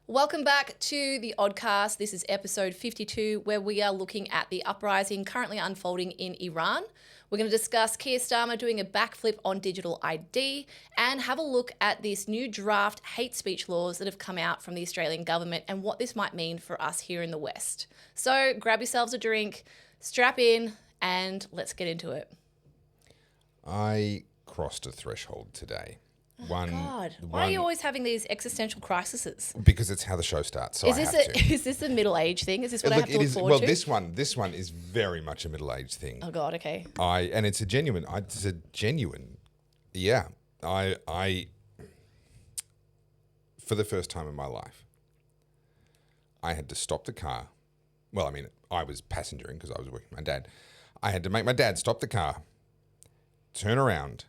Welcome back to the Oddcast. This is episode 52, where we are looking at the uprising currently unfolding in Iran. We're going to discuss Kier Starmer doing a backflip on digital ID and have a look at this new draft hate speech laws that have come out from the Australian government and what this might mean for us here in the West. So grab yourselves a drink, strap in, and let's get into it. I crossed a threshold today. God, why are you always having these existential crises? Because it's how the show starts. So Is this a middle age thing? Is this what I have to look forward to? Well, this one is very much a middle age thing. Oh God, okay. And it's a genuine. Yeah. I for the first time in my life, I had to stop the car. Well, I mean, I was passengering because I was working with my dad. I had to make my dad stop the car, turn around,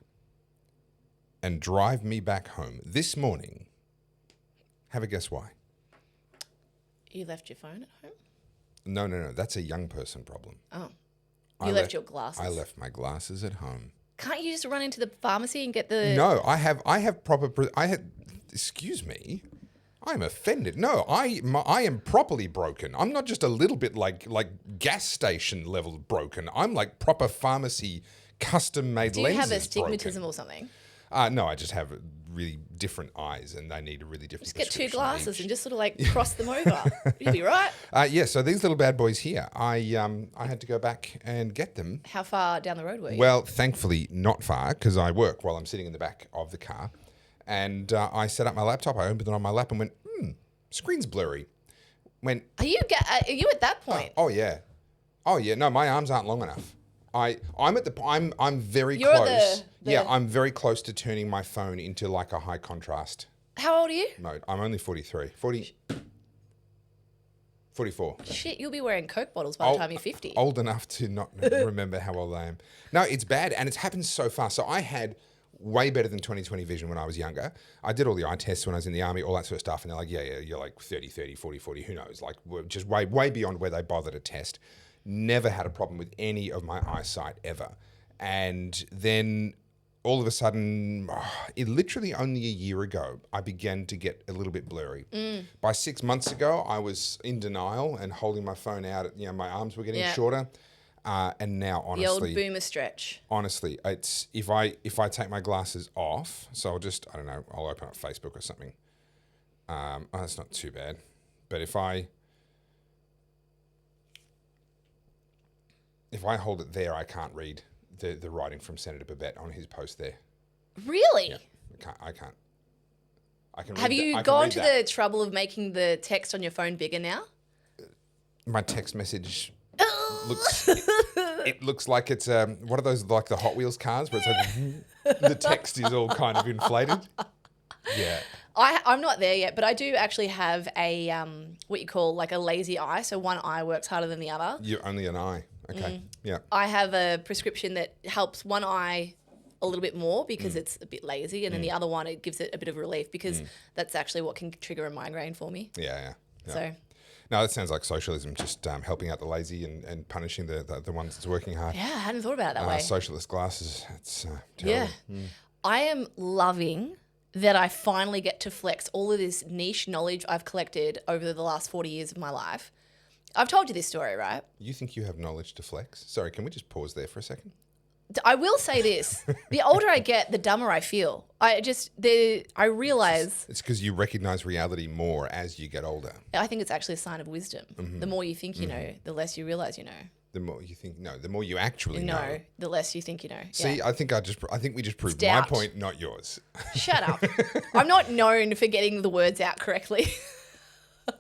and drive me back home this morning. Have a guess why? You left your phone at home? No. That's a young person problem. Oh. You left your glasses? I left my glasses at home. Can't you just run into the pharmacy and get the... No, excuse me. I'm offended. No, I am properly broken. I'm not just a little bit like gas station level broken. I'm like proper pharmacy custom-made lenses. Do you have astigmatism or something? No, I just have really different eyes, and I need a really different. Just get two glasses and just sort of like cross them over. You'll be right. Yeah. So these little bad boys here, I had to go back and get them. How far down the road were you? Well, thankfully not far, because I work while I'm sitting in the back of the car, and I set up my laptop. I opened it on my lap and went, screen's blurry. Are you at that point? Oh yeah. No, my arms aren't long enough. I'm very You're close. Yeah, I'm very close to turning my phone into like a high contrast How old are you? mode. I'm only 44. Shit, you'll be wearing Coke bottles by the time you're 50. Old enough to not remember how old I am. No, it's bad, and it's happened so fast. So I had way better than 20/20 vision when I was younger. I did all the eye tests when I was in the army, all that sort of stuff, and they're like, yeah, you're like 30, 40, who knows? Like, we're just way beyond where they bother to test. Never had a problem with any of my eyesight ever. And then all of a sudden, literally only a year ago, I began to get a little bit blurry. By 6 months ago, I was in denial and holding my phone out. My arms were getting shorter. And now, honestly, the old boomer stretch. Honestly, it's if I take my glasses off, so I'll open up Facebook or something. That's not too bad. But if I hold it there, I can't read the writing from Senator Babette on his post there. Really? Yeah, I can't. I can. Have you gone to the trouble of making the text on your phone bigger now? My text message looks like it's what are those, like the Hot Wheels cars where it's like the text is all kind of inflated. Yeah. I'm not there yet, but I do actually have a what you call like a lazy eye. So one eye works harder than the other. You're only an eye. Okay. Yeah. I have a prescription that helps one eye a little bit more because it's a bit lazy, and then the other one, it gives it a bit of relief because that's actually what can trigger a migraine for me. Yeah. So. No, that sounds like socialism, just helping out the lazy and punishing the ones that's working hard. Yeah, I hadn't thought about it that way. Socialist glasses, it's terrible. Yeah. I am loving that I finally get to flex all of this niche knowledge I've collected over the last 40 years of my life. I've told you this story, right? You think you have knowledge to flex? Sorry, can we just pause there for a second? I will say this. The older I get, the dumber I feel. I realise... It's because you recognise reality more as you get older. I think it's actually a sign of wisdom. The more you think you know, the less you realise you know. The more you think, the more you actually know. The less you think you know. See, yeah. I think we just proved my point, not yours. Shut up. I'm not known for getting the words out correctly.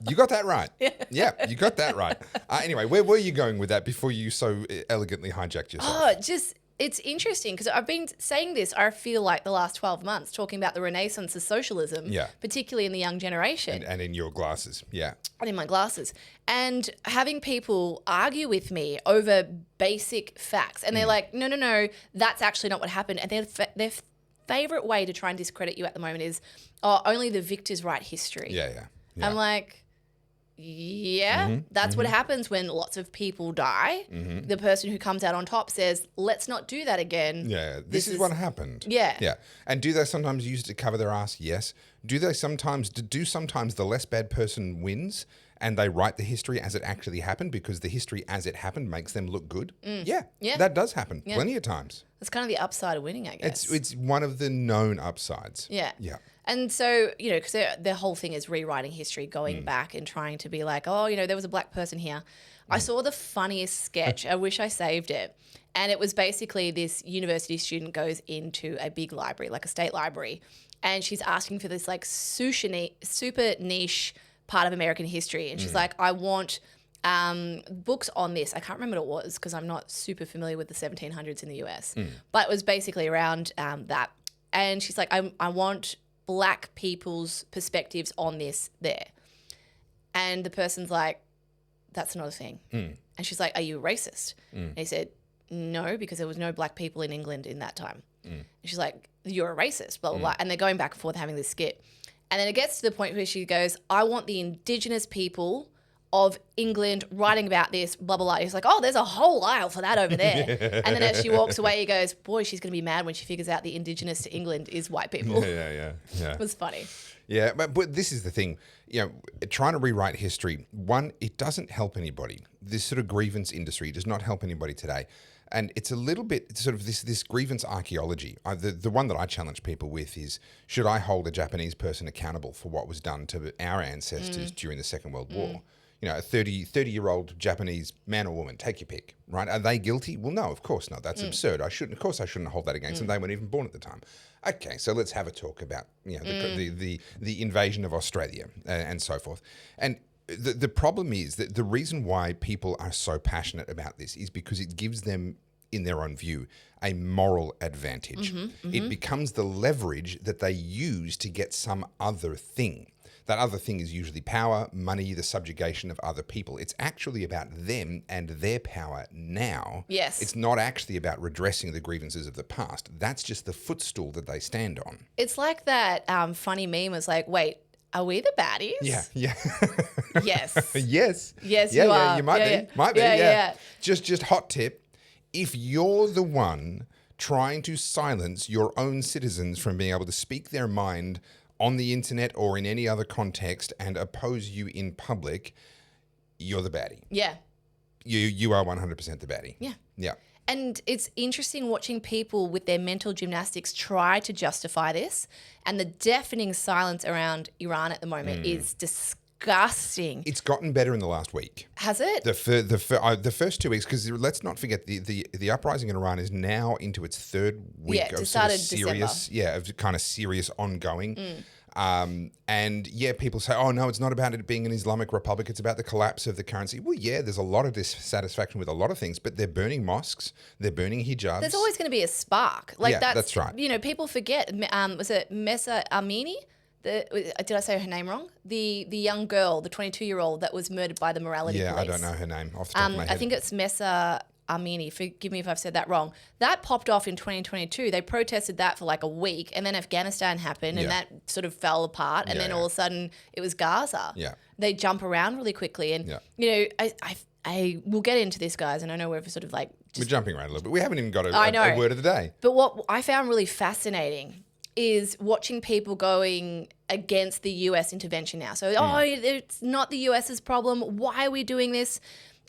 You got that right. Yeah, you got that right. Anyway, where were you going with that before you so elegantly hijacked yourself? It's interesting because I've been saying this, I feel like the last 12 months, talking about the renaissance of socialism, particularly in the young generation. And in your glasses, yeah. And in my glasses. And having people argue with me over basic facts. And they're like, no, that's actually not what happened. And their favourite way to try and discredit you at the moment is, only the victors write history. Yeah. I'm like... that's what happens when lots of people die. The person who comes out on top says, let's not do that again. Yeah, this is what happened. Yeah. And do they sometimes use it to cover their ass? Yes. do sometimes the less bad person wins and they write the history as it actually happened because the history as it happened makes them look good? Yeah, that does happen plenty of times. That's kind of the upside of winning, I guess. It's one of the known upsides. Yeah. Yeah. And so, because the whole thing is rewriting history, going back and trying to be like, oh, there was a black person here. I saw the funniest sketch. I wish I saved it. And it was basically this university student goes into a big library, like a state library, and she's asking for this like super niche part of American history. And she's like, I want books on this. I can't remember what it was because I'm not super familiar with the 1700s in the US. But it was basically around that. And she's like, I want black people's perspectives on this there. And the person's like, that's not a thing. And she's like, are you a racist? And he said, no, because there was no black people in England in that time. And she's like, you're a racist, blah, blah, blah. And they're going back and forth having this skit. And then it gets to the point where she goes, I want the indigenous people of England writing about this, blah, blah, blah. He's like, oh, there's a whole aisle for that over there. And then as she walks away, he goes, boy, she's going to be mad when she figures out the indigenous to England is white people. Yeah. It was funny. Yeah, but this is the thing, trying to rewrite history, one, it doesn't help anybody. This sort of grievance industry does not help anybody today. And it's a little bit sort of this grievance archaeology. The one that I challenge people with is, should I hold a Japanese person accountable for what was done to our ancestors during the Second World War? A 30-year-old Japanese man or woman, take your pick, right? Are they guilty? Well, no, of course not. That's absurd. I shouldn't hold that against them. They weren't even born at the time. Okay, so let's have a talk about the invasion of Australia and so forth. And the problem is that the reason why people are so passionate about this is because it gives them, in their own view, a moral advantage. It becomes the leverage that they use to get some other thing. That other thing is usually power, money, the subjugation of other people. It's actually about them and their power now. Yes. It's not actually about redressing the grievances of the past. That's just the footstool that they stand on. It's like that funny meme was like, wait, are we the baddies? Yeah. Yes. Yes. Yes, you are. Yeah, you might be. Yeah. Might be, Yeah. Just hot tip. If you're the one trying to silence your own citizens from being able to speak their mind on the internet or in any other context and oppose you in public, you're the baddie. Yeah. You are 100% the baddie. Yeah. Yeah. And it's interesting watching people with their mental gymnastics try to justify this. And the deafening silence around Iran at the moment is disgusting. It's gotten better in the last week. Has it? The first 2 weeks, because let's not forget the uprising in Iran is now into its third week of sort of serious, of kind of serious ongoing. And people say, oh no, it's not about it being an Islamic Republic, it's about the collapse of the currency. Well, yeah, there's a lot of dissatisfaction with a lot of things, but they're burning mosques, they're burning hijabs. There's always going to be a spark. That's right. People forget, was it Mesa Amini? Did I say her name wrong? The young girl, the 22-year-old that was murdered by the morality police. I don't know her name off the top of my head. I think it's Mesa Amini. Forgive me if I've said that wrong. That popped off in 2022. They protested that for like a week, and then Afghanistan happened, and that sort of fell apart, and then all of a sudden it was Gaza. Yeah. They jump around really quickly, and I will get into this, guys, and I know we're sort of like we're jumping around a little bit. We haven't even got a word of the day. But what I found really fascinating is watching people going against the US intervention now. So, it's not the US's problem. Why are we doing this?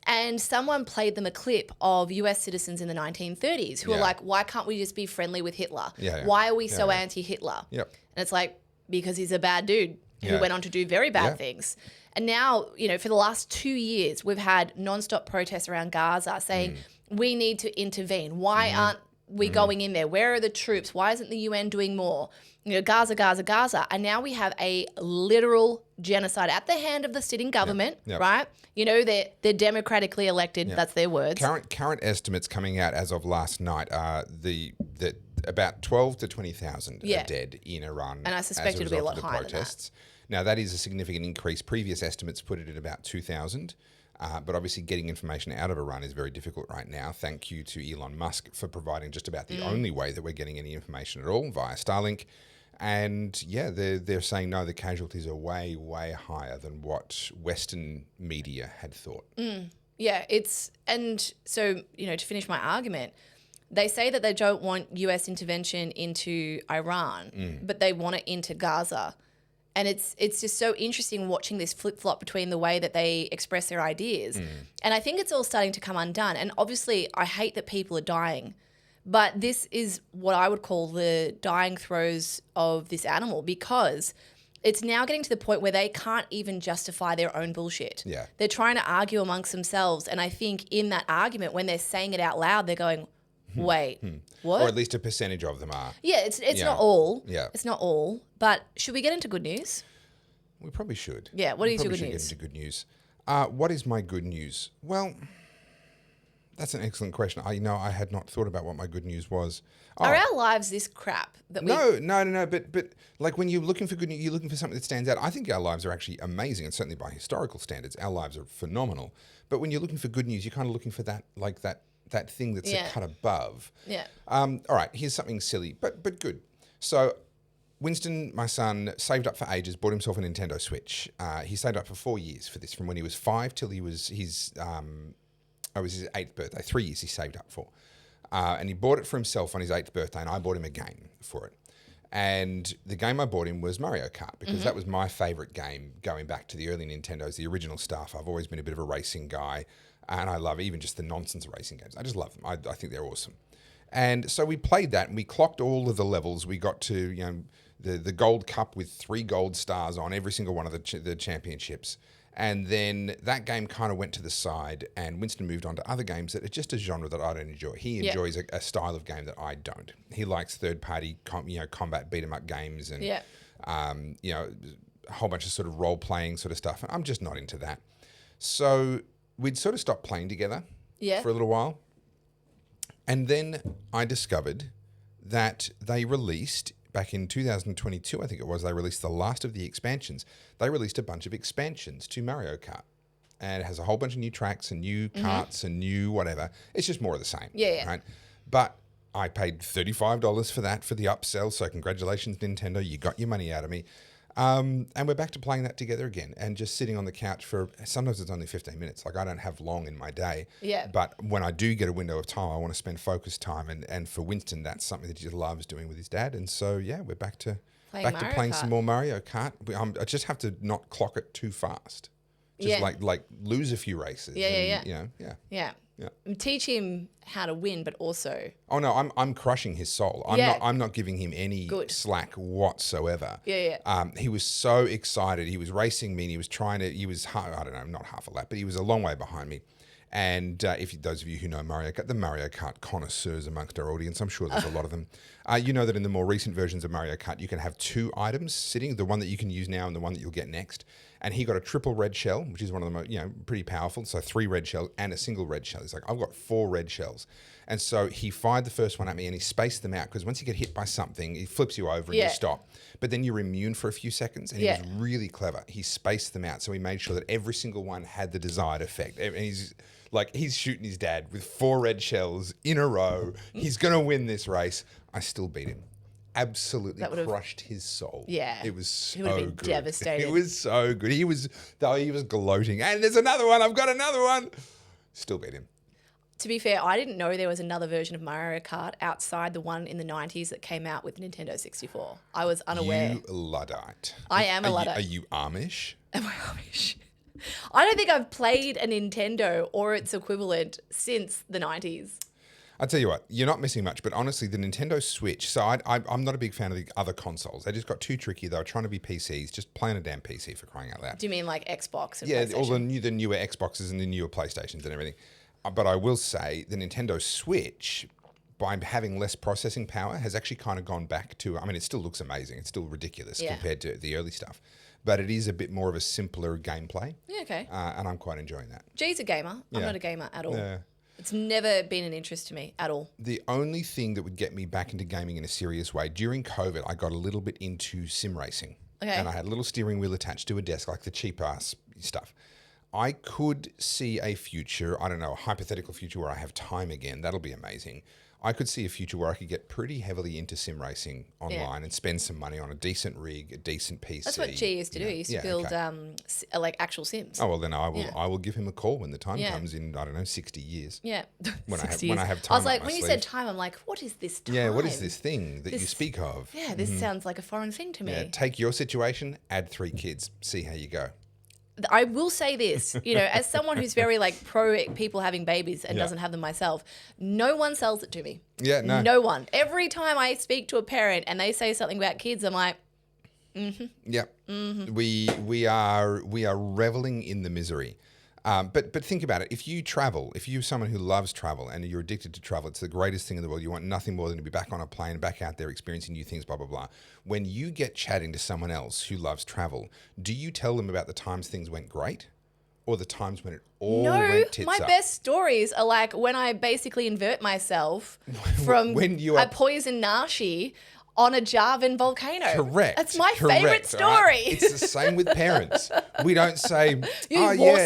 And someone played them a clip of US citizens in the 1930s who are like, why can't we just be friendly with Hitler? Why are we so anti-Hitler? Yep. And it's like, because he's a bad dude who went on to do very bad things. And now, for the last 2 years, we've had nonstop protests around Gaza saying we need to intervene. Why aren't we going in there? Where are the troops? Why isn't the UN doing more? Gaza, Gaza, Gaza. And now we have a literal genocide at the hand of the sitting government, right? They're democratically elected. That's their words. Current estimates coming out as of last night are the about 12 to 20,000 are dead in Iran. And I suspect it'll be a lot higher than that. Now, that is a significant increase. Previous estimates put it at about 2,000. But obviously getting information out of Iran is very difficult right now. Thank you to Elon Musk for providing just about the only way that we're getting any information at all via Starlink. And they're saying, no, the casualties are way, way higher than what Western media had thought. Yeah, and so, to finish my argument, they say that they don't want US intervention into Iran, but they want it into Gaza. And it's just so interesting watching this flip-flop between the way that they express their ideas. And I think it's all starting to come undone. And obviously, I hate that people are dying. But this is what I would call the dying throes of this animal, because it's now getting to the point where they can't even justify their own bullshit. Yeah. They're trying to argue amongst themselves. And I think in that argument, when they're saying it out loud, they're going, wait, what? Or at least a percentage of them are. Yeah, it's not all. Yeah. It's not all. But should we get into good news? We probably should. Yeah, what is your good Probably news? should get into good news. What is my good news? Well, that's an excellent question. I had not thought about what my good news was. Are our lives this crap that we... No. But like when you're looking for good news, you're looking for something that stands out. I think our lives are actually amazing, and certainly by historical standards, our lives are phenomenal. But when you're looking for good news, you're kind of looking for that thing that's a cut above. Yeah. All right, here's something silly, but good. So Winston, my son, saved up for ages, bought himself a Nintendo Switch. He saved up for 4 years for this, from when he was 5 till he was his 8th birthday. 3 years he saved up for. And he bought it for himself on his 8th birthday, and I bought him a game for it. And the game I bought him was Mario Kart, because that was my favourite game going back to the early Nintendos, the original stuff. I've always been a bit of a racing guy, and I love even just the nonsense racing games. I just love them. I think they're awesome. And so we played that, and we clocked all of the levels. We got to the gold cup with 3 gold stars on every single one of the championships. And then that game kind of went to the side, and Winston moved on to other games that are just a genre that I don't enjoy. He enjoys a style of game that I don't. He likes third-party combat beat-em-up games and a whole bunch of sort of role-playing sort of stuff. I'm just not into that. So we'd sort of stopped playing together for a little while. And then I discovered that they released, back in 2022, I think it was, they released the last of the expansions. They released a bunch of expansions to Mario Kart. And it has a whole bunch of new tracks and new karts and new whatever. It's just more of the same. Yeah. Right? But I paid $35 for that for the upsell. So congratulations, Nintendo. You got your money out of me. And we're back to playing that together again, and just sitting on the couch for, sometimes it's only 15 minutes. Like, I don't have long in my day. Yeah. But when I do get a window of time, I want to spend focused time. And for Winston, that's something that he loves doing with his dad. And so, yeah, we're back to playing some more Mario Kart. I just have to not clock it too fast. Just like lose a few races. Yeah. Teach him how to win, but also... Oh, no, I'm crushing his soul. I'm not giving him any slack whatsoever. He was so excited. He was racing me, and he was, I don't know, not half a lap, but he was a long way behind me. And those of you who know Mario Kart, the Mario Kart connoisseurs amongst our audience, I'm sure there's a lot of them. You know that in the more recent versions of Mario Kart, you can have 2 items sitting, the one that you can use now and the one that you'll get next. And he got a triple red shell, which is one of the most, pretty powerful. So 3 red shells and a single red shell. He's like, I've got 4 red shells. And so he fired the first one at me, and he spaced them out, because once you get hit by something, it flips you over and you stop. But then you're immune for a few seconds, and he was really clever. He spaced them out, so he made sure that every single one had the desired effect. And he's shooting his dad with 4 red shells in a row. He's going to win this race. I still beat him. Absolutely crushed his soul. Yeah. It was so he would have been good. devastated. It was so good. He was gloating. And there's another one. I've got another one. Still beat him. To be fair, I didn't know there was another version of Mario Kart outside the one in the 90s that came out with Nintendo 64. I was unaware. You Luddite. I am a Luddite. Are you Amish? Am I Amish? I don't think I've played a Nintendo or its equivalent since the 90s. I'll tell you what, you're not missing much, but honestly, the Nintendo Switch, so I'm not a big fan of the other consoles. They just got too tricky. They were trying to be PCs, just playing a damn PC for crying out loud. Do you mean like Xbox and PlayStation? all the newer Xboxes and the newer PlayStations and everything. But I will say the Nintendo Switch, by having less processing power, has actually kind of gone back to, it still looks amazing. It's still ridiculous compared to the early stuff. But it is a bit more of a simpler gameplay. Yeah, okay. And I'm quite enjoying that. G's a gamer. I'm not a gamer at all. Yeah. It's never been an interest to me at all. The only thing that would get me back into gaming in a serious way, during COVID, I got a little bit into sim racing. Okay. And I had a little steering wheel attached to a desk, like the cheap-ass stuff. I could see a future, I don't know, a hypothetical future where I have time again. That'll be amazing. I could see a future where I could get pretty heavily into sim racing online and spend some money on a decent rig, a decent PC. That's what G used to do. He used to build like actual Sims. Oh well, then I will give him a call when the time comes in. I don't know, 60 years. Yeah, when 60 when years. I have time. I was like, up my when you sleeve. said time, I'm like, what is this time? Yeah, what is this thing that you speak of? Yeah, this sounds like a foreign thing to me. Yeah, take your situation, add 3 kids, see how you go. I will say this, as someone who's very like pro people having babies and doesn't have them myself, no one sells it to me. Yeah, no. No one. Every time I speak to a parent and they say something about kids, I'm like, Yeah, we are reveling in the misery. But think about it. If you're someone who loves travel and you're addicted to travel, it's the greatest thing in the world. You want nothing more than to be back on a plane, back out there experiencing new things, blah, blah, blah. When you get chatting to someone else who loves travel, do you tell them about the times things went great or the times when it all went tits my up? best stories are like when I basically invert myself from a poison nashi on a Javan volcano. Correct. That's my favorite story. Right? It's the same with parents. We don't say,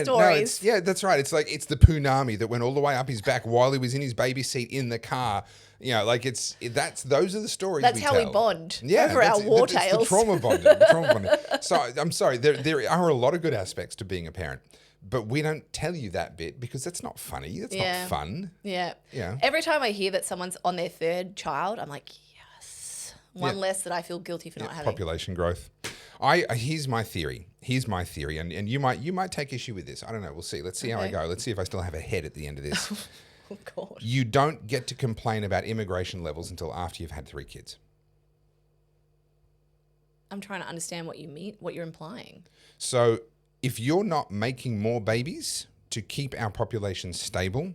stories. That's right. It's like it's the punami that went all the way up his back while he was in his baby seat in the car. Those are the stories. That's we how tell. we bond Yeah, over our war it's the tales. trauma bonding. So I'm sorry. There are a lot of good aspects to being a parent. But we don't tell you that bit because that's not funny. That's not fun. Yeah. Yeah. Every time I hear that someone's on their 3rd child, I'm like, one less that I feel guilty for not having. Population growth. Here's my theory. And you might take issue with this. I don't know. We'll see. Let's see how I go. Let's see if I still have a head at the end of this. Oh, God. You don't get to complain about immigration levels until after you've had 3 kids. I'm trying to understand what you mean, what you're implying. So if you're not making more babies to keep our population stable,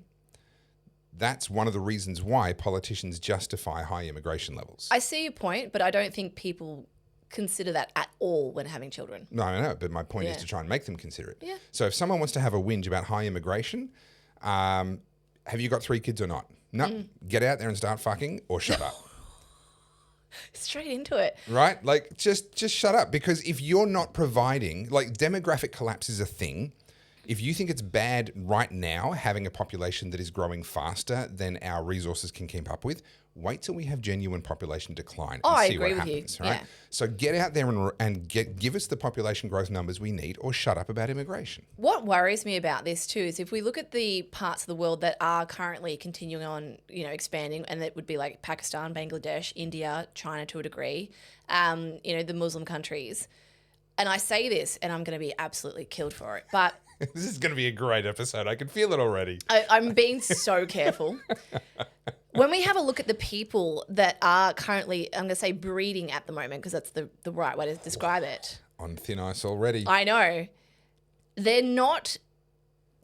that's one of the reasons why politicians justify high immigration levels. I see your point, but I don't think people consider that at all when having children. No, I know, but my point is to try and make them consider it. Yeah. So if someone wants to have a whinge about high immigration, have you got 3 kids or not? No. Get out there and start fucking or shut up. Straight into it. Right? Like, just shut up. Because if you're not providing, like, demographic collapse is a thing. If you think it's bad right now having a population that is growing faster than our resources can keep up with, wait till we have genuine population decline and see what happens. Right? Yeah. So get out there and give us the population growth numbers we need, or shut up about immigration. What worries me about this too is if we look at the parts of the world that are currently continuing on, expanding, and that would be like Pakistan, Bangladesh, India, China to a degree, the Muslim countries. And I say this, and I'm going to be absolutely killed for it, but this is going to be a great episode. I can feel it already. I'm being so careful. When we have a look at the people that are currently, I'm going to say breeding at the moment, because that's the right way to describe it. On thin ice already. I know. They're not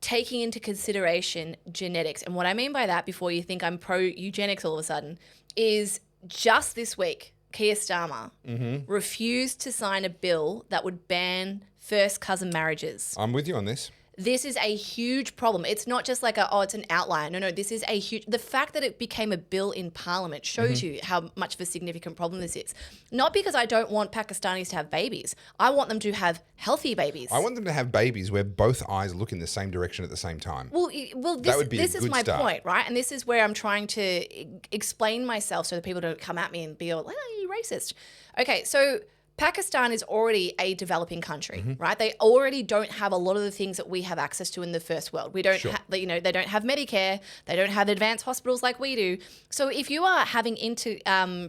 taking into consideration genetics. And what I mean by that, before you think I'm pro-eugenics all of a sudden, is just this week, Kier Starmer refused to sign a bill that would ban first cousin marriages. I'm with you on this. This is a huge problem. It's not just like it's an outlier. No, this is a huge... The fact that it became a bill in Parliament shows you how much of a significant problem this is. Not because I don't want Pakistanis to have babies. I want them to have healthy babies. I want them to have babies where both eyes look in the same direction at the same time. Well, this is my point, right? And this is where I'm trying to explain myself so that people don't come at me and be all, you're racist. Okay, so Pakistan is already a developing country, right? They already don't have a lot of the things that we have access to in the first world. We don't, they don't have Medicare. They don't have advanced hospitals like we do. So if you are having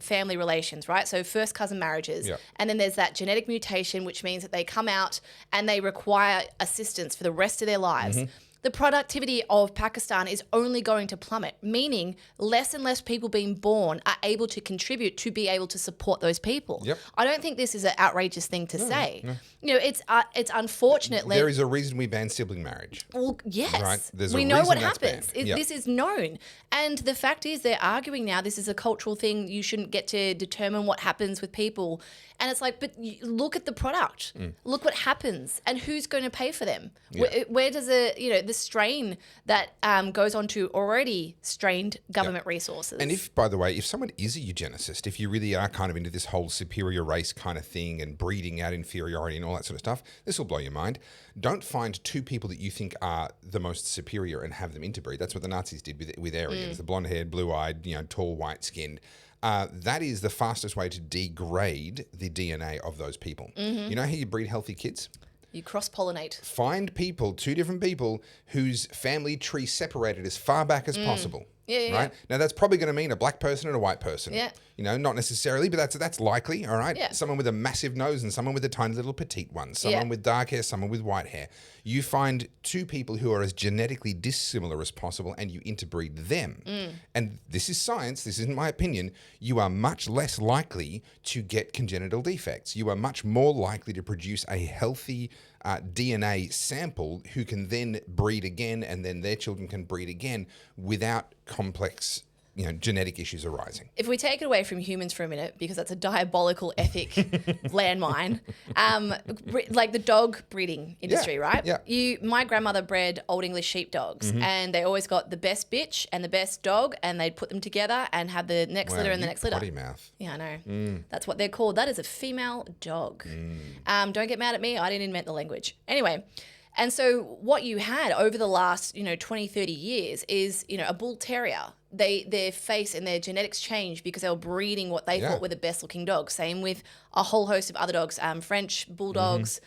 family relations, right? So first cousin marriages, and then there's that genetic mutation, which means that they come out and they require assistance for the rest of their lives. The productivity of Pakistan is only going to plummet, meaning less and less people being born are able to contribute to be able to support those people. I don't think this is an outrageous thing to say. No. It's unfortunately... There is a reason we ban sibling marriage. Well, yes. Right? We know what happens. This is known. And the fact is they're arguing now this is a cultural thing. You shouldn't get to determine what happens with people. And it's like, but look at the product. Look what happens. And who's going to pay for them? Where does the strain that goes on to already strained government resources. And if, by the way, if someone is a eugenicist, if you really are kind of into this whole superior race kind of thing and breeding out inferiority and all that sort of stuff, this will blow your mind. Don't find two people that you think are the most superior and have them interbreed. That's what the Nazis did with Aryans, the blonde-haired, blue-eyed, tall, white-skinned. That is the fastest way to degrade the DNA of those people. You know how you breed healthy kids? You cross-pollinate. Find people, two different people, whose family tree separated as far back as possible. Yeah. Right? Now, that's probably going to mean a black person and a white person. Yeah. Not necessarily, but that's likely, all right? Yeah. Someone with a massive nose and someone with a tiny little petite one. Someone with dark hair, someone with white hair. You find two people who are as genetically dissimilar as possible and you interbreed them. And this is science, this isn't my opinion. You are much less likely to get congenital defects. You are much more likely to produce a healthy DNA sample who can then breed again, and then their children can breed again without complex genetic issues arising. If we take it away from humans for a minute, because that's a diabolical ethic landmine, like the dog breeding industry, right? Yeah. My grandmother bred Old English sheepdogs, and they always got the best bitch and the best dog, and they'd put them together and have the next litter and the next litter. Potty mouth. Yeah, I know. That's what they're called. That is a female dog. Don't get mad at me. I didn't invent the language. Anyway. And so what you had over the last, 20, 30 years is, a bull terrier. Their face and their genetics changed because they were breeding what they thought were the best looking dogs. Same with a whole host of other dogs, French bulldogs,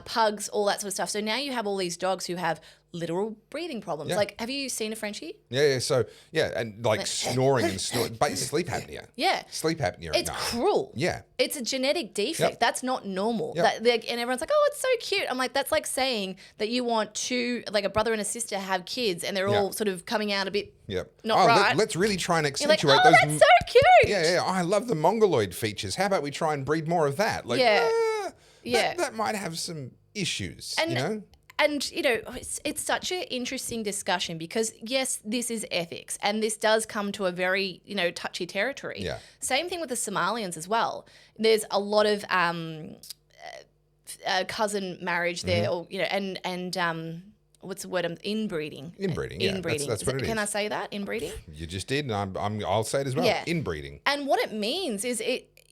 pugs, all that sort of stuff. So now you have all these dogs who have literal breathing problems. Yeah. Like, have you seen a Frenchie? Yeah. So, and like snoring and snoring, but sleep apnea. Yeah. Sleep apnea. It's cruel. Yeah. It's a genetic defect. Yep. That's not normal. Yep. And everyone's like, oh, it's so cute. I'm like, that's like saying that you want a brother and a sister have kids and they're all sort of coming out a bit not right. Let's really try and You're like, accentuate oh, those. that's so cute. Yeah. I love the mongoloid features. How about we try and breed more of that? Like, that might have some issues, And it's such an interesting discussion because, yes, this is ethics and this does come to a very, touchy territory. Yeah. Same thing with the Somalians as well. There's a lot of cousin marriage there, or, and what's the word? Inbreeding. Inbreeding, yeah. Inbreeding. That's what it is. Can I say that? Inbreeding? You just did, and I'll say it as well. Yeah. Inbreeding. And what it means is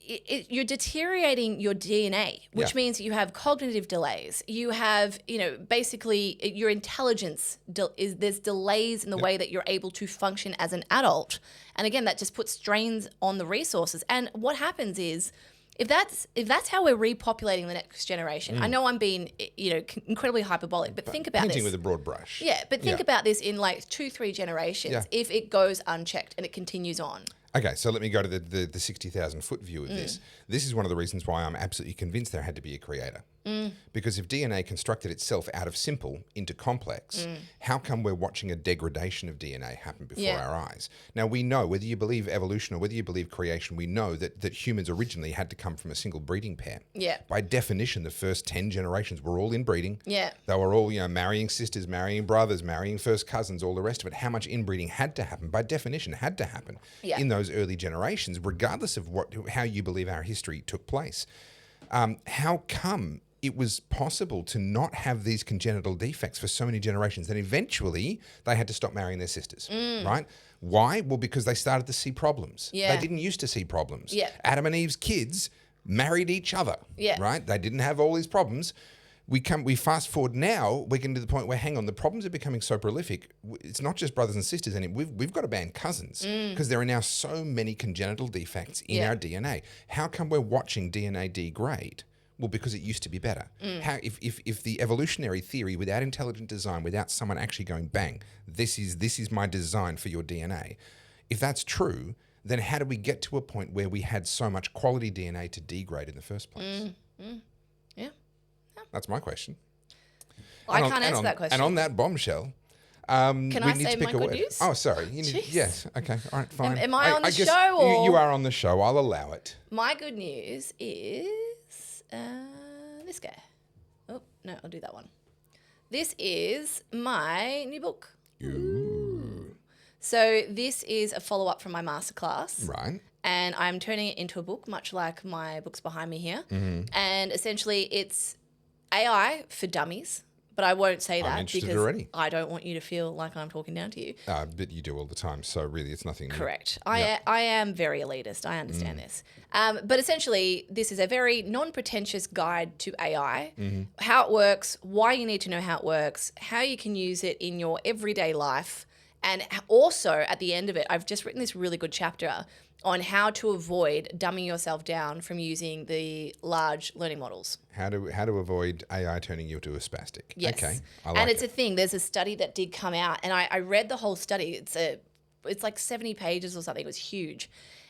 you're deteriorating your DNA, which means you have cognitive delays. You have, basically your intelligence, there's delays in the way that you're able to function as an adult. And again, that just puts strains on the resources. And what happens is, if that's how we're repopulating the next generation, I know I'm being, incredibly hyperbolic, but think about Painting this. with a broad brush. Yeah, but think about this in like 2-3 generations if it goes unchecked and it continues on. Okay, so let me go to the 60,000 foot view of this. This is one of the reasons why I'm absolutely convinced there had to be a creator. Because if DNA constructed itself out of simple into complex, how come we're watching a degradation of DNA happen before our eyes? Now, we know, whether you believe evolution or whether you believe creation, we know that humans originally had to come from a single breeding pair. Yeah. By definition, the first 10 generations were all inbreeding. Yeah. They were all, marrying sisters, marrying brothers, marrying first cousins, all the rest of it. How much inbreeding had to happen, by definition, had to happen in those early generations, regardless of how you believe our history took place. How come it was possible to not have these congenital defects for so many generations? Then eventually they had to stop marrying their sisters, right? Why? Well, because they started to see problems. Yeah. They didn't used to see problems. Yeah. Adam and Eve's kids married each other, right? They didn't have all these problems. We fast forward now, we're getting to the point where, hang on, the problems are becoming so prolific. It's not just brothers and sisters, and we've got to ban cousins because there are now so many congenital defects in our DNA. How come we're watching DNA degrade? Well, because it used to be better. How if the evolutionary theory, without intelligent design, without someone actually going, bang, this is my design for your DNA, if that's true, then how do we get to a point where we had so much quality DNA to degrade in the first place? Yeah. That's my question. I can't answer that question. And on that bombshell, Can we I need say to pick my a good word. news? Oh, sorry. Yes. Okay. All right. Fine. Am I on the guess show, or- you are on the show? I'll allow it. My good news is this guy. Oh, no, I'll do that one. This is my new book. Ooh. So this is a follow-up from my masterclass. Right. And I'm turning it into a book, much like my books behind me here. And essentially it's AI for dummies, but I won't say I'm that interested because already. I don't want you to feel like I'm talking down to you. But you do all the time, so really it's nothing new. Correct. I am very elitist. I understand this. But essentially, this is a very non-pretentious guide to AI, how it works, why you need to know how it works, how you can use it in your everyday life, and also at the end of it, I've just written this really good chapter on how to avoid dumbing yourself down from using the large learning models. How to avoid AI turning you into a spastic. Yes. Okay, I like and it's it. a thing. There's a study that did come out, and I read the whole study. It's like 70 pages or something. It was huge.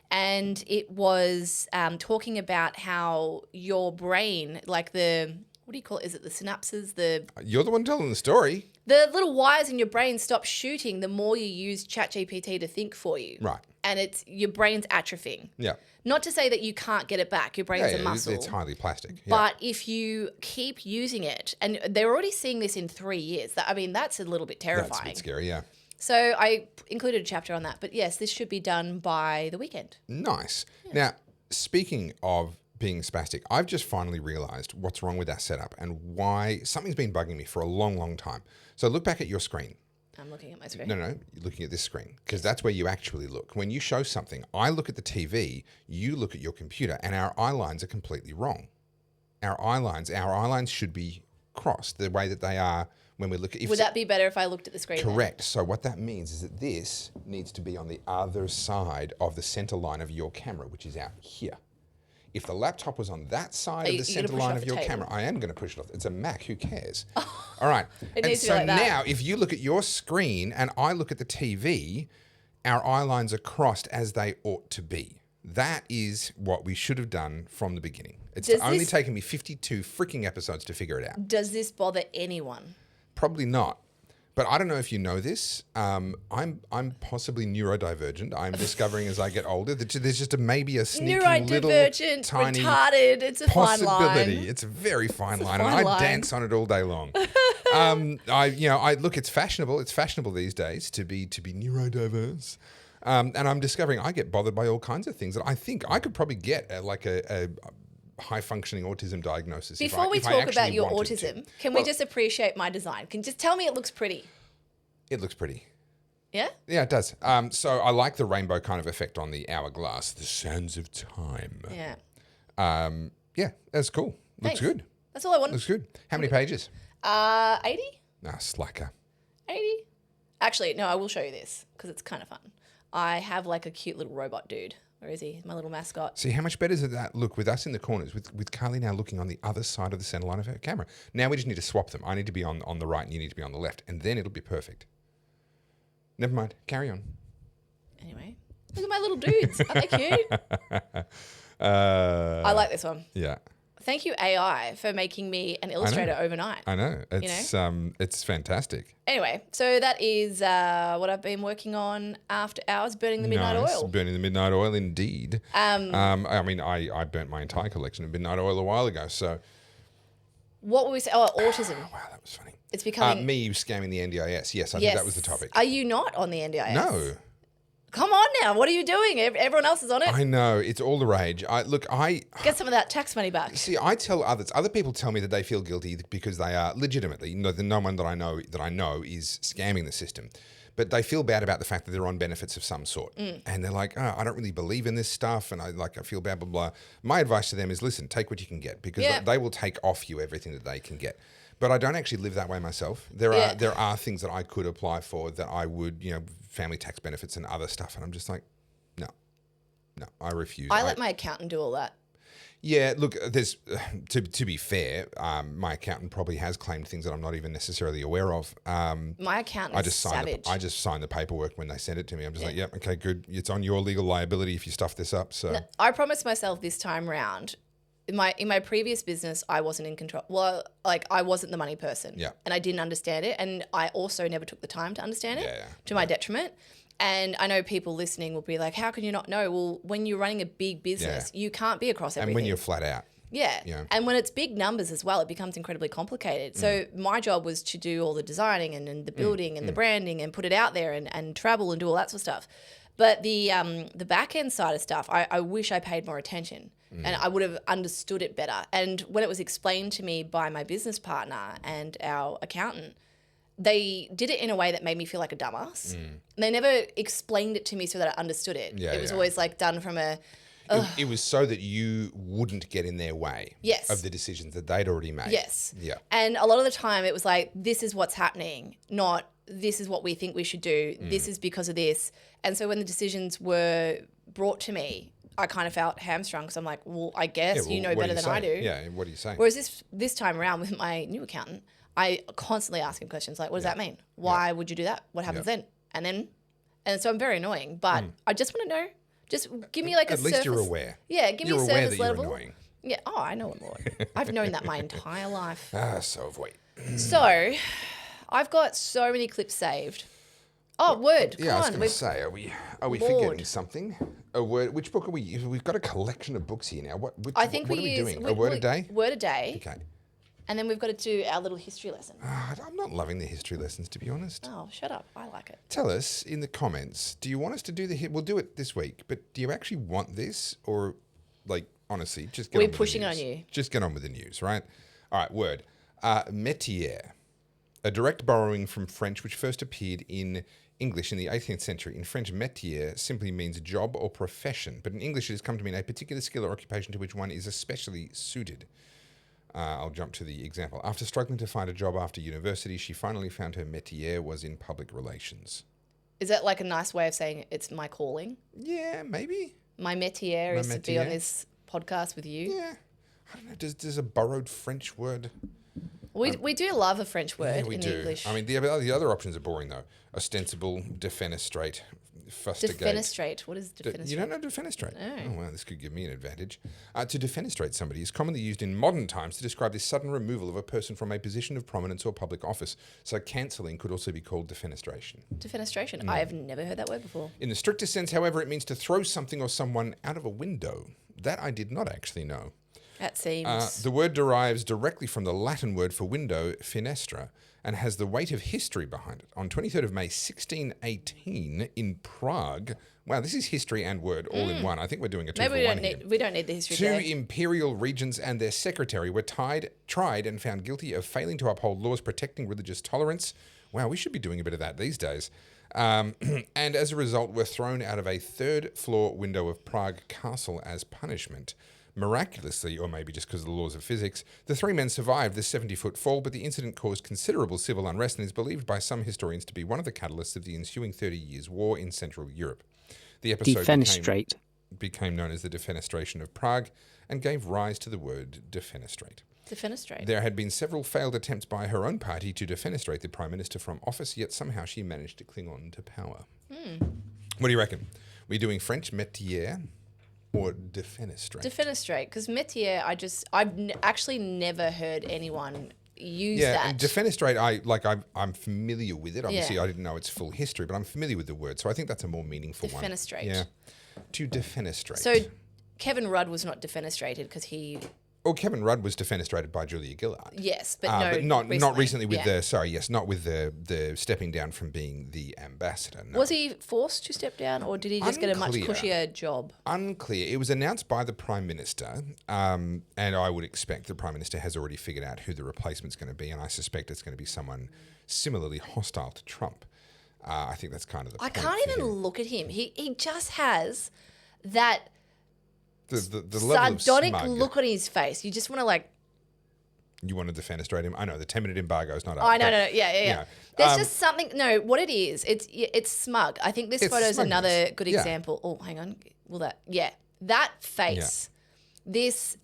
And it was talking about how your brain, like what do you call it? Is it the synapses? You're the one telling the story. The little wires in your brain stop shooting the more you use ChatGPT to think for you. Right. And your brain's atrophying. Yeah. Not to say that you can't get it back. Your brain's a muscle. It's highly plastic. Yeah. But if you keep using it, and they're already seeing this in 3 years, that's a little bit terrifying. That's a bit scary, yeah. So I included a chapter on that. But yes, this should be done by the weekend. Nice. Yeah. Now, speaking of being spastic, I've just finally realized what's wrong with our setup and why something's been bugging me for a long, long time. So look back at your screen. I'm looking at my screen. No, you're looking at this screen because that's where you actually look. When you show something, I look at the TV, you look at your computer, and our eye lines are completely wrong. Our eye lines should be crossed the way that they are when we look at... Would that be better if I looked at the screen? Correct. Then? So what that means is that this needs to be on the other side of the center line of your camera, which is out here. If the laptop was on that side of the center line of your camera, I am going to push it off. It's a Mac. Who cares? All right. And so like now, if you look at your screen and I look at the TV, our eye lines are crossed as they ought to be. That is what we should have done from the beginning. It's only taken me 52 freaking episodes to figure it out. Does this bother anyone? Probably not. But I don't know if you know this. I'm possibly neurodivergent. I'm discovering as I get older that there's just maybe a sneaky little tiny retarded. It's a fine possibility. line. It's a very fine line, fine and line. I dance on it all day long. I look. It's fashionable. It's fashionable these days to be neurodiverse. And I'm discovering I get bothered by all kinds of things that I think I could probably get a high-functioning autism diagnosis. Before we talk about your autism, can we just appreciate my design? Can you just tell me it looks pretty? It looks pretty. Yeah? Yeah, it does. So I like the rainbow kind of effect on the hourglass, the sands of time. Yeah. Yeah, that's cool. Looks Thanks. good. That's all I wanted. Looks good. How many pages? 80? Slacker. 80? Actually, no, I will show you this because it's kind of fun. I have like a cute little robot dude. Where is he? My little mascot. See, how much better does that look with us in the corners, with Carly now looking on the other side of the center line of her camera? Now we just need to swap them. I need to be on the right and you need to be on the left, and then it'll be perfect. Never mind. Carry on. Anyway, look at my little dudes. Aren't they cute? I like this one. Yeah. Thank you, AI, for making me an illustrator overnight. I know. It's fantastic. Anyway, so that is what I've been working on after hours, burning the midnight oil. Burning the midnight oil, indeed. I mean, I burnt my entire collection of midnight oil a while ago. So, what were we saying? Oh, autism. Wow, that was funny. It's becoming me scamming the NDIS. Yes, I think that was the topic. Are you not on the NDIS? No. Come on now. What are you doing? Everyone else is on it. I know. It's all the rage. Get some of that tax money back. See, I tell other people tell me that they feel guilty because they are legitimately, no one that I know is scamming the system. But they feel bad about the fact that they're on benefits of some sort. And they're like, I don't really believe in this stuff. And I feel bad, blah, blah. My advice to them is, listen, take what you can get because they will take off you everything that they can get. But I don't actually live that way myself. There are things that I could apply for that I would, family tax benefits and other stuff. And I'm just like, no, I refuse. I let my accountant do all that. Yeah, look, there's to be fair, my accountant probably has claimed things that I'm not even necessarily aware of. My accountant is savage. I just sign the paperwork when they send it to me. I'm just like, yep, okay, good. It's on your legal liability if you stuff this up. So I promised myself this time round. In my previous business, I wasn't in control. Well, I wasn't the money person. Yeah. And I didn't understand it. And I also never took the time to understand it to my detriment. And I know people listening will be like, how can you not know? Well, when you're running a big business, you can't be across everything. And when you're flat out. Yeah. And when it's big numbers as well, it becomes incredibly complicated. So my job was to do all the designing and the building and the branding and put it out there and travel and do all that sort of stuff. But the back end side of stuff, I wish I paid more attention and I would have understood it better. And when it was explained to me by my business partner and our accountant, they did it in a way that made me feel like a dumbass. They never explained it to me so that I understood it. Yeah, it was always like done from a... It was so that you wouldn't get in their way of the decisions that they'd already made. Yes. Yeah. And a lot of the time it was like, this is what's happening, not this is what we think we should do. This is because of this. And so when the decisions were brought to me, I kind of felt hamstrung because I'm like, well, I guess you know better than I do. Yeah, what are you saying? Whereas this time around with my new accountant, I constantly ask him questions like, what does that mean? Why would you do that? What happens then? And so I'm very annoying, but I just want to know. Just give me like a surface. At least you're aware. Yeah, give me a surface level. You're annoying. Yeah. Oh, I know it more. I've known that my entire life. So have we. So, I've got so many clips saved. Oh, Word. Yeah, I was going to say, are we forgetting something? A word. Which book are we? We've got a collection of books here now. What are we doing? A word a day? Word a day. Okay. And then we've got to do our little history lesson. I'm not loving the history lessons, to be honest. Oh, shut up. I like it. Tell us in the comments, do you want us to do we'll do it this week, but do you actually want this? Or, like, honestly, just get on with the news. We're pushing on you. Just get on with the news, right? All right, word. Métier, a direct borrowing from French, which first appeared in English in the 18th century. In French, métier simply means job or profession, but in English it has come to mean a particular skill or occupation to which one is especially suited. I'll jump to the example. After struggling to find a job after university, she finally found her métier was in public relations. Is that like a nice way of saying it's my calling? Yeah, maybe. My métier is to be on this podcast with you? Yeah. I don't know. Does a borrowed French word... We do love a French word in English. I mean, the other options are boring, though. Ostensible, defenestrate, fustigate. Defenestrate. What is defenestrate? You don't know defenestrate? No. Oh, well, this could give me an advantage. To defenestrate somebody is commonly used in modern times to describe the sudden removal of a person from a position of prominence or public office. So cancelling could also be called defenestration. Defenestration. I have never heard that word before. In the strictest sense, however, it means to throw something or someone out of a window. That I did not actually know. That seems... the word derives directly from the Latin word for window, finestra, and has the weight of history behind it. On 23rd of May, 1618, in Prague... Wow, this is history and word all in one. I think we're doing a two-for-one here. We don't need the history Two today. imperial regents and their secretary were tried and found guilty of failing to uphold laws protecting religious tolerance. Wow, we should be doing a bit of that these days. And as a result, were thrown out of a third-floor window of Prague Castle as punishment. Miraculously, or maybe just because of the laws of physics, the three men survived the 70-foot fall, but the incident caused considerable civil unrest and is believed by some historians to be one of the catalysts of the ensuing 30 Years' War in Central Europe. The episode became known as the Defenestration of Prague and gave rise to the word defenestrate. Defenestrate. There had been several failed attempts by her own party to defenestrate the Prime Minister from office, yet somehow she managed to cling on to power. What do you reckon? We're doing French métier or defenestrate? Defenestrate, because métier, I've actually never heard anyone use that. Yeah, and defenestrate, I'm familiar with it. Obviously, I didn't know its full history, but I'm familiar with the word, so I think that's a more meaningful one. Defenestrate. Yeah, to defenestrate. So Kevin Rudd was not defenestrated because he... Well, Kevin Rudd was defenestrated by Julia Gillard. Yes, but not recently with not with the stepping down from being the ambassador. No. Was he forced to step down, or did he just get a much cushier job? Unclear. It was announced by the Prime Minister, and I would expect the Prime Minister has already figured out who the replacement's going to be, and I suspect it's going to be someone similarly hostile to Trump. I think that's kind of the point. I can't even look at him. He just has that... The level of sardonic look on his face. You just want to You want to defenestrate him? I know the 10-minute embargo is not up. Oh, no. Yeah. There's just something. No, what it is, it's smug. I think this photo is another good example. Oh, hang on. That face. Yeah. This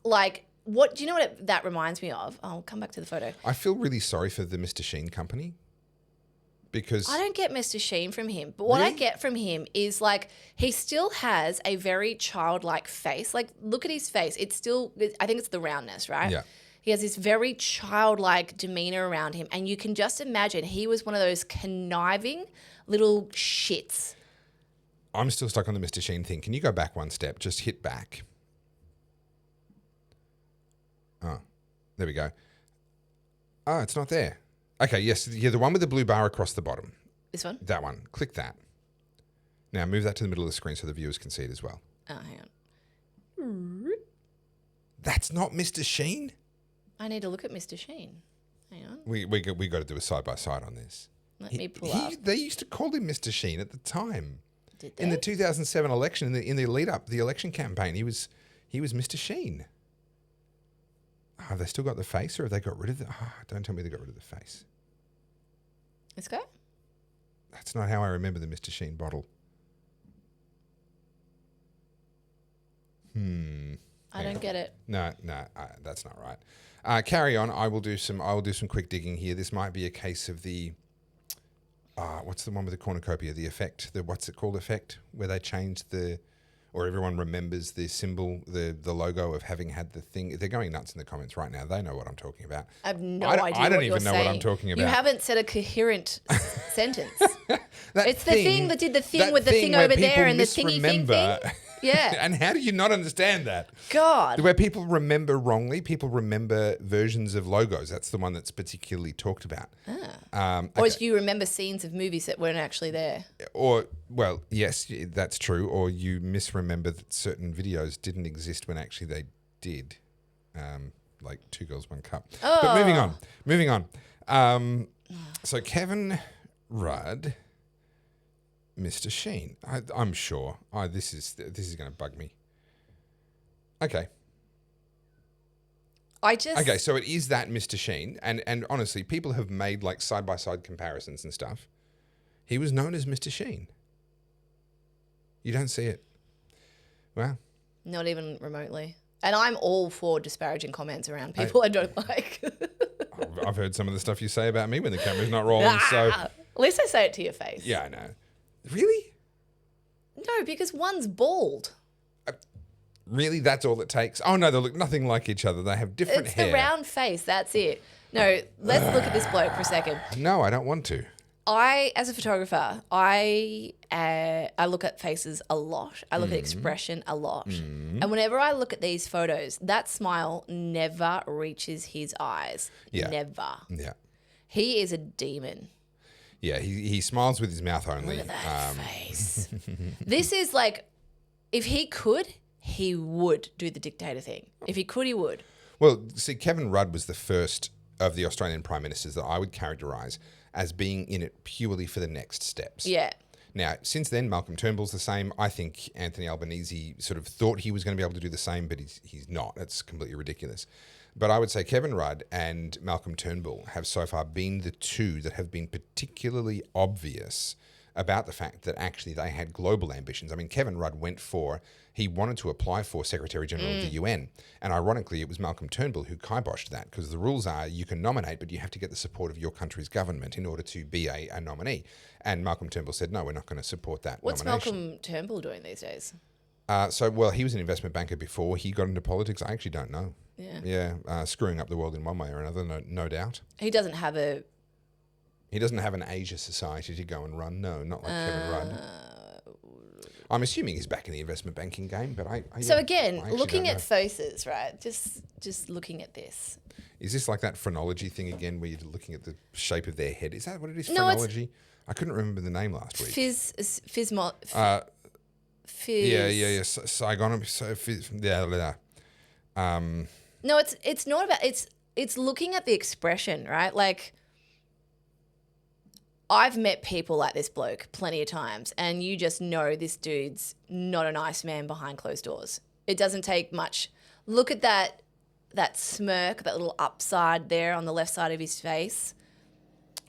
what do you know what that reminds me of? I'll come back to the photo. I feel really sorry for the Mr. Sheen company. Because I don't get Mr. Sheen from him. But what I get from him is he still has a very childlike face. Look at his face. It's still, I think it's the roundness, right? Yeah. He has this very childlike demeanor around him. And you can just imagine he was one of those conniving little shits. I'm still stuck on the Mr. Sheen thing. Can you go back one step? Just hit back. Oh, there we go. Oh, it's not there. Okay, yes, the one with the blue bar across the bottom. This one? That one. Click that. Now move that to the middle of the screen so the viewers can see it as well. Oh, hang on. That's not Mr. Sheen? I need to look at Mr. Sheen. Hang on. We got to do a side-by-side on this. Let me pull up. They used to call him Mr. Sheen at the time. Did they? In the 2007 election, in the lead up, the election campaign, he was Mr. Sheen. Have they still got the face, or have they got rid of the? Don't tell me they got rid of the face. Let's go. That's not how I remember the Mr. Sheen bottle. I don't get it. No, that's not right. Carry on. I will do some quick digging here. This might be a case of the. What's the one with the cornucopia? The effect. What's it called? Effect, where they changed or everyone remembers the symbol, the logo of having had the thing. They're going nuts in the comments right now. They know what I'm talking about. I have no idea. I don't what even you're know saying. what I'm talking about. You haven't said a coherent sentence. That It's the thing that did the thing with the thing where over there people and the thingy thing. misremember. Yeah. And how do you not understand that? God. Where people remember wrongly, people remember versions of logos. That's the one that's particularly talked about. Or do you remember scenes of movies that weren't actually there? Or, well, yes, that's true. Or you misremember that certain videos didn't exist when actually they did. Like Two Girls, One Cup. Oh. But moving on. So Kevin Rudd, Mr. Sheen. I'm sure. This is going to bug me. Okay. Okay, so it is that Mr. Sheen. And honestly, people have made like side-by-side comparisons and stuff. He was known as Mr. Sheen. You don't see it. Well. Not even remotely. And I'm all for disparaging comments around people I don't like. I've heard some of the stuff you say about me when the camera's not rolling. So At least I say it to your face. yeah, I know. Really? No, because one's bald. Really? That's all it takes? Oh, no, they look nothing like each other. They have different hair. It's the round face. That's it. No, let's look at this bloke for a second. No, I don't want to. As a photographer, I look at faces a lot. I look at expression a lot. And whenever I look at these photos, that smile never reaches his eyes. Yeah. Never. Yeah. He is a demon. Yeah, he smiles with his mouth only. Look at that face. This is like, if he could, he would do the dictator thing. If he could, he would. Well, see, Kevin Rudd was the first of the Australian Prime Ministers that I would characterise as being in it purely for the next steps. Yeah. Now, since then, Malcolm Turnbull's the same. I think Anthony Albanese sort of thought he was going to be able to do the same, but he's not. It's completely ridiculous. But I would say Kevin Rudd and Malcolm Turnbull have so far been the two that have been particularly obvious about the fact that actually they had global ambitions. I mean, Kevin Rudd he wanted to apply for Secretary General of the UN. And ironically, it was Malcolm Turnbull who kiboshed that, because the rules are you can nominate, but you have to get the support of your country's government in order to be a nominee. And Malcolm Turnbull said, no, we're not going to support that What's nomination. Malcolm Turnbull doing these days? He was an investment banker before he got into politics. I actually don't know. Yeah. Yeah, screwing up the world in one way or another, no doubt. He doesn't have an Asia society to go and run. No, not like Kevin Rudd. I'm assuming he's back in the investment banking game, but So again, I actually looking don't at know. faces, right? Just looking at this. Is this like that phrenology thing again, where you're looking at the shape of their head? Is that what it is? No, it's- Phrenology? I couldn't remember the name last week. Fizz. Yeah. Saigon. So fizz. Yeah. No, it's not about it's looking at the expression, right? Like, I've met people like this bloke plenty of times, and you just know this dude's not a nice man behind closed doors. It doesn't take much. Look at that smirk, that little upside there on the left side of his face.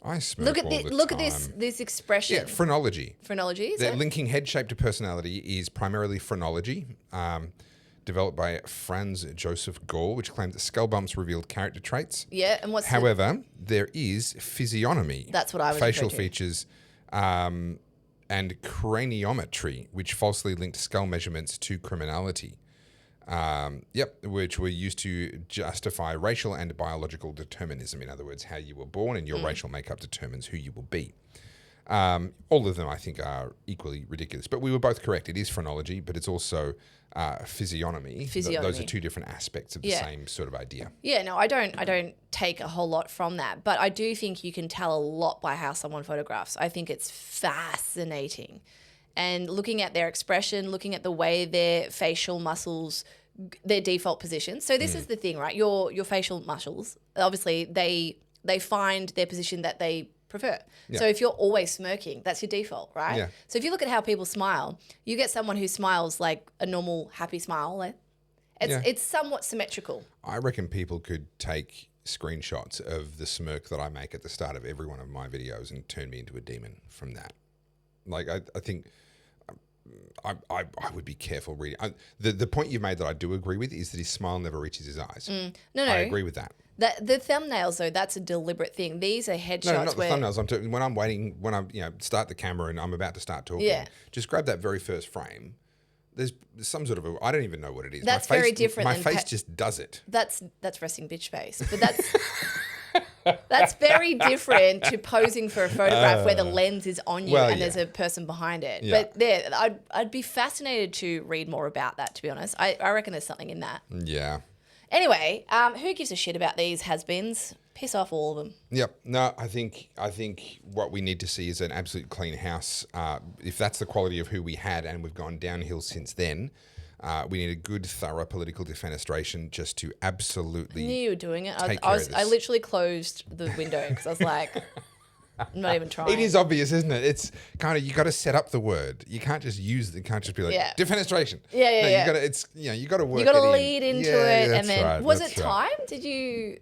I smirk Look at all this. the Look at time. this expression. Yeah, phrenology. Phrenology. Is The it? linking head shape to personality is primarily phrenology, developed by Franz Joseph Gall, which claimed that skull bumps revealed character traits. Yeah, and what's However, there is physiognomy. That's what I would facial refer to. features, and craniometry, which falsely linked skull measurements to criminality. Which were used to justify racial and biological determinism. In other words, how you were born and your racial makeup determines who you will be. All of them, I think, are equally ridiculous. But we were both correct. It is phrenology, but it's also physiognomy. Those are two different aspects of the same sort of idea. Yeah, no, I don't take a whole lot from that, but I do think you can tell a lot by how someone photographs. I think it's fascinating. and looking at their expression, looking at the way their facial muscles, their default position. So this is the thing, right? Your facial muscles, obviously, they find their position that they prefer. Yeah. So if you're always smirking, that's your default, right? Yeah. So if you look at how people smile, you get someone who smiles like a normal happy smile. It's somewhat symmetrical. I reckon people could take screenshots of the smirk that I make at the start of every one of my videos and turn me into a demon from that. Like, I think I would be careful reading. The point you made that I do agree with is that his smile never reaches his eyes. No. I agree with that. The thumbnails, though, that's a deliberate thing. These are headshots. No, not the thumbnails. When I'm waiting, when I start the camera and I'm about to start talking, just grab that very first frame. There's some sort of I don't even know what it is. That's very different. My face just does it. That's resting bitch face, but that's very different to posing for a photograph where the lens is on you and there's a person behind it. Yeah. But I'd be fascinated to read more about that, to be honest. I reckon there's something in that. Yeah. Anyway, who gives a shit about these has-beens? Piss off all of them. Yep. No, I think what we need to see is an absolute clean house. If that's the quality of who we had and we've gone downhill since then, we need a good, thorough political defenestration just to absolutely I knew you were doing it. I literally closed the window because I was like, I'm not even trying. It is obvious, isn't it? It's kind of, you got to set up the word. You can't just use it. You can't just be like defenestration. Yeah. You got to. It's you got to work. You got to lead into it, and then right, was it time? Did you?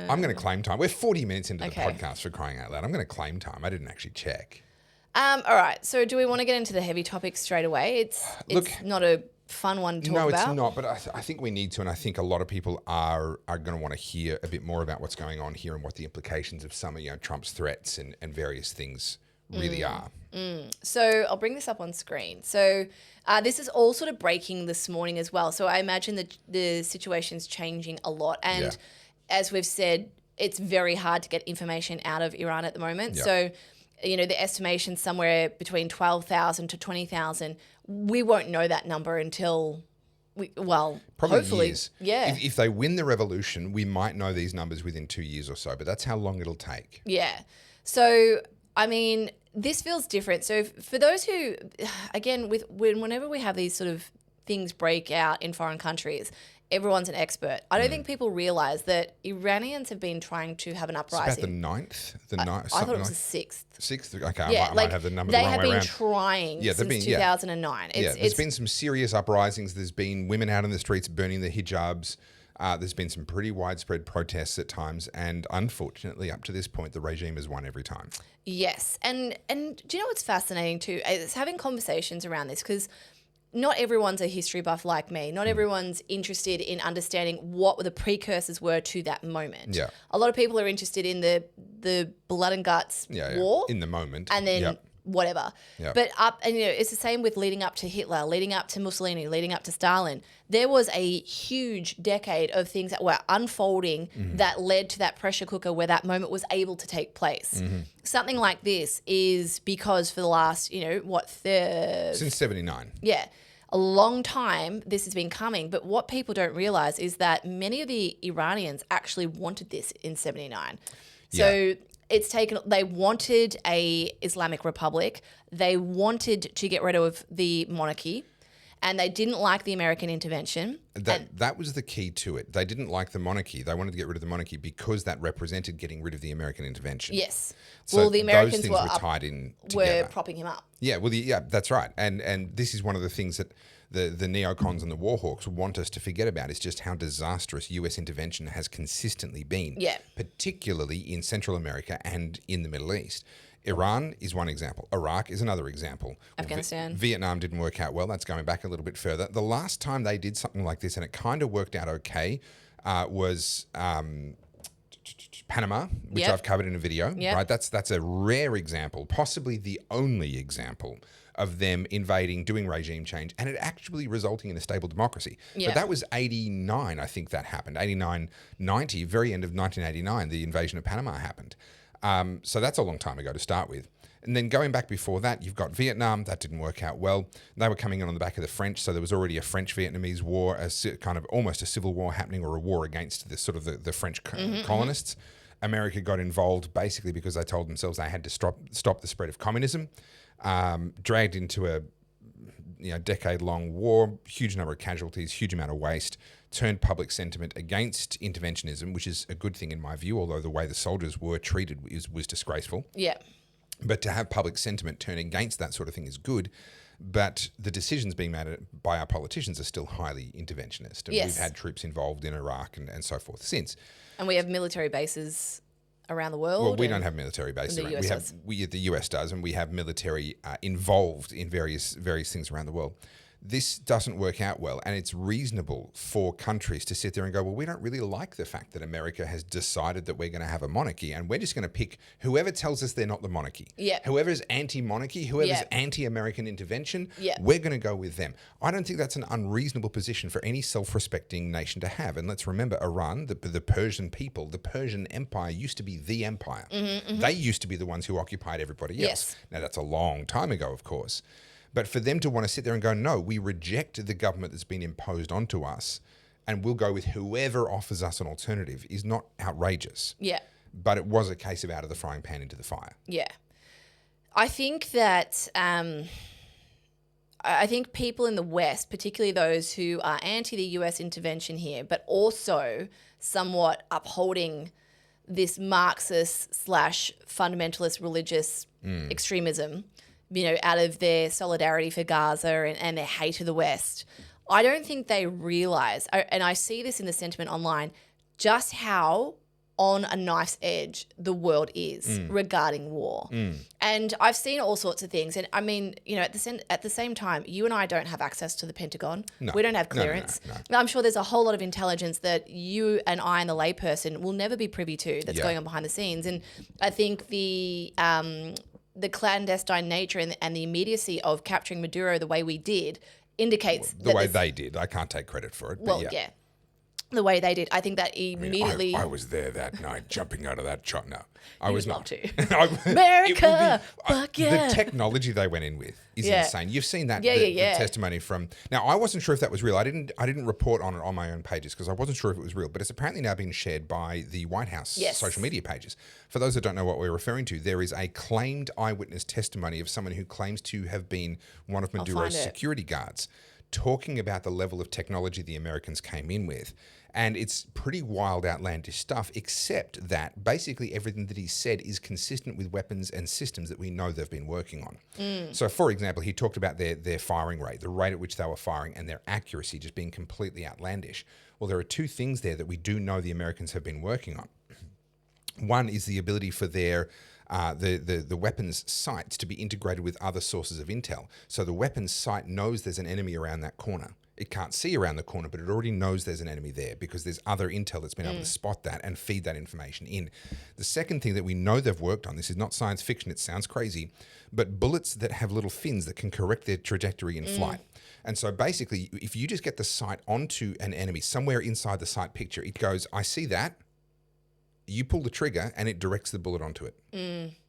I'm going to claim time. We're 40 minutes into the podcast, for crying out loud. I'm going to claim time. I didn't actually check. All right. So do we want to get into the heavy topics straight away? It's not a fun one to talk about. No, it's not. But I think we need to, and I think a lot of people are going to want to hear a bit more about what's going on here and what the implications of some of Trump's threats and various things really are. So I'll bring this up on screen. So this is all sort of breaking this morning as well. So I imagine that the situation's changing a lot. And as we've said, it's very hard to get information out of Iran at the moment. Yeah. So, the estimation somewhere between 12,000 to 20,000. We won't know that number until probably hopefully, years. Yeah. If they win the revolution, we might know these numbers within 2 years or so, but that's how long it'll take. Yeah. So, I mean, this feels different. So for those who, again, whenever we have these sort of things break out in foreign countries, everyone's an expert. I don't think people realise that Iranians have been trying to have an uprising. It's about the 9th? I thought it was the 6th. 6th? Okay, I might have the number the wrong way around. They have been trying since 2009. There's been some serious uprisings. There's been women out in the streets burning their hijabs. There's been some pretty widespread protests at times. And unfortunately, up to this point, the regime has won every time. Yes. And do you know what's fascinating too? It's having conversations around this because not everyone's a history buff like me. Not everyone's interested in understanding what the precursors were to that moment. Yeah. A lot of people are interested in the blood and guts war. In the moment. And then whatever. Yep. But it's the same with leading up to Hitler, leading up to Mussolini, leading up to Stalin. There was a huge decade of things that were unfolding that led to that pressure cooker where that moment was able to take place. Something like this is because for the last, since 79. Yeah. A long time this has been coming, but what people don't realize is that many of the Iranians actually wanted this in 79. So they wanted a Islamic Republic. They wanted to get rid of the monarchy, and they didn't like the American intervention. That was the key to it. They didn't like the monarchy. They wanted to get rid of the monarchy because that represented getting rid of the American intervention. Yes. So well, the Americans were tied in together. Were propping him up. Yeah, that's right. And this is one of the things that the neocons and the warhawks want us to forget about is just how disastrous US intervention has consistently been, particularly in Central America and in the Middle East. Iran is one example. Iraq is another example. Afghanistan. Vietnam didn't work out well. That's going back a little bit further. The last time they did something like this, and it kind of worked out okay, was Panama, which I've covered in a video. Right, that's a rare example, possibly the only example of them invading, doing regime change, and it actually resulting in a stable democracy. But that was 89, I think that happened. 89, 90, very end of 1989, the invasion of Panama happened. So that's a long time ago to start with. And then going back before that, you've got Vietnam. That didn't work out well. They were coming in on the back of the French, so there was already a French-Vietnamese war, kind of almost a civil war happening, or a war against the French colonists. America got involved basically because they told themselves they had to stop the spread of communism. dragged into a decade-long war, huge number of casualties, huge amount of waste, turned public sentiment against interventionism, which is a good thing in my view, although the way the soldiers were treated was disgraceful. Yeah. But to have public sentiment turn against that sort of thing is good. But the decisions being made by our politicians are still highly interventionist. And we've had troops involved in Iraq and so forth since. And we have military bases around the world. Well, we don't have military bases around. The US does, and we have military involved in various things around the world. This doesn't work out well, and it's reasonable for countries to sit there and go, well, we don't really like the fact that America has decided that we're going to have a monarchy, and we're just going to pick whoever tells us they're not the monarchy. Yeah. Whoever's anti-monarchy, whoever's anti-American intervention, we're going to go with them. I don't think that's an unreasonable position for any self-respecting nation to have. And let's remember, Iran, the Persian people, the Persian Empire used to be the empire. They used to be the ones who occupied everybody else. Yes. Now, that's a long time ago, of course. But for them to want to sit there and go, no, we reject the government that's been imposed onto us and we'll go with whoever offers us an alternative is not outrageous. Yeah. But it was a case of out of the frying pan into the fire. Yeah. I think that I think people in the West, particularly those who are anti the US intervention here, but also somewhat upholding this Marxist / fundamentalist religious extremism, out of their solidarity for Gaza and their hate of the West, I don't think they realise, and I see this in the sentiment online, just how on a knife's edge the world is regarding war. And I've seen all sorts of things. And I mean, at the same time, you and I don't have access to the Pentagon. No. We don't have clearance. No. I'm sure there's a whole lot of intelligence that you and I and the layperson will never be privy to that's going on behind the scenes. And I think the clandestine nature and the immediacy of capturing Maduro the way we did indicates the way they did. I can't take credit for it. But yeah. The way they did. I think that immediately... I was there that night jumping out of that shot. No, I was not. America! Fuck yeah. The technology they went in with is insane. You've seen that the testimony from... Now, I wasn't sure if that was real. I didn't report on it on my own pages because I wasn't sure if it was real, but it's apparently now been shared by the White House social media pages. For those that don't know what we're referring to, there is a claimed eyewitness testimony of someone who claims to have been one of Maduro's security guards talking about the level of technology the Americans came in with. And it's pretty wild, outlandish stuff, except that basically everything that he said is consistent with weapons and systems that we know they've been working on. So, for example, he talked about their firing rate, the rate at which they were firing, and their accuracy just being completely outlandish. Well, there are two things there that we do know the Americans have been working on. One is the ability for their the weapons sights to be integrated with other sources of intel. So the weapons sight knows there's an enemy around that corner. It can't see around the corner, but it already knows there's an enemy there because there's other intel that's been able to spot that and feed that information in. The second thing that we know they've worked on, this is not science fiction, it sounds crazy, but bullets that have little fins that can correct their trajectory in flight. And so basically, if you just get the sight onto an enemy, somewhere inside the sight picture, it goes, I see that. You pull the trigger and it directs the bullet onto it.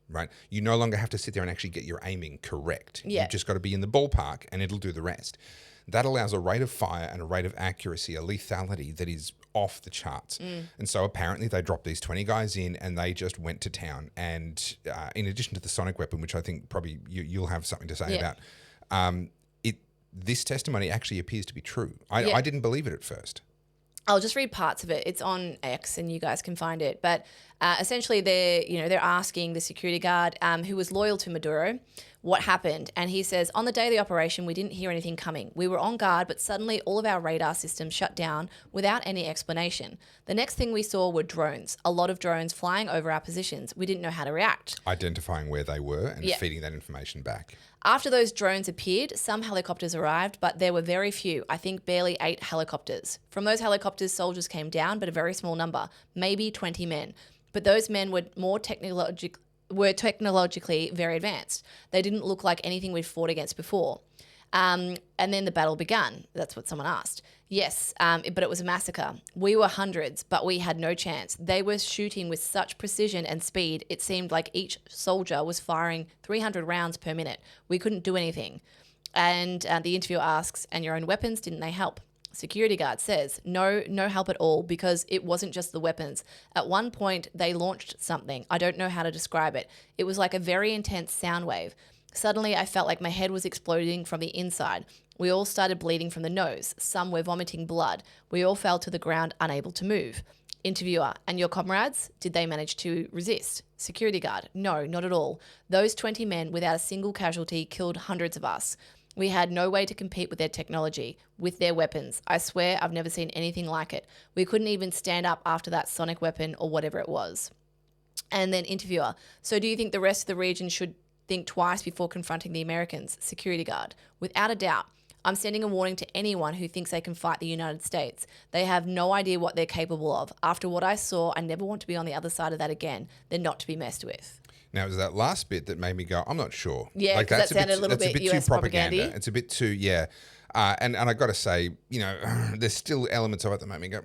Right? You no longer have to sit there and actually get your aiming correct. Yeah. You've just got to be in the ballpark and it'll do the rest. That allows a rate of fire and a rate of accuracy, a lethality that is off the charts. And so apparently they dropped these 20 guys in and they just went to town. And in addition to the sonic weapon, which I think probably you'll have something to say about, this testimony actually appears to be true. I didn't believe it at first. I'll just read parts of it. It's on X and you guys can find it. But essentially they're asking the security guard who was loyal to Maduro what happened. And he says, on the day of the operation, we didn't hear anything coming. We were on guard, but suddenly all of our radar systems shut down without any explanation. The next thing we saw were drones, a lot of drones flying over our positions. We didn't know how to react. Identifying where they were and feeding that information back. After those drones appeared, some helicopters arrived, but there were very few, I think barely 8 helicopters. From those helicopters, soldiers came down, but a very small number, maybe 20 men. But those men were technologically very advanced. They didn't look like anything we'd fought against before. And then the battle began. That's what someone asked. Yes, but it was a massacre. We were hundreds, but we had no chance. They were shooting with such precision and speed, it seemed like each soldier was firing 300 rounds per minute. We couldn't do anything. And the interviewer asks, and your own weapons, didn't they help? Security guard says, no help at all because it wasn't just the weapons. At one point, they launched something. I don't know how to describe it. It was like a very intense sound wave. Suddenly, I felt like my head was exploding from the inside. We all started bleeding from the nose. Some were vomiting blood. We all fell to the ground, unable to move. Interviewer, and your comrades, did they manage to resist? Security guard, no, not at all. Those 20 men, without a single casualty, killed hundreds of us. We had no way to compete with their technology, with their weapons. I swear I've never seen anything like it. We couldn't even stand up after that sonic weapon or whatever it was. And then interviewer, so do you think the rest of the region should think twice before confronting the Americans? Security guard, without a doubt. I'm sending a warning to anyone who thinks they can fight the United States. They have no idea what they're capable of. After what I saw, I never want to be on the other side of that again. They're not to be messed with. Now, it was that last bit that made me go, I'm not sure. Yeah, like that sounded a little bit US too propaganda. It's a bit too, yeah. And I got to say, there's still elements of it that make me go,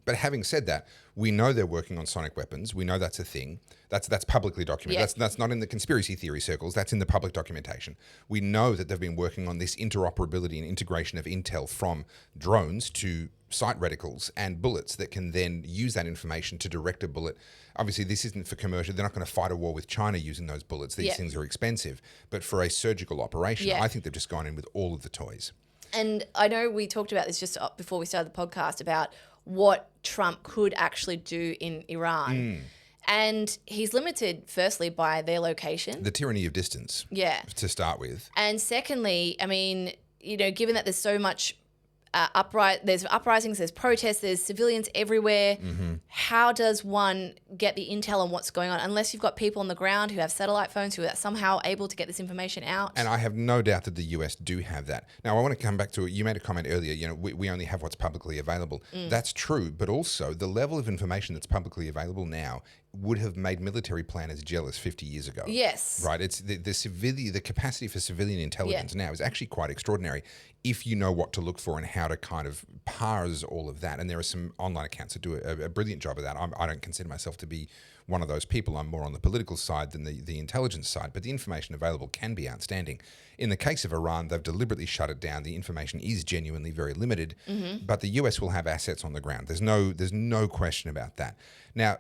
But having said that, we know they're working on sonic weapons. We know that's a thing. That's publicly documented. Yeah. That's not in the conspiracy theory circles. That's in the public documentation. We know that they've been working on this interoperability and integration of intel from drones to sight reticles and bullets that can then use that information to direct a bullet. Obviously, this isn't for commercial. They're not going to fight a war with China using those bullets. These things are expensive. But for a surgical operation, I think they've just gone in with all of the toys. And I know we talked about this just before we started the podcast about what Trump could actually do in Iran. And he's limited, firstly, by their location. The tyranny of distance. Yeah. To start with. And secondly, I mean, given that there's so much there's uprisings, there's protests, there's civilians everywhere. How does one get the intel on what's going on unless you've got people on the ground who have satellite phones who are somehow able to get this information out? And I have no doubt that the US do have that. Now, I want to come back to it. You made a comment earlier, we only have what's publicly available. That's true, but also the level of information that's publicly available now would have made military planners jealous 50 years ago. Yes. Right? It's the capacity for civilian intelligence now is actually quite extraordinary if you know what to look for and how to kind of parse all of that. And there are some online accounts that do a brilliant job of that. I don't consider myself to be one of those people. I'm more on the political side than the intelligence side, but the information available can be outstanding. In the case of Iran, they've deliberately shut it down. The information is genuinely very limited, but the US will have assets on the ground. There's no question about that. Now,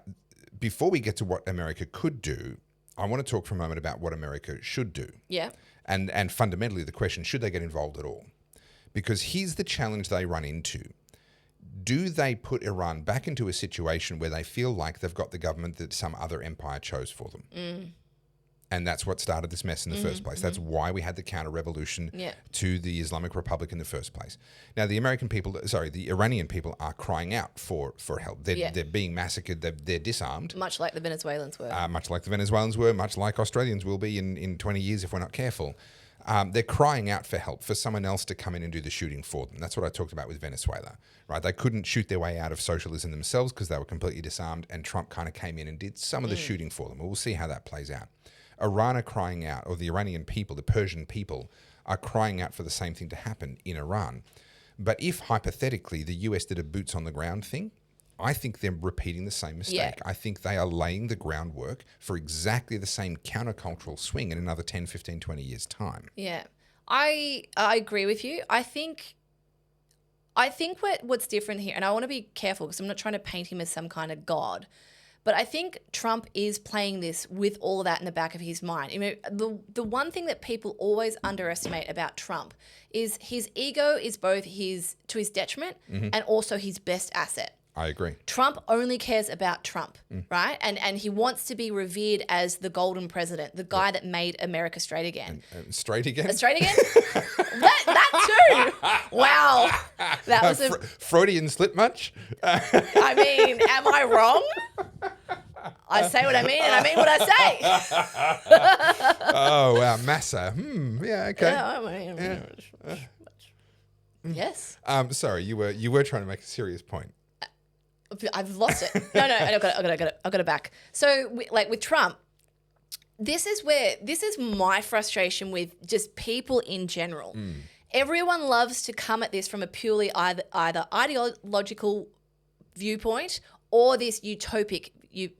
before we get to what America could do, I want to talk for a moment about what America should do. Yeah. And fundamentally the question, should they get involved at all? Because here's the challenge they run into. Do they put Iran back into a situation where they feel like they've got the government that some other empire chose for them? And that's what started this mess in the first place. That's why we had the counter-revolution to the Islamic Republic in the first place. Now, the Iranian people are crying out for help. They're being massacred. They're disarmed. Much like the Venezuelans were. Much like the Venezuelans were, much like Australians will be in 20 years if we're not careful. They're crying out for help, for someone else to come in and do the shooting for them. That's what I talked about with Venezuela, right? They couldn't shoot their way out of socialism themselves because they were completely disarmed, and Trump kind of came in and did some of the shooting for them. We'll see how that plays out. Iran are crying out, or the Iranian people, the Persian people, are crying out for the same thing to happen in Iran. But if, hypothetically, the US did a boots-on-the-ground thing, I think they're repeating the same mistake. Yeah. I think they are laying the groundwork for exactly the same countercultural swing in another 10, 15, 20 years' time. Yeah. I agree with you. I think what's different here, and I want to be careful because I'm not trying to paint him as some kind of god, but I think Trump is playing this with all of that in the back of his mind. The one thing that people always underestimate about Trump is his ego is both to his detriment and also his best asset. I agree. Trump only cares about Trump, right? And he wants to be revered as the golden president, the guy that made America straight again. Straight again? Straight again? that too. Wow. That was a Freudian slip much? I mean, am I wrong? I say what I mean, and I mean what I say. Oh, wow. Massa. Yeah, okay. Yeah, I mean, yes. Sorry, you were trying to make a serious point. I've lost it. No, I got it back. So, with Trump, this is my frustration with just people in general. Everyone loves to come at this from a purely either ideological viewpoint or this utopic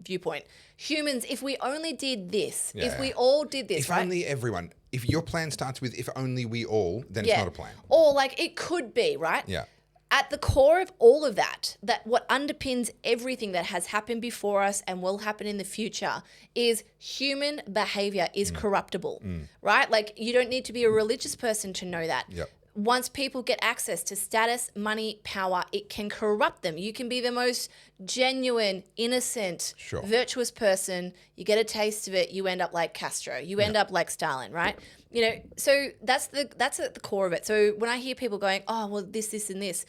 viewpoint. Humans, if we only did this, if we all did this, right? If only everyone. If your plan starts with if only we all, then it's not a plan. Or it could be, right? Yeah. at the core of all of that what underpins everything that has happened before us and will happen in the future is human behavior is corruptible, right? Like, you don't need to be a religious person to know that. Yep. Once people get access to status, money, power, it can corrupt them. You can be the most genuine, innocent, virtuous person. You get a taste of it, you end up like Castro. You end up like Stalin, right? You know, so that's at the core of it. So when I hear people going, oh, well, this, and this,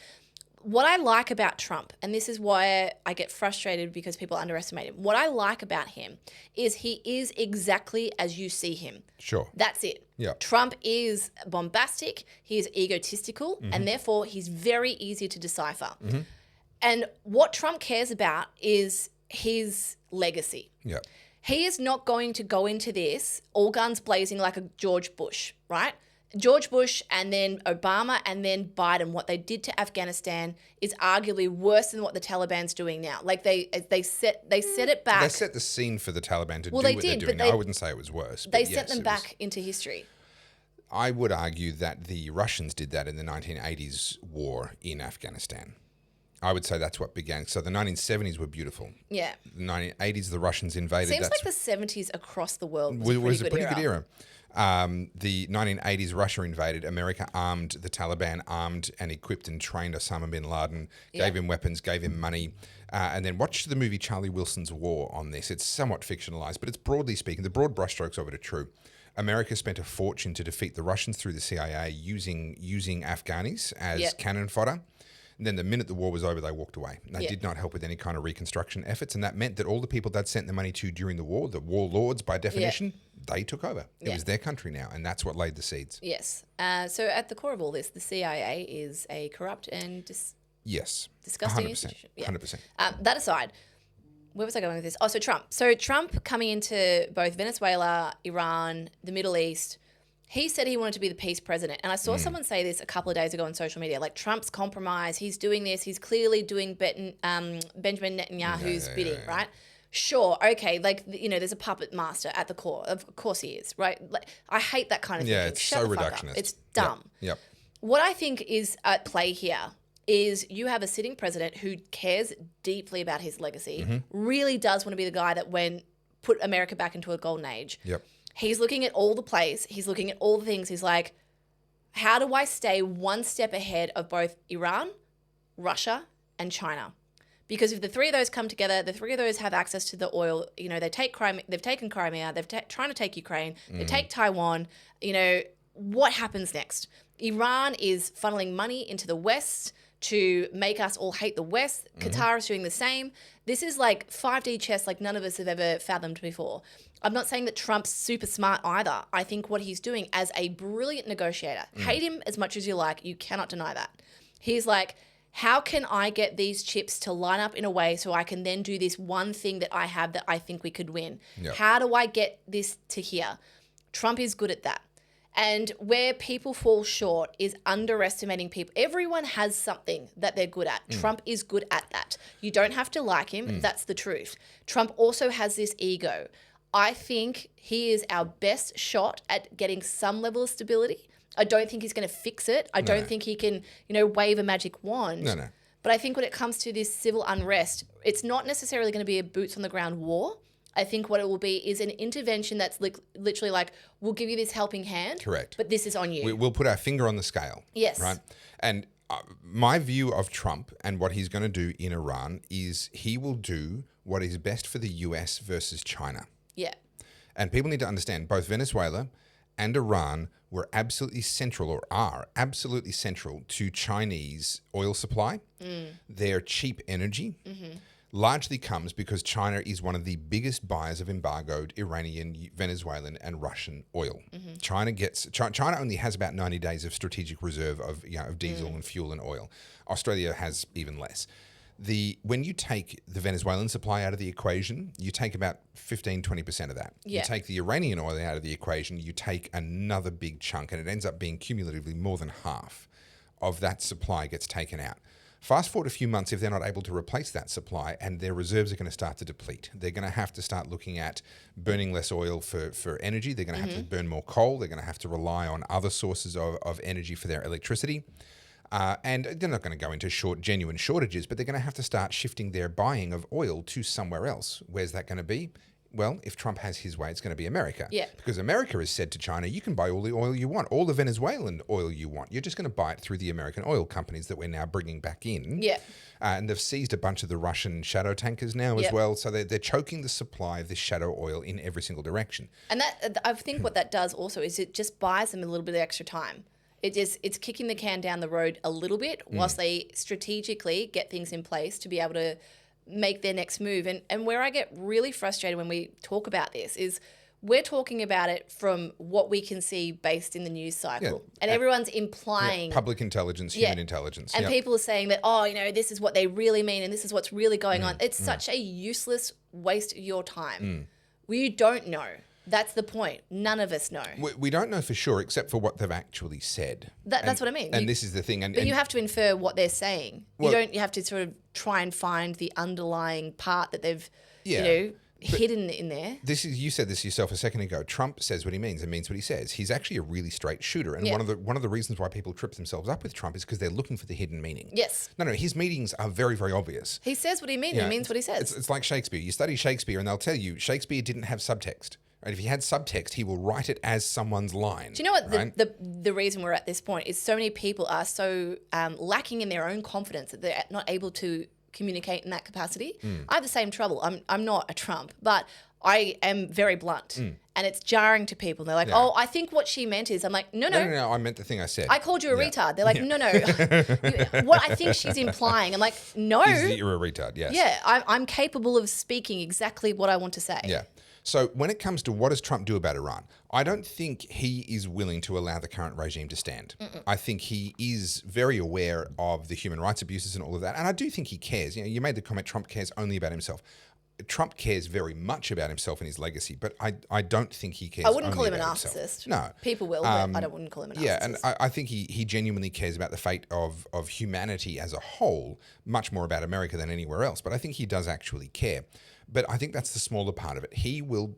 what I like about Trump, and this is why I get frustrated because people underestimate him, what I like about him is he is exactly as you see him. Sure. That's it. Yeah. Trump is bombastic, he is egotistical, and therefore he's very easy to decipher. And what Trump cares about is his legacy. Yeah. He is not going to go into this all guns blazing like a George Bush, right? George Bush and then Obama and then Biden, what they did to Afghanistan is arguably worse than what the Taliban's doing now. Like they set it back. They set the scene for the Taliban to do what they're doing now. I wouldn't say it was worse. They set them back into history. I would argue that the Russians did that in the 1980s war in Afghanistan. I would say that's what began. So the 1970s were beautiful. Yeah. The 1980s, the Russians invaded. Seems like the 70s across the world was a pretty good era. The 1980s, Russia invaded. America armed the Taliban, armed and equipped and trained Osama bin Laden, gave him weapons, gave him money. And then watch the movie Charlie Wilson's War on this. It's somewhat fictionalized, but it's broadly speaking, the broad brushstrokes of it are true. America spent a fortune to defeat the Russians through the CIA using Afghanis as cannon fodder. And then the minute the war was over, they walked away. They did not help with any kind of reconstruction efforts. And that meant that all the people they'd sent the money to during the war, the warlords by definition, they took over. It was their country now. And that's what laid the seeds. Yes. So at the core of all this, the CIA is a corrupt and disgusting 100%, institution. 100%. That aside, where was I going with this? Oh, so Trump. So Trump coming into both Venezuela, Iran, the Middle East, he said he wanted to be the peace president. And I saw someone say this a couple of days ago on social media, like Trump's compromise, he's doing this, he's clearly doing Benjamin Netanyahu's bidding, right? Sure, okay, like, you know, there's a puppet master at the core. Of course he is, right? Like, I hate that kind of thing. Yeah, it's so reductionist. It's dumb. Yep. What I think is at play here is you have a sitting president who cares deeply about his legacy, really does want to be the guy that put America back into a golden age. Yep. He's looking at all the plays. He's looking at all the things. He's like, how do I stay one step ahead of both Iran, Russia, and China? Because if the three of those come together, the three of those have access to the oil. You know, they've taken Crimea, trying to take Ukraine, they take Taiwan. You know, what happens next? Iran is funneling money into the West to make us all hate the West. Qatar is doing the same. This is like 5D chess like none of us have ever fathomed before. I'm not saying that Trump's super smart either. I think what he's doing as a brilliant negotiator, hate him as much as you like, you cannot deny that. He's like, how can I get these chips to line up in a way so I can then do this one thing that I have that I think we could win? Yep. How do I get this to here? Trump is good at that. And where people fall short is underestimating people. Everyone has something that they're good at. Trump is good at that. You don't have to like him. That's the truth. Trump also has this ego. I think he is our best shot at getting some level of stability. I don't think he's going to fix it. I don't think he can, you know, wave a magic wand. No. But I think when it comes to this civil unrest, it's not necessarily going to be a boots on the ground war. I think what it will be is an intervention that's literally like, we'll give you this helping hand. Correct. But this is on you. We'll put our finger on the scale. Yes. Right? And my view of Trump and what he's going to do in Iran is he will do what is best for the US versus China. Yeah. And people need to understand both Venezuela and Iran were absolutely central or are absolutely central to Chinese oil supply. Their cheap energy largely comes because China is one of the biggest buyers of embargoed Iranian, Venezuelan and Russian oil. China only has about 90 days of strategic reserve of diesel and fuel and oil. Australia has even less. When you take the Venezuelan supply out of the equation, you take about 15-20% of that. Yeah. You take the Iranian oil out of the equation, you take another big chunk, and it ends up being cumulatively more than half of that supply gets taken out. Fast forward a few months, if they're not able to replace that supply and their reserves are going to start to deplete, they're going to have to start looking at burning less oil for energy. They're going to have to burn more coal. They're going to have to rely on other sources of energy for their electricity. And they're not going to go into genuine shortages, but they're going to have to start shifting their buying of oil to somewhere else. Where's that going to be? Well, if Trump has his way, it's going to be America. Yeah. Because America has said to China, you can buy all the oil you want, all the Venezuelan oil you want. You're just going to buy it through the American oil companies that we're now bringing back in. Yeah. And they've seized a bunch of the Russian shadow tankers now as well. So they're choking the supply of this shadow oil in every single direction. And that, I think what that does also is it just buys them a little bit of extra time. It's kicking the can down the road a little bit whilst they strategically get things in place to be able to make their next move. And where I get really frustrated when we talk about this is we're talking about it from what we can see based in the news cycle. And everyone's implying... public intelligence, human intelligence. And people are saying that, this is what they really mean and this is what's really going on. It's such a useless waste of your time. You don't know. That's the point. None of us know. We don't know for sure, except for what they've actually said. That's what I mean. And this is the thing. But you have to infer what they're saying. You have to sort of try and find the underlying part that they've, hidden in there. You said this yourself a second ago. Trump says what he means and means what he says. He's actually a really straight shooter. And one of the reasons why people trip themselves up with Trump is because they're looking for the hidden meaning. Yes. No, his meanings are very, very obvious. He says what he means. He means what he says. It's like Shakespeare. You study Shakespeare and they'll tell you Shakespeare didn't have subtext. Right? If he had subtext, he will write it as someone's line. Do you know what the reason we're at this point is so many people are so lacking in their own confidence that they're not able to communicate in that capacity. I have the same trouble. I'm not a Trump, but I am very blunt. And it's jarring to people. They're like, I think what she meant is, I'm like, no, I meant the thing I said. I called you a retard. They're like, no. What I think she's implying, I'm like, no. Is that you're a retard, yes. Yeah, I'm capable of speaking exactly what I want to say. Yeah. So when it comes to what does Trump do about Iran, I don't think he is willing to allow the current regime to stand. I think he is very aware of the human rights abuses and all of that. And I do think he cares. You made the comment, Trump cares only about himself. Trump cares very much about himself and his legacy, but I don't think he cares. I wouldn't call only him a about narcissist. Himself. No. People will, but I wouldn't call him a narcissist. Yeah, and I think he genuinely cares about the fate of humanity as a whole, much more about America than anywhere else. But I think he does actually care. But I think that's the smaller part of it. He will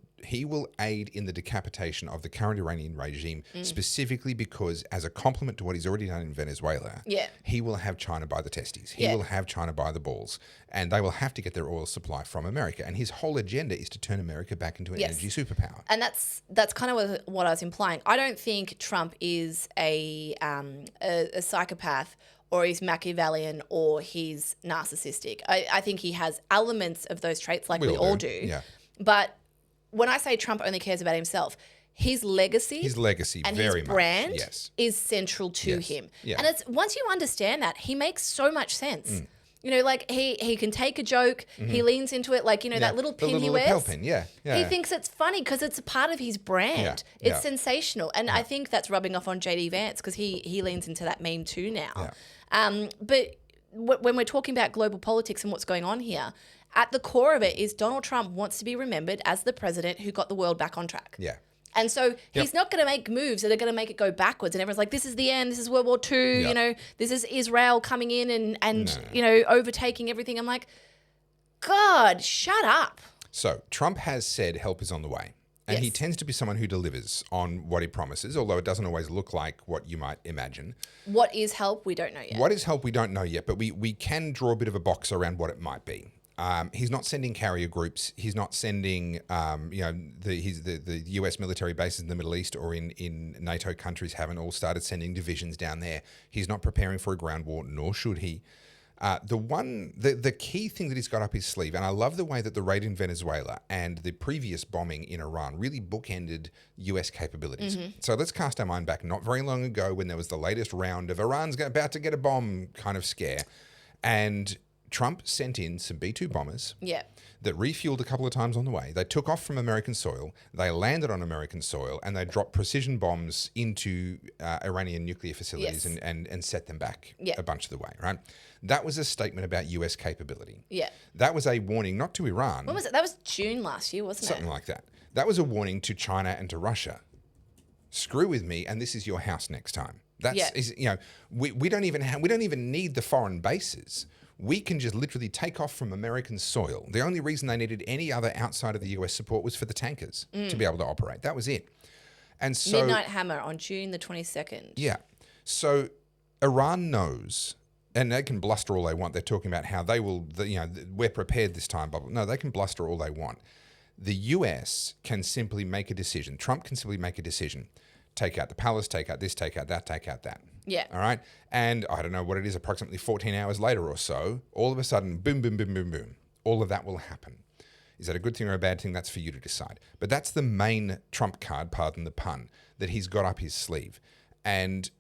aid in the decapitation of the current Iranian regime specifically because, as a compliment to what he's already done in Venezuela, he will have China by the testes. He will have China by the balls. And they will have to get their oil supply from America. And his whole agenda is to turn America back into an energy superpower. And that's kind of what I was implying. I don't think Trump is a psychopath or he's Machiavellian or he's narcissistic. I think he has elements of those traits like we all do. Yeah. But when I say Trump only cares about himself, his legacy and very his brand much. is central to him. Yeah. And it's once you understand that, he makes so much sense. Like he can take a joke, he leans into it, like, that little pin he wears. Lapel pin, yeah. He thinks it's funny because it's a part of his brand. It's sensational. And I think that's rubbing off on JD Vance because he leans into that meme too now. But when we're talking about global politics and what's going on here, at the core of it is Donald Trump wants to be remembered as the president who got the world back on track. Yeah. And so he's not going to make moves that are going to make it go backwards. And everyone's like, this is the end. This is World War II. This is Israel coming in and overtaking everything. I'm like, God, shut up. So Trump has said help is on the way. And he tends to be someone who delivers on what he promises, although it doesn't always look like what you might imagine. What is help? We don't know yet. What is help? We don't know yet, but we can draw a bit of a box around what it might be. He's not sending carrier groups. He's not sending, the US military bases in the Middle East or in NATO countries haven't all started sending divisions down there. He's not preparing for a ground war, nor should he. The key thing that he's got up his sleeve, and I love the way that the raid in Venezuela and the previous bombing in Iran really bookended US capabilities. So let's cast our mind back not very long ago when there was the latest round of Iran's about to get a bomb kind of scare. And Trump sent in some B-2 bombers that refueled a couple of times on the way. They took off from American soil, they landed on American soil, and they dropped precision bombs into Iranian nuclear facilities and set them back a bunch of the way, right? That was a statement about US capability. Yeah. That was a warning not to Iran. When was it? That was June last year, wasn't Something like that. That was a warning to China and to Russia. Screw with me, and this is your house next time. We don't even need the foreign bases. We can just literally take off from American soil. The only reason they needed any other outside of the US support was for the tankers to be able to operate. That was it. And so Midnight Hammer on June the 22nd. Yeah. So Iran knows, and they can bluster all they want. They're talking about how they will, we're prepared this time. Blah, blah. No, they can bluster all they want. The US can simply make a decision. Trump can simply make a decision. Take out the palace, take out this, take out that, take out that. Yeah. All right? And I don't know what it is, approximately 14 hours later or so, all of a sudden, boom, boom, boom, boom, boom. All of that will happen. Is that a good thing or a bad thing? That's for you to decide. But that's the main trump card, pardon the pun, that he's got up his sleeve. And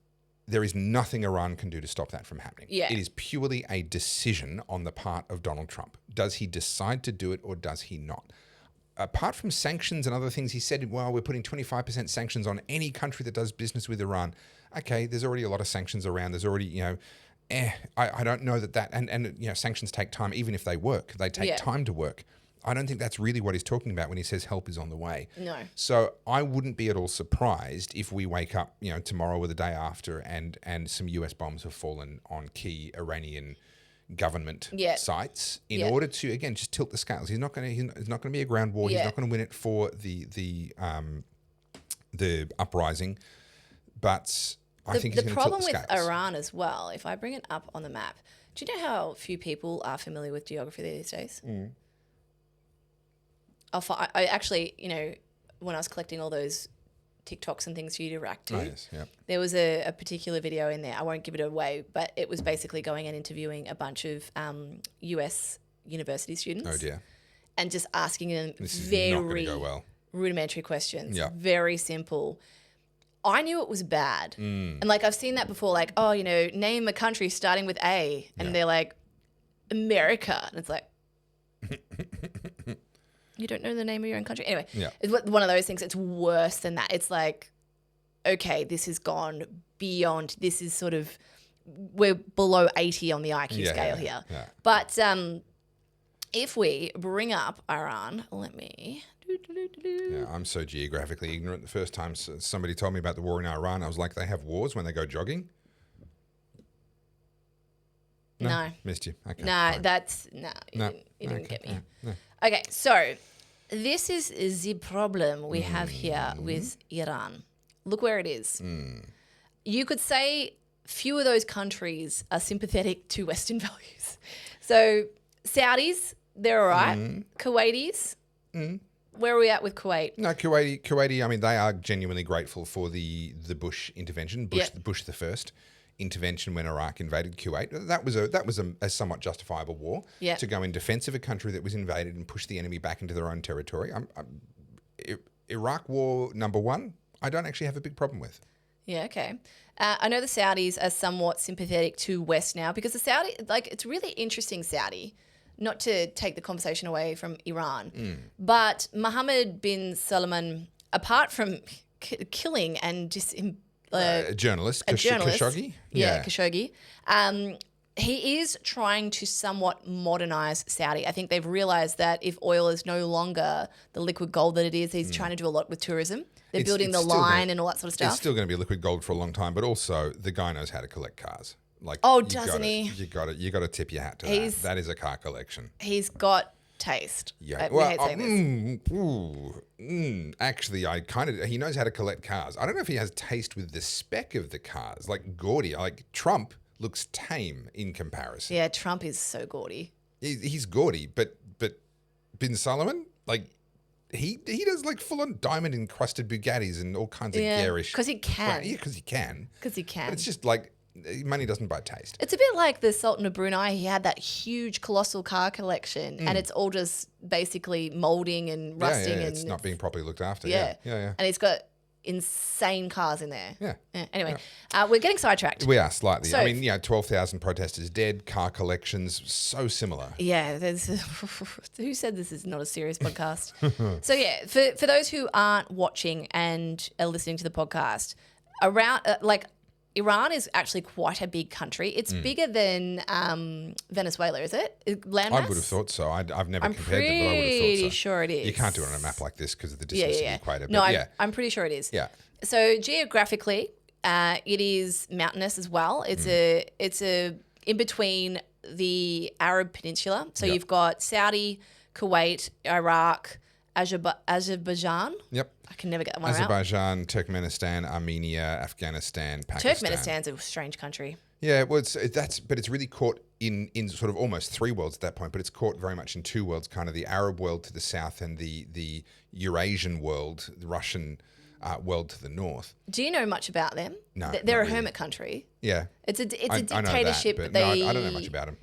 there is nothing Iran can do to stop that from happening. Yeah. It is purely a decision on the part of Donald Trump. Does he decide to do it or does he not? Apart from sanctions and other things, he said, well, we're putting 25% sanctions on any country that does business with Iran. Okay, there's already a lot of sanctions around. There's already, I don't know that, and sanctions take time, even if they work. They take time to work. I don't think that's really what he's talking about when he says help is on the way. No. So I wouldn't be at all surprised if we wake up, tomorrow or the day after and some US bombs have fallen on key Iranian government sites in order to, again, just tilt the scales. He's not going to be a ground war. He's not going to win it for the uprising, but I think he's going to tilt the scales. The problem with Iran as well, if I bring it up on the map, do you know how few people are familiar with geography these days? I actually, when I was collecting all those TikToks and things for you to react to, there was a particular video in there. I won't give it away, but it was basically going and interviewing a bunch of US university students. Oh dear. And just asking them very rudimentary questions. Yeah. Very simple. I knew it was bad. And I've seen that before, name a country starting with A. And they're like, America. And it's like, you don't know the name of your own country? Anyway, it's one of those things. It's worse than that. It's like, okay, this has gone beyond. This is sort of, we're below 80 on the IQ scale here. Yeah. But if we bring up Iran, let me... Yeah, I'm so geographically ignorant. The first time somebody told me about the war in Iran, I was like, they have wars when they go jogging? No. Missed you. Okay. You didn't get me. No. Okay, so this is the problem we have here with Iran. Look where it is. You could say few of those countries are sympathetic to Western values. So Saudis, they're all right. Kuwaitis, where are we at with Kuwait? No, Kuwaiti, I mean, they are genuinely grateful for the Bush intervention, Bush the first intervention when Iraq invaded Kuwait. That was a somewhat justifiable war to go in defense of a country that was invaded and push the enemy back into their own territory. Iraq War #1, I don't actually have a big problem with. Yeah, okay. I know the Saudis are somewhat sympathetic to West now because the Saudi, it's really interesting, Saudi, not to take the conversation away from Iran, but Mohammed bin Salman, apart from killing and just a journalist, Khashoggi? Khashoggi. He is trying to somewhat modernize Saudi. I think they've realized that if oil is no longer the liquid gold that it is, he's trying to do a lot with tourism. They're building the line and all that sort of stuff. It's still going to be liquid gold for a long time, but also the guy knows how to collect cars. Doesn't he? You got to tip your hat to that. That is a car collection. He's got taste. Yeah. Actually, he knows how to collect cars. I don't know if he has taste with the spec of the cars, like gaudy. Like Trump looks tame in comparison. Yeah, Trump is so gaudy. He's gaudy, but Bin Salman, he does full on diamond encrusted Bugattis and all kinds of garish. Because he can. Because he can. Because he can. But it's just money doesn't buy taste. It's a bit like the Sultan of Brunei. He had that huge, colossal car collection, and it's all just basically molding and rusting. It's not being properly looked after. Yeah. And he's got insane cars in there. Yeah. Anyway, we're getting sidetracked. We are slightly. So, 12,000 protesters dead, car collections, so similar. Yeah. Who said this is not a serious podcast? So, for those who aren't watching and are listening to the podcast, around, Iran is actually quite a big country. It's bigger than Venezuela, is it? Landmass? I would have thought so. I've never compared them, but I would have thought so. I'm pretty sure it is. You can't do it on a map like this because of the distance to the equator. No, I'm pretty sure it is. Yeah. So geographically, it is mountainous as well. It's a in between the Arab Peninsula. So you've got Saudi, Kuwait, Iraq, Azerbaijan. Yep. I can never get that one Azerbaijan, Turkmenistan, Armenia, Afghanistan, Pakistan. Turkmenistan's a strange country. Yeah, well, but it's really caught in sort of almost three worlds at that point, but it's caught very much in two worlds, kind of the Arab world to the south and the Eurasian world, the Russian world to the north. Do you know much about them? No, They're a not really. hermit country. Yeah. It's a I know dictatorship. that, but they, no, I don't know much about them.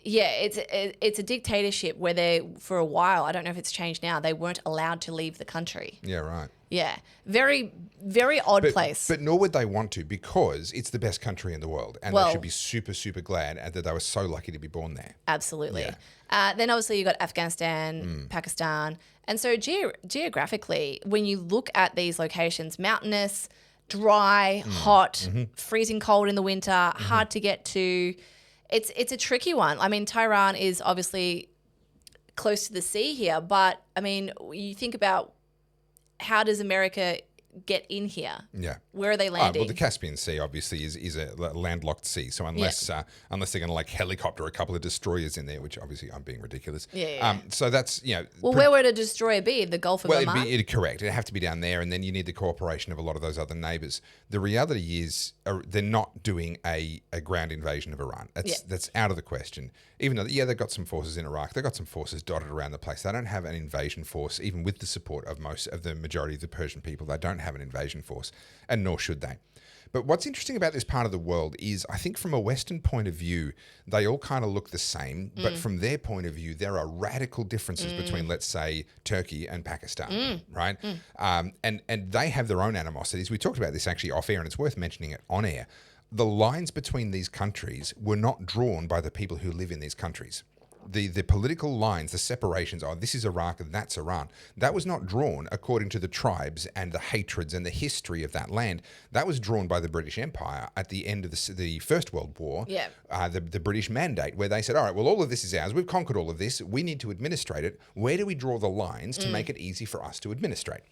Yeah, it's a dictatorship where they, for a while, I don't know if it's changed now, they weren't allowed to leave the country. Yeah, right. Yeah, very, very odd place. But nor would they want to, because it's the best country in the world, and they should be super, super glad that they were so lucky to be born there. Absolutely. Yeah. Then obviously you got Afghanistan, Pakistan, and so geographically, when you look at these locations, mountainous, dry, hot, freezing cold in the winter, hard to get to. It's a tricky one. I mean, Tehran is obviously close to the sea here, but I mean, you think about how does America get in here? Yeah. Where are they landing? Well, the Caspian Sea obviously is a landlocked sea. So unless they're going to like helicopter a couple of destroyers in there, which obviously I'm being ridiculous. Yeah. So that's, Well, where would a destroyer be? The Gulf of Oman? It'd correct. It'd have to be down there, and then you need the cooperation of a lot of those other neighbours. The reality is they're not doing a ground invasion of Iran. That's out of the question. Even though, they've got some forces in Iraq. They've got some forces dotted around the place. They don't have an invasion force, even with the support of most of the majority of the Persian people. They don't have an invasion force, and nor should they. But what's interesting about this part of the world is, I think from a Western point of view, they all kind of look the same. But from their point of view, there are radical differences between, let's say, Turkey and Pakistan, right? And they have their own animosities. We talked about this actually off air, and it's worth mentioning it on air. The lines between these countries were not drawn by the people who live in these countries. The political lines, the separations, this is Iraq and that's Iran, that was not drawn according to the tribes and the hatreds and the history of that land. That was drawn by the British Empire at the end of the First World War, the British Mandate, where they said, all right, well, all of this is ours. We've conquered all of this. We need to administrate it. Where do we draw the lines to make it easy for us to administrate?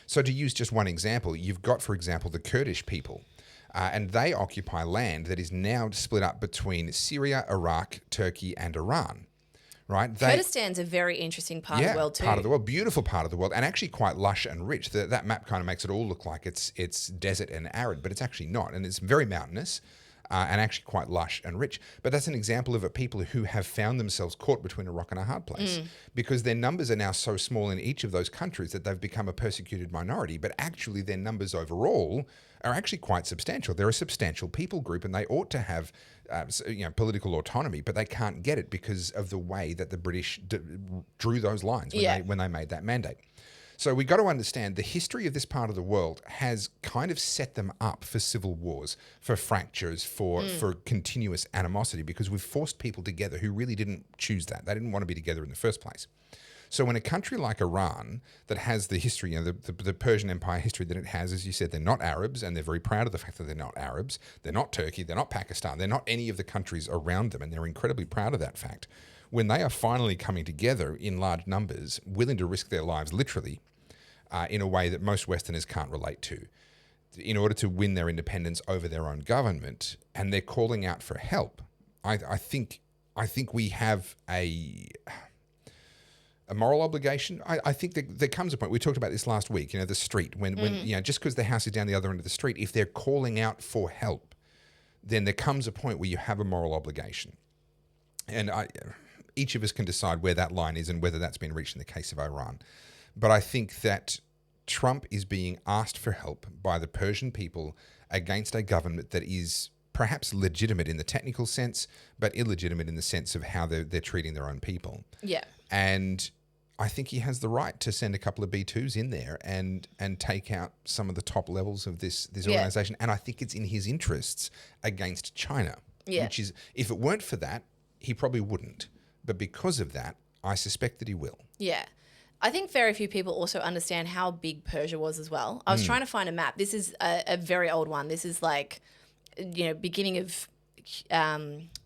So to use just one example, you've got, for example, the Kurdish people. And they occupy land that is now split up between Syria, Iraq, Turkey, and Iran. Right? Kurdistan's a very interesting part of the world too. Part of the world, beautiful part of the world, and actually quite lush and rich. That map kind of makes it all look like it's desert and arid, but it's actually not, and it's very mountainous. And actually quite lush and rich. But that's an example of people who have found themselves caught between a rock and a hard place, because their numbers are now so small in each of those countries that they've become a persecuted minority, but actually their numbers overall are actually quite substantial. They're a substantial people group, and they ought to have political autonomy, but they can't get it because of the way that the British drew those lines when they made that mandate. So we got to understand the history of this part of the world has kind of set them up for civil wars, for fractures, for continuous animosity, because we've forced people together who really didn't choose that. They didn't want to be together in the first place. So in a country like Iran that has the history, the Persian Empire history that it has, as you said, they're not Arabs, and they're very proud of the fact that they're not Arabs. They're not Turkey. They're not Pakistan. They're not any of the countries around them, and they're incredibly proud of that fact. When they are finally coming together in large numbers, willing to risk their lives literally, in a way that most Westerners can't relate to, in order to win their independence over their own government, and they're calling out for help. I think we have a moral obligation. I think that there comes a point. We talked about this last week. The street when just because the house is down the other end of the street, if they're calling out for help, then there comes a point where you have a moral obligation, and each of us can decide where that line is and whether that's been reached in the case of Iran. But I think that Trump is being asked for help by the Persian people against a government that is perhaps legitimate in the technical sense, but illegitimate in the sense of how they're treating their own people. Yeah. And I think he has the right to send a couple of B2s in there and take out some of the top levels of this organization. And I think it's in his interests against China. Yeah. Which is, if it weren't for that, he probably wouldn't. But because of that, I suspect that he will. Yeah. I think very few people also understand how big Persia was as well. I was trying to find a map. This is a very old one. This is like, beginning of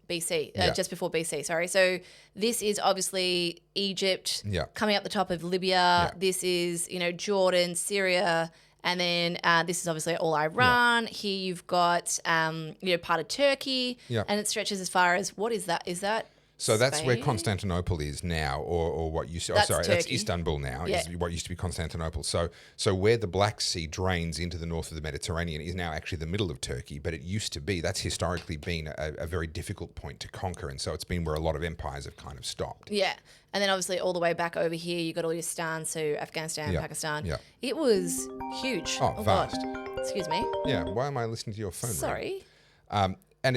BC, just before BC, sorry. So this is obviously Egypt coming up the top of Libya. Yeah. This is, Jordan, Syria, and then this is obviously all Iran. Yeah. Here you've got, part of Turkey, and it stretches as far as, what is that? Is that So that's where Spain? Constantinople is now, or what used to, That's that's Turkey. Istanbul now, Yeah. is what used to be Constantinople. So where the Black Sea drains into the north of the Mediterranean is now actually the middle of Turkey, but it used to be, that's historically been a very difficult point to conquer, and so it's been where a lot of empires have kind of stopped. Yeah. And then obviously all the way back over here, you got all your stans, so Afghanistan, Yeah. Pakistan. Yeah. It was huge. Oh, vast. God. Excuse me. Yeah, why am I listening to your phone ring? Sorry. And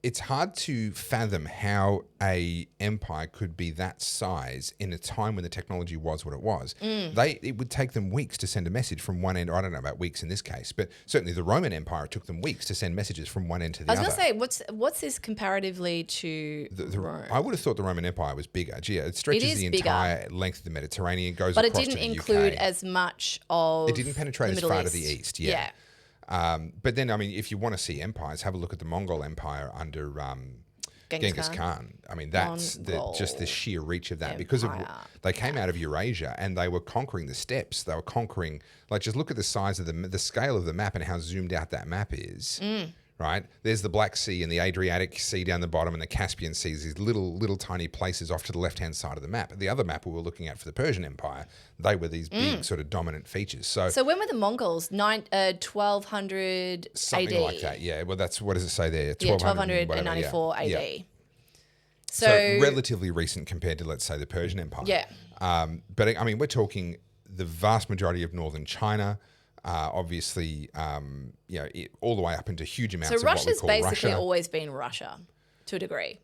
it's hard to fathom how a empire could be that size in a time when the technology was what it was. It would take them weeks to send a message from one end. I don't know about weeks in this case, but certainly the Roman Empire, it took them weeks to send messages from one end to the other. I was going to say, what's this comparatively to Rome? I would have thought the Roman Empire was bigger. Gee, it stretches the bigger. entire length of the Mediterranean, goes But it across didn't to the include UK. as much of It didn't penetrate the as Middle far to East. the east, yeah. But then, I mean, if you want to see empires, have a look at the Mongol Empire under Genghis Khan. I mean, that's just the sheer reach of that because they came out of Eurasia and they were conquering the steppes. They were conquering, like, just look at the size of the scale of the map and how zoomed out that map is. Right? There's the Black Sea and the Adriatic Sea down the bottom and the Caspian Sea, these little tiny places off to the left-hand side of the map. The other map we were looking at for the Persian Empire, they were these big sort of dominant features. So when were the Mongols? 1200 something AD. like that, yeah. Well, what does it say there? 1294 AD. Yeah. So, relatively recent compared to, let's say, the Persian Empire. Yeah. But I mean, we're talking the vast majority of northern China, obviously, all the way up into huge amounts of what we Russia's call basically Russia. always been Russia to a degree.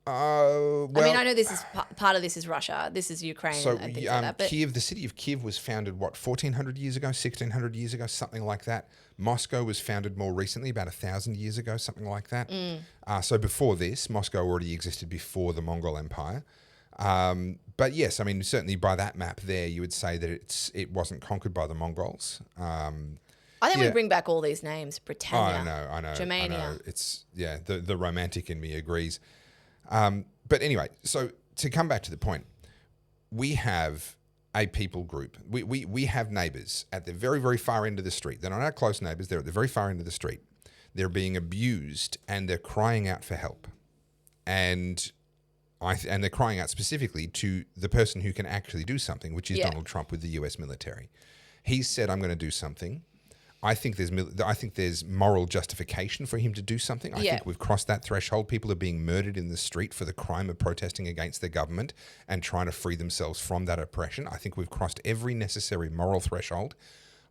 Well, I mean, I know this is part of this is Russia. This is Ukraine so and things like that. But Kiev, the city of Kiev was founded, 1,400 years ago, 1,600 years ago, something like that. Moscow was founded more recently, about 1,000 years ago, something like that. So before this, Moscow already existed before the Mongol Empire. But yes, I mean, certainly by that map there, you would say that it wasn't conquered by the Mongols. I think we bring back all these names. Britannia. I know. Germania. I know. It's, the romantic in me agrees. But anyway, so to come back to the point, we have a people group. We have neighbours at the very, very far end of the street. They're not our close neighbours. They're at the very far end of the street. They're being abused and they're crying out for help. And they're crying out specifically to the person who can actually do something, which is Donald Trump with the US military. He said, I'm going to do something. I think there's moral justification for him to do something. I think we've crossed that threshold. People are being murdered in the street for the crime of protesting against their government and trying to free themselves from that oppression. I think we've crossed every necessary moral threshold.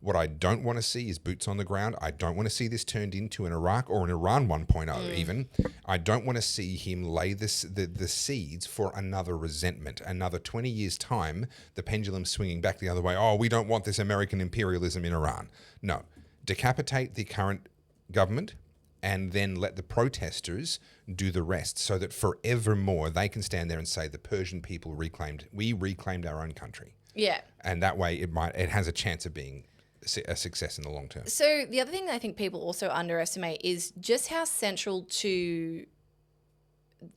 What I don't want to see is boots on the ground. I don't want to see this turned into an Iraq or an Iran 1.0 even. I don't want to see him lay the seeds for another resentment. Another 20 years' time, the pendulum swinging back the other way. Oh, we don't want this American imperialism in Iran. No. Decapitate the current government and then let the protesters do the rest so that forevermore they can stand there and say the Persian people reclaimed our own country. Yeah. And that way it has a chance of being a success in the long term. So the other thing that I think people also underestimate is just how central to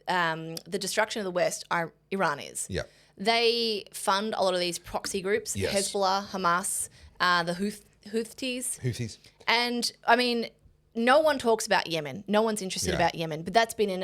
the destruction of the West Iran is. Yeah. They fund a lot of these proxy groups, Yes. Hezbollah, Hamas, the Houthis. And I mean, no one talks about Yemen. No one's interested about Yemen. But that's been in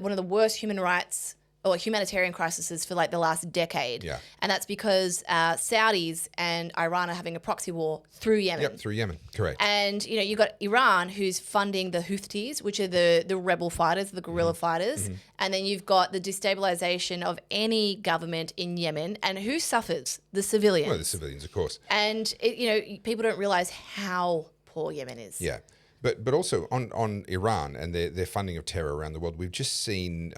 one of the worst human rights or humanitarian crises for like the last decade. Yeah. And that's because Saudis and Iran are having a proxy war through Yemen. Yep, through Yemen, correct. And, you've got Iran who's funding the Houthis, which are the rebel fighters, the guerrilla fighters. And then you've got the destabilization of any government in Yemen. And who suffers? The civilians. Well, the civilians, of course. And, people don't realize how poor Yemen is. Yeah. But also on Iran and their funding of terror around the world, we've just seen,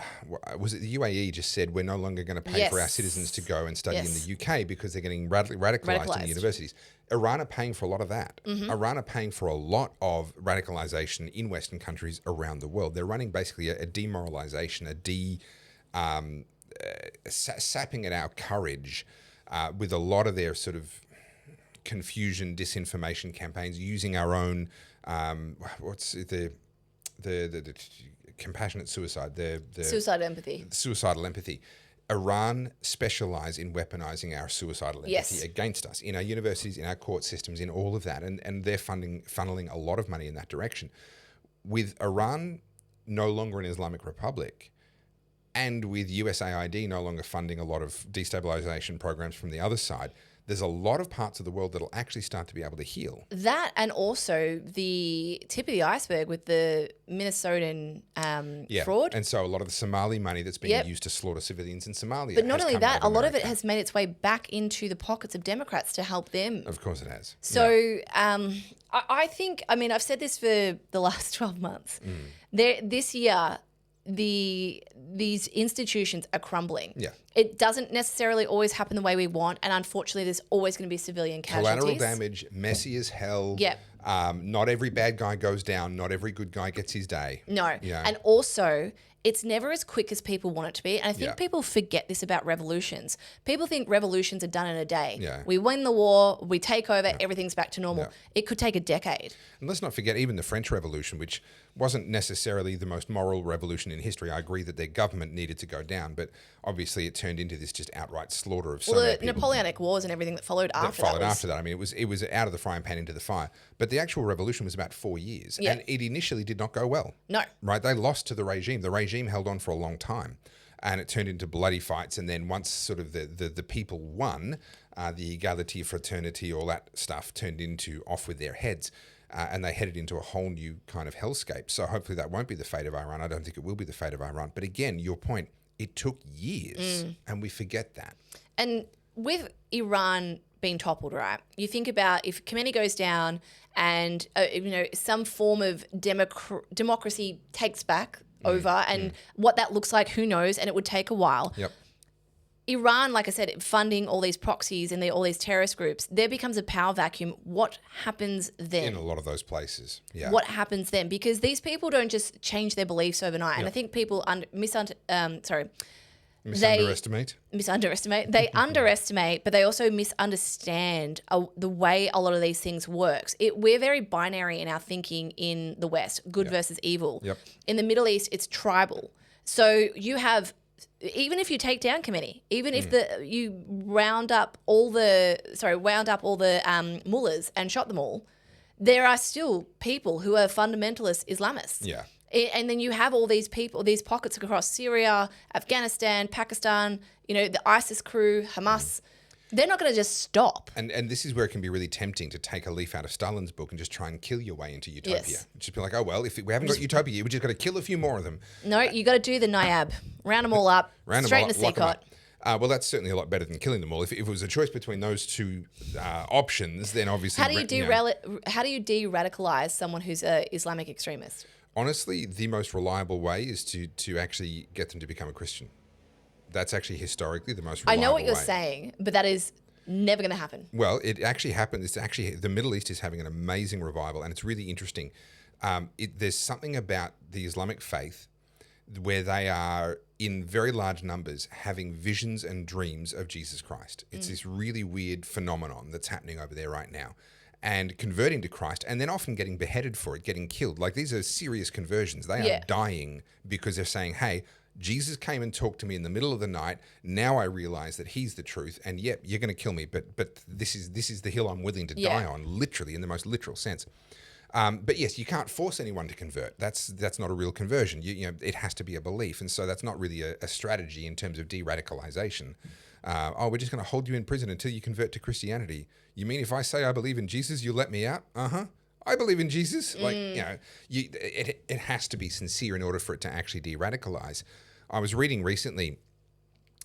was it the UAE just said we're no longer going to pay for our citizens to go and study in the UK because they're getting radicalized in the universities. Iran are paying for a lot of that. Iran are paying for a lot of radicalization in Western countries around the world. They're running basically a demoralization, sapping at our courage with a lot of their sort of confusion, disinformation campaigns, using our own what's the compassionate suicide, the suicidal empathy. Iran specialise in weaponising our suicidal empathy against us in our universities, in our court systems, in all of that, and they're funneling a lot of money in that direction. With Iran no longer an Islamic Republic, and with USAID no longer funding a lot of destabilization programs from the other side, there's a lot of parts of the world that'll actually start to be able to heal. That, and also the tip of the iceberg with the Minnesotan fraud. And so a lot of the Somali money that's being used to slaughter civilians in Somalia. But not has only come that, out a lot of it America. has made its way back into the pockets of Democrats to help them. Of course it has. So I think, I mean, I've said this for the last 12 months. This year, these institutions are crumbling. Yeah. It doesn't necessarily always happen the way we want, and unfortunately there's always going to be civilian casualties. Collateral damage, messy as hell. Yep. Not every bad guy goes down. Not every good guy gets his day. No. Yeah. And also, it's never as quick as people want it to be. And I think Yeah. people forget this about revolutions. People think revolutions are done in a day. Yeah. We win the war, we take over, everything's back to normal. Yeah. It could take a decade. And let's not forget even the French Revolution, which wasn't necessarily the most moral revolution in history. I agree that their government needed to go down, but obviously it turned into this just outright slaughter of so Well, many the people. Napoleonic Wars and everything that followed after that. I mean, it was out of the frying pan into the fire. But the actual revolution was about 4 years, Yeah. and it initially did not go well. No. Right? They lost to the regime. The regime held on for a long time, and it turned into bloody fights. And then once sort of the people won, the equality, fraternity, all that stuff turned into off with their heads. And they headed into a whole new kind of hellscape. So hopefully that won't be the fate of Iran. I don't think it will be the fate of Iran. But again, your point, it took years, and we forget that. And with Iran being toppled, right? You think about if Khomeini goes down and some form of democracy takes back over, and what that looks like, who knows? And it would take a while. Yep. Iran, like I said, funding all these proxies and all these terrorist groups, there becomes a power vacuum. What happens then? In a lot of those places, yeah. What happens then? Because these people don't just change their beliefs overnight. And I think people Misunderestimate. They underestimate, but they also misunderstand the way a lot of these things works. We're very binary in our thinking in the West, good versus evil. Yep. In the Middle East, it's tribal. So you have, even if you take down Khomeini, even if you wound up all the mullahs and shot them all, there are still people who are fundamentalist Islamists. Yeah. And then you have all these people, these pockets across Syria, Afghanistan, Pakistan, the ISIS crew, Hamas. They're not going to just stop. And this is where it can be really tempting to take a leaf out of Stalin's book and just try and kill your way into utopia. Yes. Just be like, oh, well, if we haven't got utopia yet, we just got to kill a few more of them. No, you got to do the Nayab. Round them all up, straight in the lock 'em seacot. up. Well, that's certainly a lot better than killing them all. If it was a choice between those two options, then obviously... How do you de-radicalize someone who's an Islamic extremist? Honestly, the most reliable way is to actually get them to become a Christian. That's actually historically the most reliable way. I know what you're saying, but that is never going to happen. Well, it actually happened. It's actually, the Middle East is having an amazing revival, and it's really interesting. There's something about the Islamic faith where they are in very large numbers having visions and dreams of Jesus Christ. It's this really weird phenomenon that's happening over there right now. And converting to Christ, and then often getting beheaded for it, getting killed. Like, these are serious conversions. They are dying because they're saying, hey, Jesus came and talked to me in the middle of the night. Now I realize that he's the truth. And yep, you're going to kill me, but this is the hill I'm willing to die on, literally, in the most literal sense. But yes, you can't force anyone to convert. That's not a real conversion. It has to be a belief. And so that's not really a strategy in terms of de-radicalization. We're just going to hold you in prison until you convert to Christianity. You mean if I say I believe in Jesus, you let me out? I believe in Jesus. It has to be sincere in order for it to actually de-radicalize. I was reading recently,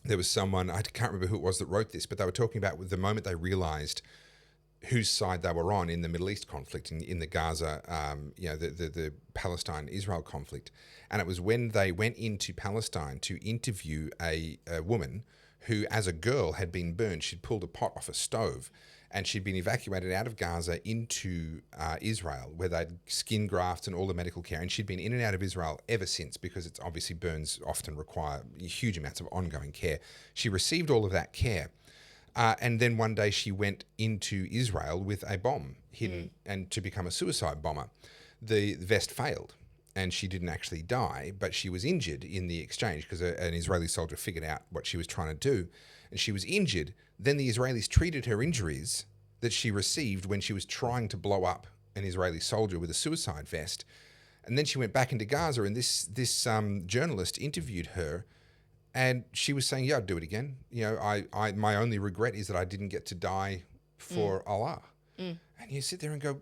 there was someone, I can't remember who it was that wrote this, but they were talking about the moment they realized whose side they were on in the Middle East conflict, in the Gaza, the Palestine-Israel conflict. And it was when they went into Palestine to interview a woman who, as a girl, had been burned. She'd pulled a pot off a stove, and she'd been evacuated out of Gaza into Israel, where they'd skin grafts and all the medical care. And she'd been in and out of Israel ever since, because it's obviously burns often require huge amounts of ongoing care. She received all of that care. And then one day she went into Israel with a bomb hidden and to become a suicide bomber. The vest failed and she didn't actually die, but she was injured in the exchange because an Israeli soldier figured out what she was trying to do, and she was injured. Then the Israelis treated her injuries that she received when she was trying to blow up an Israeli soldier with a suicide vest. And then she went back into Gaza, and this journalist interviewed her And she was saying, yeah, I'd do it again. You know, I my only regret is that I didn't get to die for Allah. And you sit there and go,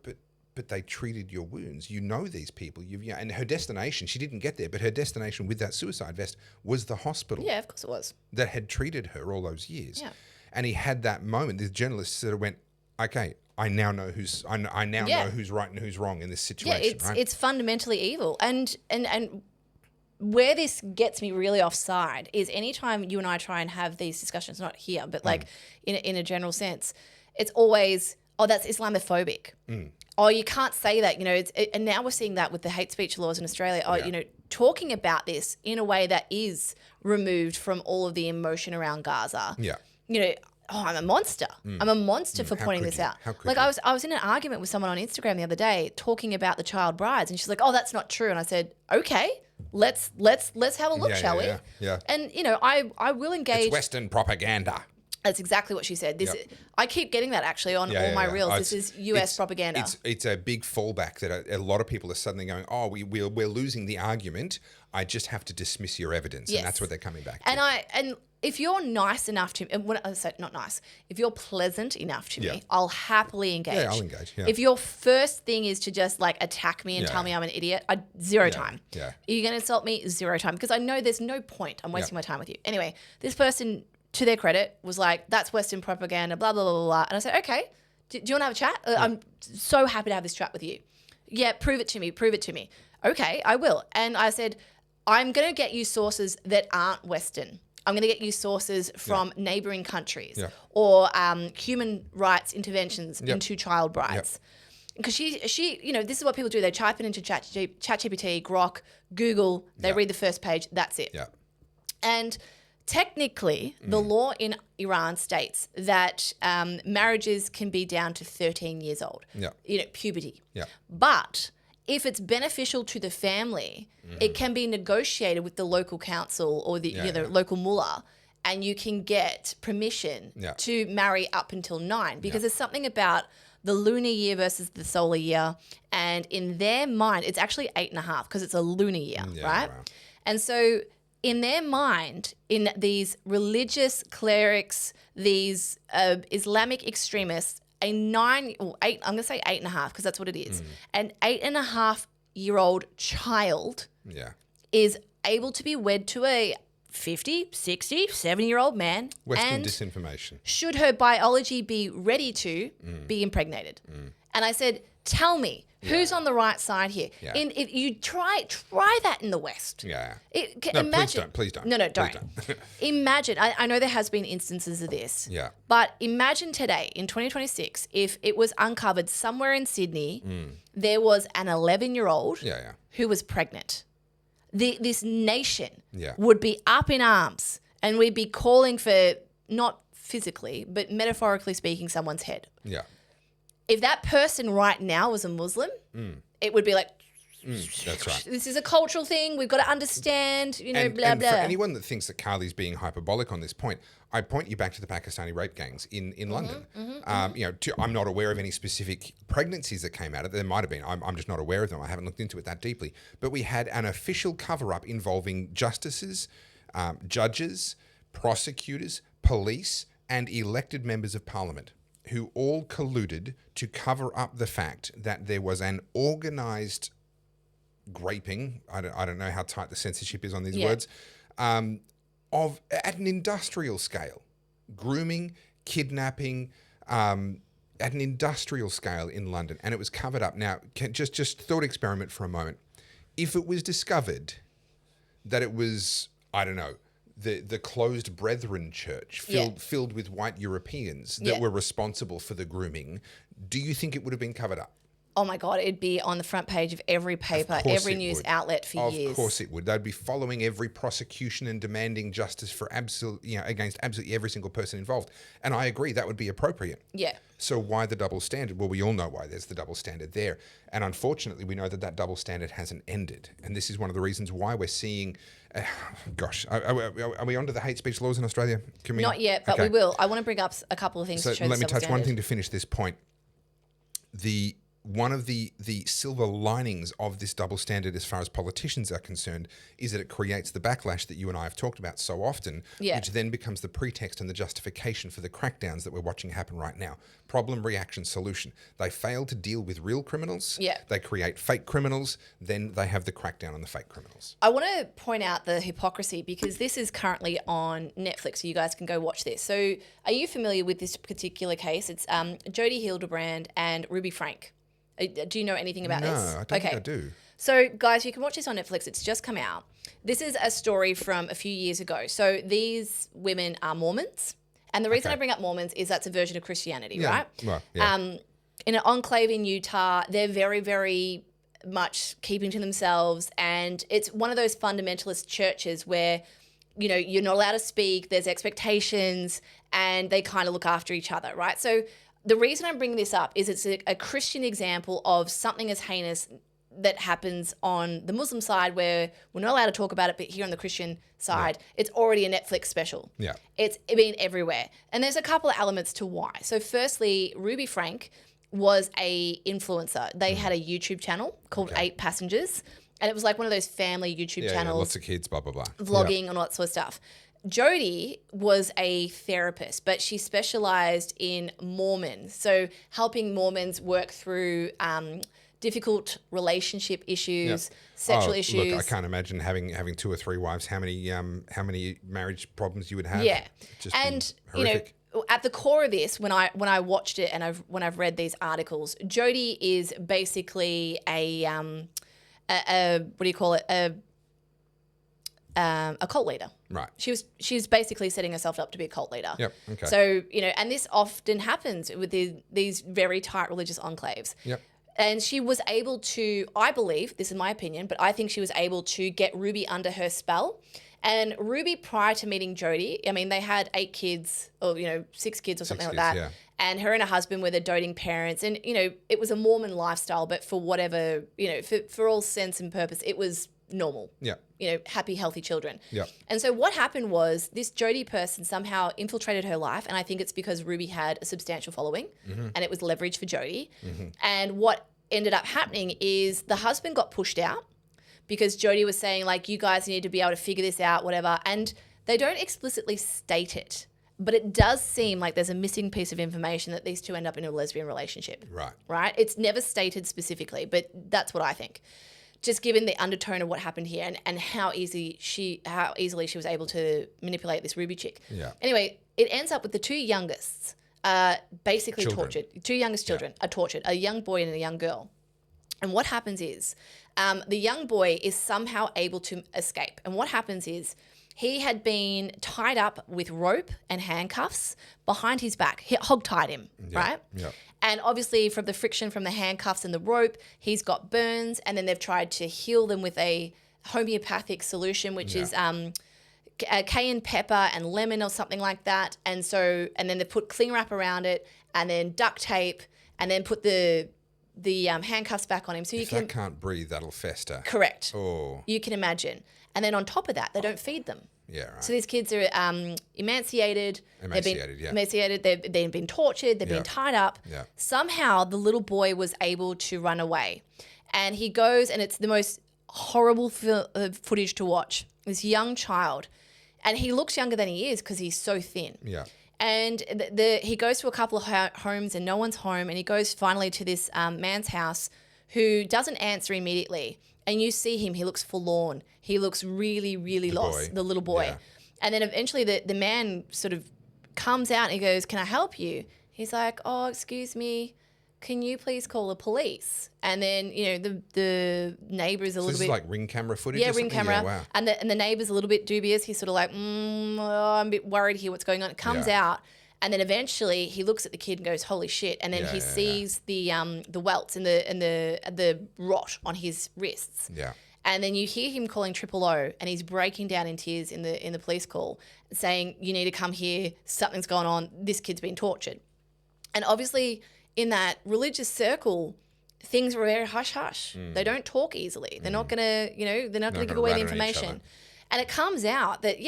but they treated your wounds. You know these people. And her destination, she didn't get there, but her destination with that suicide vest was the hospital. Yeah, of course it was. That had treated her all those years. Yeah. And he had that moment. The journalist sort of went, okay, I now know who's know who's right and who's wrong in this situation. Yeah, it's fundamentally evil. And where this gets me really offside is anytime you and I try and have these discussions, not here, but like in a general sense, it's always, oh, that's Islamophobic. Oh, you can't say that, you know, and now we're seeing that with the hate speech laws in Australia. Oh, you know, talking about this in a way that is removed from all of the emotion around Gaza. Yeah. You know, oh, I'm a monster. I'm a monster for pointing this out. Like I was in an argument with someone on Instagram the other day talking about the child brides, and she's like, oh, that's not true. And I said, okay, let's have a look, shall we? Yeah. And, you know, I will engage. It's Western propaganda. That's exactly what she said. I keep getting that actually on all my reels. This is US propaganda. It's a big fallback that a lot of people are suddenly going, oh, we're losing the argument. I just have to dismiss your evidence. Yes. And that's what they're coming back to. And if you're nice enough to me, and when I say not nice, if you're pleasant enough to me, I'll happily engage. Yeah, I'll engage. Yeah. If your first thing is to just like attack me and tell me I'm an idiot, zero time. Yeah. Are you going to insult me? Zero time. Because I know there's no point. I'm wasting my time with you. Anyway, this person, to their credit, was like, that's Western propaganda, blah, blah, blah, blah, blah. And I said, okay, do you want to have a chat? I'm so happy to have this chat with you. Yeah, prove it to me. Okay, I will. And I said, I'm going to get you sources that aren't Western. I'm going to get you sources from neighbouring countries or human rights interventions into child brides. Because she, you know, this is what people do. They type it into ChatGPT, Grok, Google. They read the first page. That's it. Yeah. And technically, the law in Iran states that marriages can be down to 13 years old. Yeah. You know, puberty. Yeah. But if it's beneficial to the family, it can be negotiated with the local council or the local mullah, and you can get permission to marry up until 9, because there's something about the lunar year versus the solar year, and in their mind, it's actually 8.5 because it's a lunar year, right? Wow. And so in their mind, in these religious clerics, these Islamic extremists, I'm going to say 8.5 because that's what it is. An 8.5-year-old child is able to be wed to a 50, 60, 70-year-old man. Western disinformation. Should her biology be ready to be impregnated? And I said, tell me, who's on the right side here? Yeah. If you try that in the West. Yeah. Imagine, please don't. No, don't. Imagine, I know there has been instances of this. Yeah. But imagine today, in 2026, if it was uncovered somewhere in Sydney, there was an 11-year-old who was pregnant. This nation would be up in arms, and we'd be calling for, not physically, but metaphorically speaking, someone's head. Yeah. If that person right now was a Muslim, it would be like, that's right. This is a cultural thing. We've got to understand, you know, blah, blah. For anyone that thinks that Carly's being hyperbolic on this point, I point you back to the Pakistani rape gangs in London. You know, I'm not aware of any specific pregnancies that came out of it. There might have been. I'm just not aware of them. I haven't looked into it that deeply. But we had an official cover-up involving justices, judges, prosecutors, police, and elected members of parliament, who all colluded to cover up the fact that there was an organised graping, I don't know how tight the censorship is on these words, at an industrial scale, grooming, kidnapping, at an industrial scale in London, and it was covered up. Now, just thought experiment for a moment. If it was discovered that it was, I don't know, the closed Brethren church filled with white Europeans that were responsible for the grooming, do you think it would have been covered up? Oh my God, it'd be on the front page of every paper, every news outlet for years. Of course it would. They'd be following every prosecution and demanding justice for against absolutely every single person involved. And I agree, that would be appropriate. Yeah. So why the double standard? Well, we all know why there's the double standard there. And unfortunately, we know that double standard hasn't ended. And this is one of the reasons why we're seeing, are we onto the hate speech laws in Australia? Not yet, but we will. I want to bring up a couple of things to show let me touch standard. one thing to finish this point. one of the silver linings of this double standard as far as politicians are concerned is that it creates the backlash that you and I have talked about so often, which then becomes the pretext and the justification for the crackdowns that we're watching happen right now. Problem, reaction, solution. They fail to deal with real criminals. They create fake criminals. Then they have the crackdown on the fake criminals. I want to point out the hypocrisy because this is currently on Netflix, so you guys can go watch this. So are you familiar with this particular case? It's Jodi Hildebrand and Ruby Frank. Do you know anything about this? No, I don't think I do. So, guys, you can watch this on Netflix. It's just come out. This is a story from a few years ago. So these women are Mormons. And the reason I bring up Mormons is that's a version of Christianity, right? Well, in an enclave in Utah, they're very, very much keeping to themselves. And it's one of those fundamentalist churches where, you know, you're not allowed to speak, there's expectations, and they kind of look after each other, right? So the reason I'm bringing this up is it's a Christian example of something as heinous that happens on the Muslim side where we're not allowed to talk about it, but here on the Christian side, it's already a Netflix special. It's been everywhere. And there's a couple of elements to why. So firstly, Ruby Frank was a influencer. They had a YouTube channel called 8 Passengers, and it was like one of those family YouTube channels. Lots of kids, blah, blah, blah. Vlogging and all that sort of stuff. Jodi was a therapist, but she specialized in Mormons, so helping Mormons work through difficult relationship issues, sexual issues. Look, I can't imagine having 2 or 3 wives. How many marriage problems you would have? And you know, at the core of this, when I watched it and when I've read these articles, Jodi is basically a what do you call it? A cult leader. Right. She was basically setting herself up to be a cult leader. Yep. Okay. So, you know, and this often happens with these very tight religious enclaves. Yep. And she was able to, I believe, this is my opinion, but I think she was able to get Ruby under her spell. And Ruby, prior to meeting Jodi, I mean, they had 8 kids or, you know, 6 kids or something like that. Yeah. And her and her husband were the doting parents. And, you know, it was a Mormon lifestyle, but for whatever, you know, for all sense and purpose, it was normal. Yeah. You know, happy, healthy children. Yeah. And so what happened was this Jodi person somehow infiltrated her life. And I think it's because Ruby had a substantial following and it was leverage for Jodi. And what ended up happening is the husband got pushed out because Jodi was saying, like, you guys need to be able to figure this out, whatever. And they don't explicitly state it, but it does seem like there's a missing piece of information that these two end up in a lesbian relationship. Right. Right? It's never stated specifically, but that's what I think. Just given the undertone of what happened here and how easily she was able to manipulate this Ruby chick. Yeah. Anyway, it ends up with the 2 youngest basically tortured. 2 youngest children are tortured, a young boy and a young girl. And what happens is the young boy is somehow able to escape. And what happens is he had been tied up with rope and handcuffs behind his back. He hog-tied him, right? Yeah. And obviously from the friction from the handcuffs and the rope, he's got burns. And then they've tried to heal them with a homeopathic solution, which is cayenne pepper and lemon or something like that. And then they put cling wrap around it and then duct tape and then put the handcuffs back on him. So If that can't breathe, that'll fester. Correct. Oh. You can imagine. And then on top of that, they don't feed them. Yeah, right. So these kids are emaciated. Emaciated, They've been tortured. They've been tied up. Yeah. Somehow the little boy was able to run away. And he goes, and it's the most horrible footage to watch. This young child. And he looks younger than he is because he's so thin. Yeah. And he goes to a couple of homes and no one's home. And he goes finally to this man's house who doesn't answer immediately. And you see him, he looks forlorn. He looks really, really lost, the little boy. Yeah. And then eventually the man sort of comes out and he goes, "Can I help you?" He's like, "Oh, excuse me, can you please call the police?" And then, you know, the neighbor is a little bit... This is like ring camera footage Yeah, or ring something? camera. Yeah, wow. And the neighbor's a little bit dubious. He's sort of like, I'm a bit worried here, what's going on. It comes out. And then eventually he looks at the kid and goes, "Holy shit!" And then he sees the welts and the rot on his wrists. Yeah. And then you hear him calling 000, and he's breaking down in tears in the police call, saying, "You need to come here. Something's going on. This kid's been tortured." And obviously, in that religious circle, things were very hush hush. They don't talk easily. They're not gonna, they're not gonna give away the information. And it comes out that,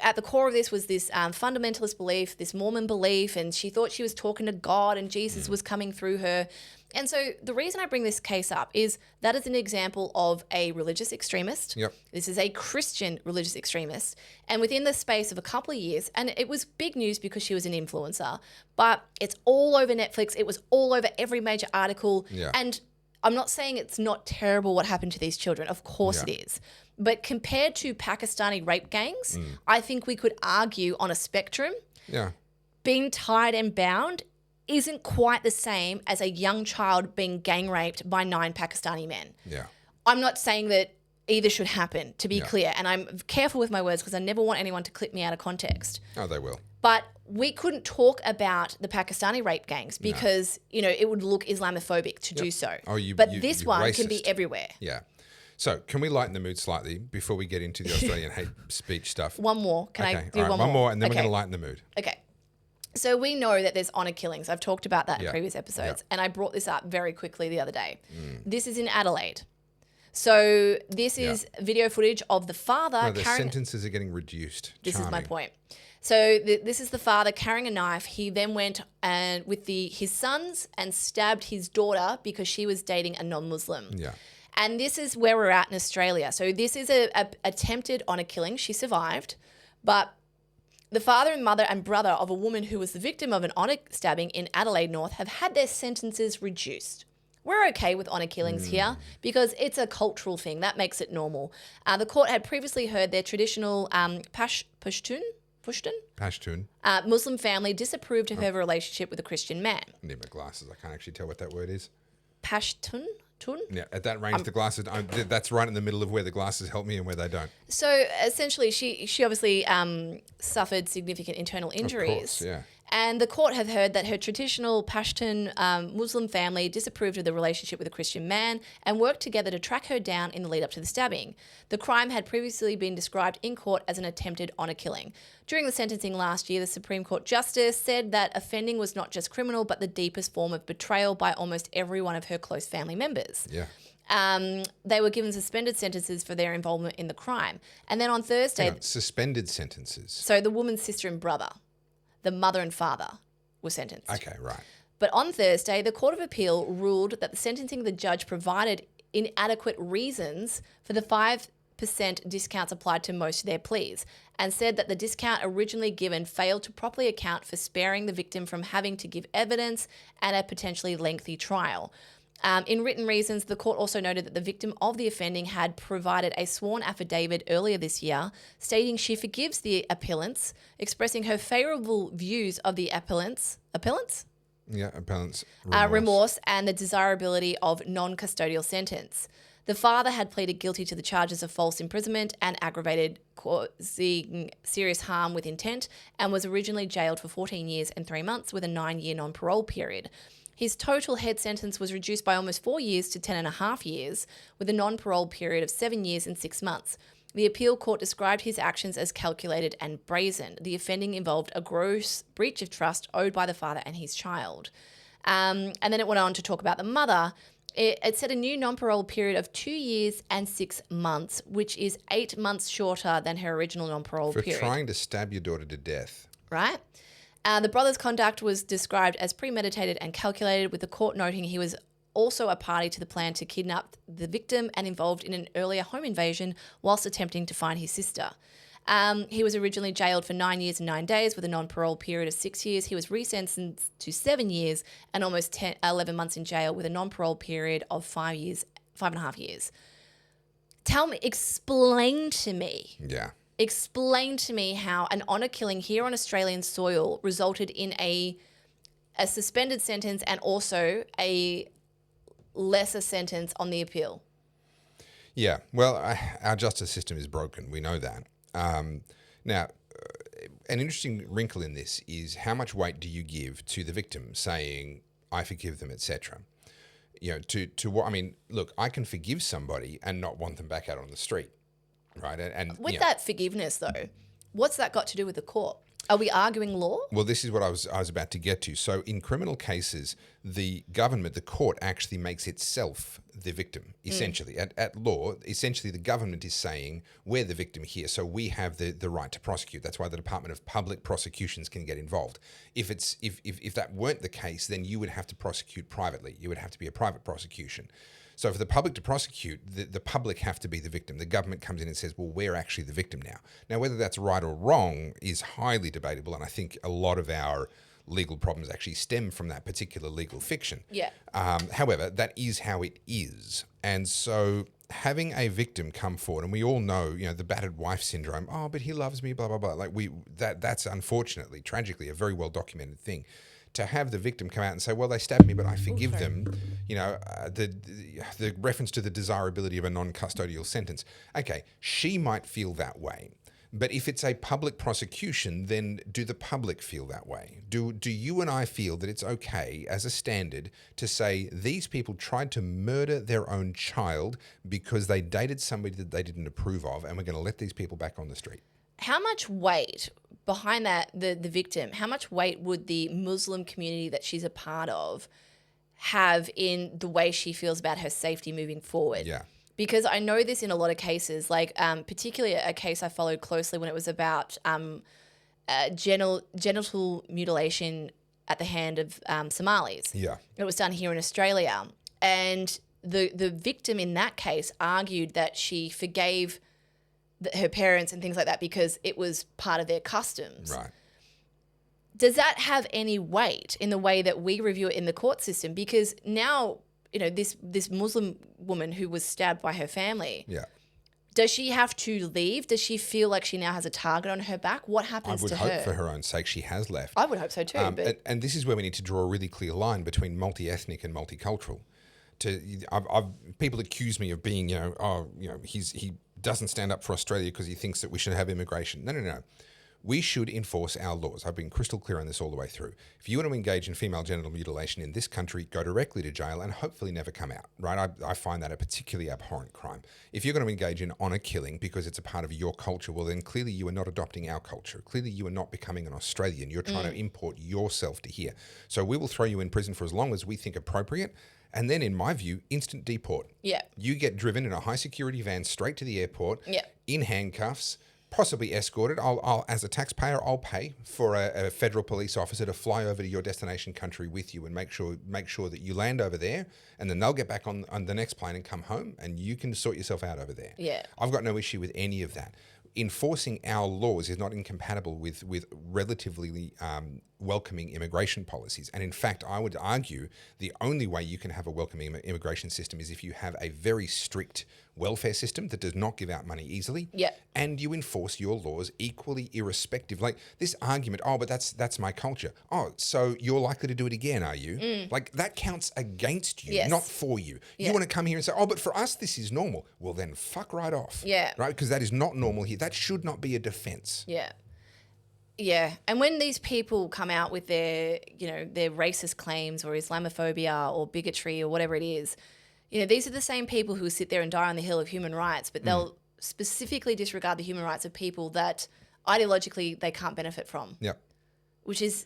at the core of this was this fundamentalist belief, this Mormon belief, and she thought she was talking to God and Jesus was coming through her. And so the reason I bring this case up is that is an example of a religious extremist. Yep. This is a Christian religious extremist. And within the space of a couple of years, and it was big news because she was an influencer, but it's all over Netflix. It was all over every major article. Yeah. And I'm not saying it's not terrible what happened to these children. Of course it is. But compared to Pakistani rape gangs, I think we could argue on a spectrum. Yeah. Being tied and bound isn't quite the same as a young child being gang raped by 9 Pakistani men. Yeah. I'm not saying that either should happen, to be clear. And I'm careful with my words because I never want anyone to clip me out of context. Oh, they will. But we couldn't talk about the Pakistani rape gangs because, it would look Islamophobic to do so. Oh, but this one racist. can be everywhere. Yeah. So can we lighten the mood slightly before we get into the Australian hate speech stuff? One more. Can I do all right, one more and then we're going to lighten the mood. Okay. So we know that there's honour killings. I've talked about that in previous episodes. And I brought this up very quickly the other day. This is in Adelaide. So this is video footage of the father No, the sentences are getting reduced. This is my point. So this is the father carrying a knife. He then went with his sons and stabbed his daughter because she was dating a non-Muslim. Yeah. And this is where we're at in Australia. So this is a attempted honour killing. She survived. But the father and mother and brother of a woman who was the victim of an honour stabbing in Adelaide North have had their sentences reduced. We're okay with honour killings here because it's a cultural thing. That makes it normal. The court had previously heard their traditional Pashtun Muslim family disapproved of her relationship with a Christian man. I need my glasses. I can't actually tell what that word is. Pashtun? Yeah, at that range, the glasses, that's right in the middle of where the glasses help me and where they don't. So essentially, she obviously suffered significant internal injuries. Of course, yeah. And the court have heard that her traditional Pashtun Muslim family disapproved of the relationship with a Christian man and worked together to track her down in the lead up to the stabbing. The crime had previously been described in court as an attempted honour killing. During the sentencing last year, the Supreme Court Justice said that offending was not just criminal, but the deepest form of betrayal by almost every one of her close family members. Yeah. They were given suspended sentences for their involvement in the crime. And then on Thursday... suspended sentences? So the woman's sister and brother. The mother and father were sentenced. Okay, right. But on Thursday, the Court of Appeal ruled that the sentencing the judge provided inadequate reasons for the 5% discounts applied to most of their pleas and said that the discount originally given failed to properly account for sparing the victim from having to give evidence at a potentially lengthy trial. In written reasons, the court also noted that the victim of the offending had provided a sworn affidavit earlier this year stating she forgives the appellants, expressing her favourable views of the appellants' Yeah, appellants' remorse and the desirability of non-custodial sentence. The father had pleaded guilty to the charges of false imprisonment and aggravated causing serious harm with intent and was originally jailed for 14 years and 3 months with a 9-year non-parole period. His total head sentence was reduced by almost 4 years to 10.5 years, with a non-parole period of 7 years and 6 months. The appeal court described his actions as calculated and brazen. The offending involved a gross breach of trust owed by the father and his child. And then it went on to talk about the mother. It set a new non-parole period of 2 years and 6 months, which is 8 months shorter than her original non-parole period. For trying to stab your daughter to death. Right? The brother's conduct was described as premeditated and calculated, with the court noting he was also a party to the plan to kidnap the victim and involved in an earlier home invasion whilst attempting to find his sister. He was originally jailed for 9 years and 9 days with a non-parole period of 6 years. He was resentenced to 7 years and almost 11 months in jail with a non-parole period of 5.5 years. Explain to me. Yeah. Explain to me how an honour killing here on Australian soil resulted in a suspended sentence and also a lesser sentence on the appeal. Yeah, well, our justice system is broken. We know that. Now, an interesting wrinkle in this is how much weight do you give to the victim saying, I forgive them, etc. You know, to what, I mean, look, I can forgive somebody and not want them back out on the street. Right. And with that forgiveness, though, what's that got to do with the court? Are we arguing law? Well, this is what I was about to get to. So in criminal cases, the government, the court, actually makes itself the victim, essentially. At law, essentially the government is saying, we're the victim here, so we have the right to prosecute. That's why the Department of Public Prosecutions can get involved. If that weren't the case, then you would have to prosecute privately. You would have to be a private prosecution. So for the public to prosecute, the public have to be the victim. The government comes in and says, well, we're actually the victim now. Now, whether that's right or wrong is highly debatable, and I think a lot of our legal problems actually stem from that particular legal fiction. Yeah. However, that is how it is. And so having a victim come forward, and we all know, the battered wife syndrome, oh, but he loves me, blah, blah, blah. Like that's unfortunately, tragically, a very well documented thing. To have the victim come out and say, well, they stabbed me, but I forgive them, the reference to the desirability of a non-custodial sentence. Okay, she might feel that way. But if it's a public prosecution, then do the public feel that way? Do you and I feel that it's okay as a standard to say these people tried to murder their own child because they dated somebody that they didn't approve of, and we're going to let these people back on the street? How much weight behind that, the victim, how much weight would the Muslim community that she's a part of have in the way she feels about her safety moving forward? Yeah. Because I know this in a lot of cases, like particularly a case I followed closely when it was about genital mutilation at the hand of Somalis. Yeah. It was done here in Australia. And the victim in that case argued that she forgave her parents and things like that because it was part of their customs. Right. Does that have any weight in the way that we review it in the court system? Because now, this Muslim woman who was stabbed by her family, does she have to leave? Does she feel like she now has a target on her back? What happens to her? I would hope for her own sake she has left. I would hope so too. And this is where we need to draw a really clear line between multi-ethnic and multicultural. People accuse me of being, he doesn't stand up for Australia because he thinks that we should have immigration. No. We should enforce our laws. I've been crystal clear on this all the way through. If you want to engage in female genital mutilation in this country, go directly to jail and hopefully never come out, right? I find that a particularly abhorrent crime. If you're going to engage in honour killing because it's a part of your culture, well, then clearly you are not adopting our culture. Clearly you are not becoming an Australian. You're trying to import yourself to here. So we will throw you in prison for as long as we think appropriate. And then, in my view, instant deport. Yeah. You get driven in a high-security van straight to the airport, in handcuffs, possibly escorted. I'll, as a taxpayer, I'll pay for a federal police officer to fly over to your destination country with you and make sure that you land over there, and then they'll get back on the next plane and come home, and you can sort yourself out over there. Yeah. I've got no issue with any of that. Enforcing our laws is not incompatible with relatively welcoming immigration policies. And in fact, I would argue the only way you can have a welcoming immigration system is if you have a very strict welfare system that does not give out money easily, and you enforce your laws equally irrespective. Like this argument, but that's my culture. Oh, so you're likely to do it again, are you? Like that counts against you, not for you. You want to come here and say, but for us this is normal. Well then fuck right off. Yeah. Right? Because that is not normal here. That should not be a defense. Yeah. Yeah, and when these people come out with their racist claims or Islamophobia or bigotry or whatever it is, these are the same people who sit there and die on the hill of human rights, but they'll specifically disregard the human rights of people that ideologically they can't benefit from. Yep. Which is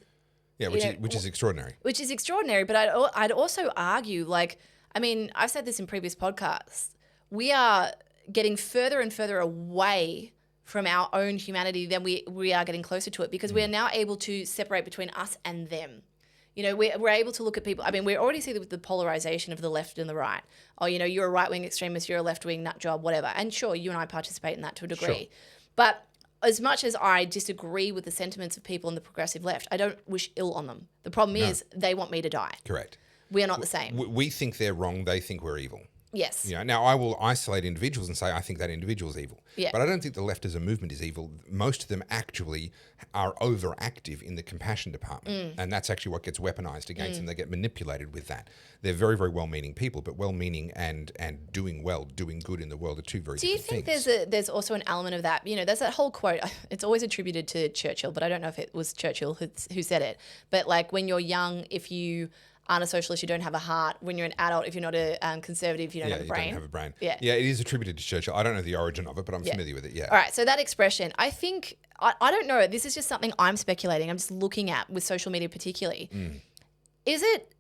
which is extraordinary. Which is extraordinary, but I'd also argue, I've said this in previous podcasts, we are getting further and further away from our own humanity than we are getting closer to it, because we are now able to separate between us and them. We're able to look at people. We already see the polarization of the left and the right. Oh, you're a right-wing extremist, you're a left-wing nut job, whatever. And sure, you and I participate in that to a degree. Sure. But as much as I disagree with the sentiments of people on the progressive left, I don't wish ill on them. The problem is they want me to die. Correct. We are not the same. We think they're wrong, they think we're evil. Yes. Now I will isolate individuals and say I think that individual's evil. Yeah. But I don't think the left as a movement is evil. Most of them actually are overactive in the compassion department. And that's actually what gets weaponized against them. They get manipulated with that. They're very, very well-meaning people, but well-meaning and doing well, doing good in the world are two very different things. Do you think there's also an element of that? There's that whole quote, it's always attributed to Churchill, but I don't know if it was Churchill who said it. But when you're young, if you aren't a socialist, you don't have a heart. When you're an adult, if you're not a conservative, you don't have a brain. You don't have a brain. Yeah, it is attributed to Churchill. I don't know the origin of it, but I'm familiar with it, All right, so that expression, I think, I don't know, this is just something I'm speculating, I'm just looking at with social media particularly. Is it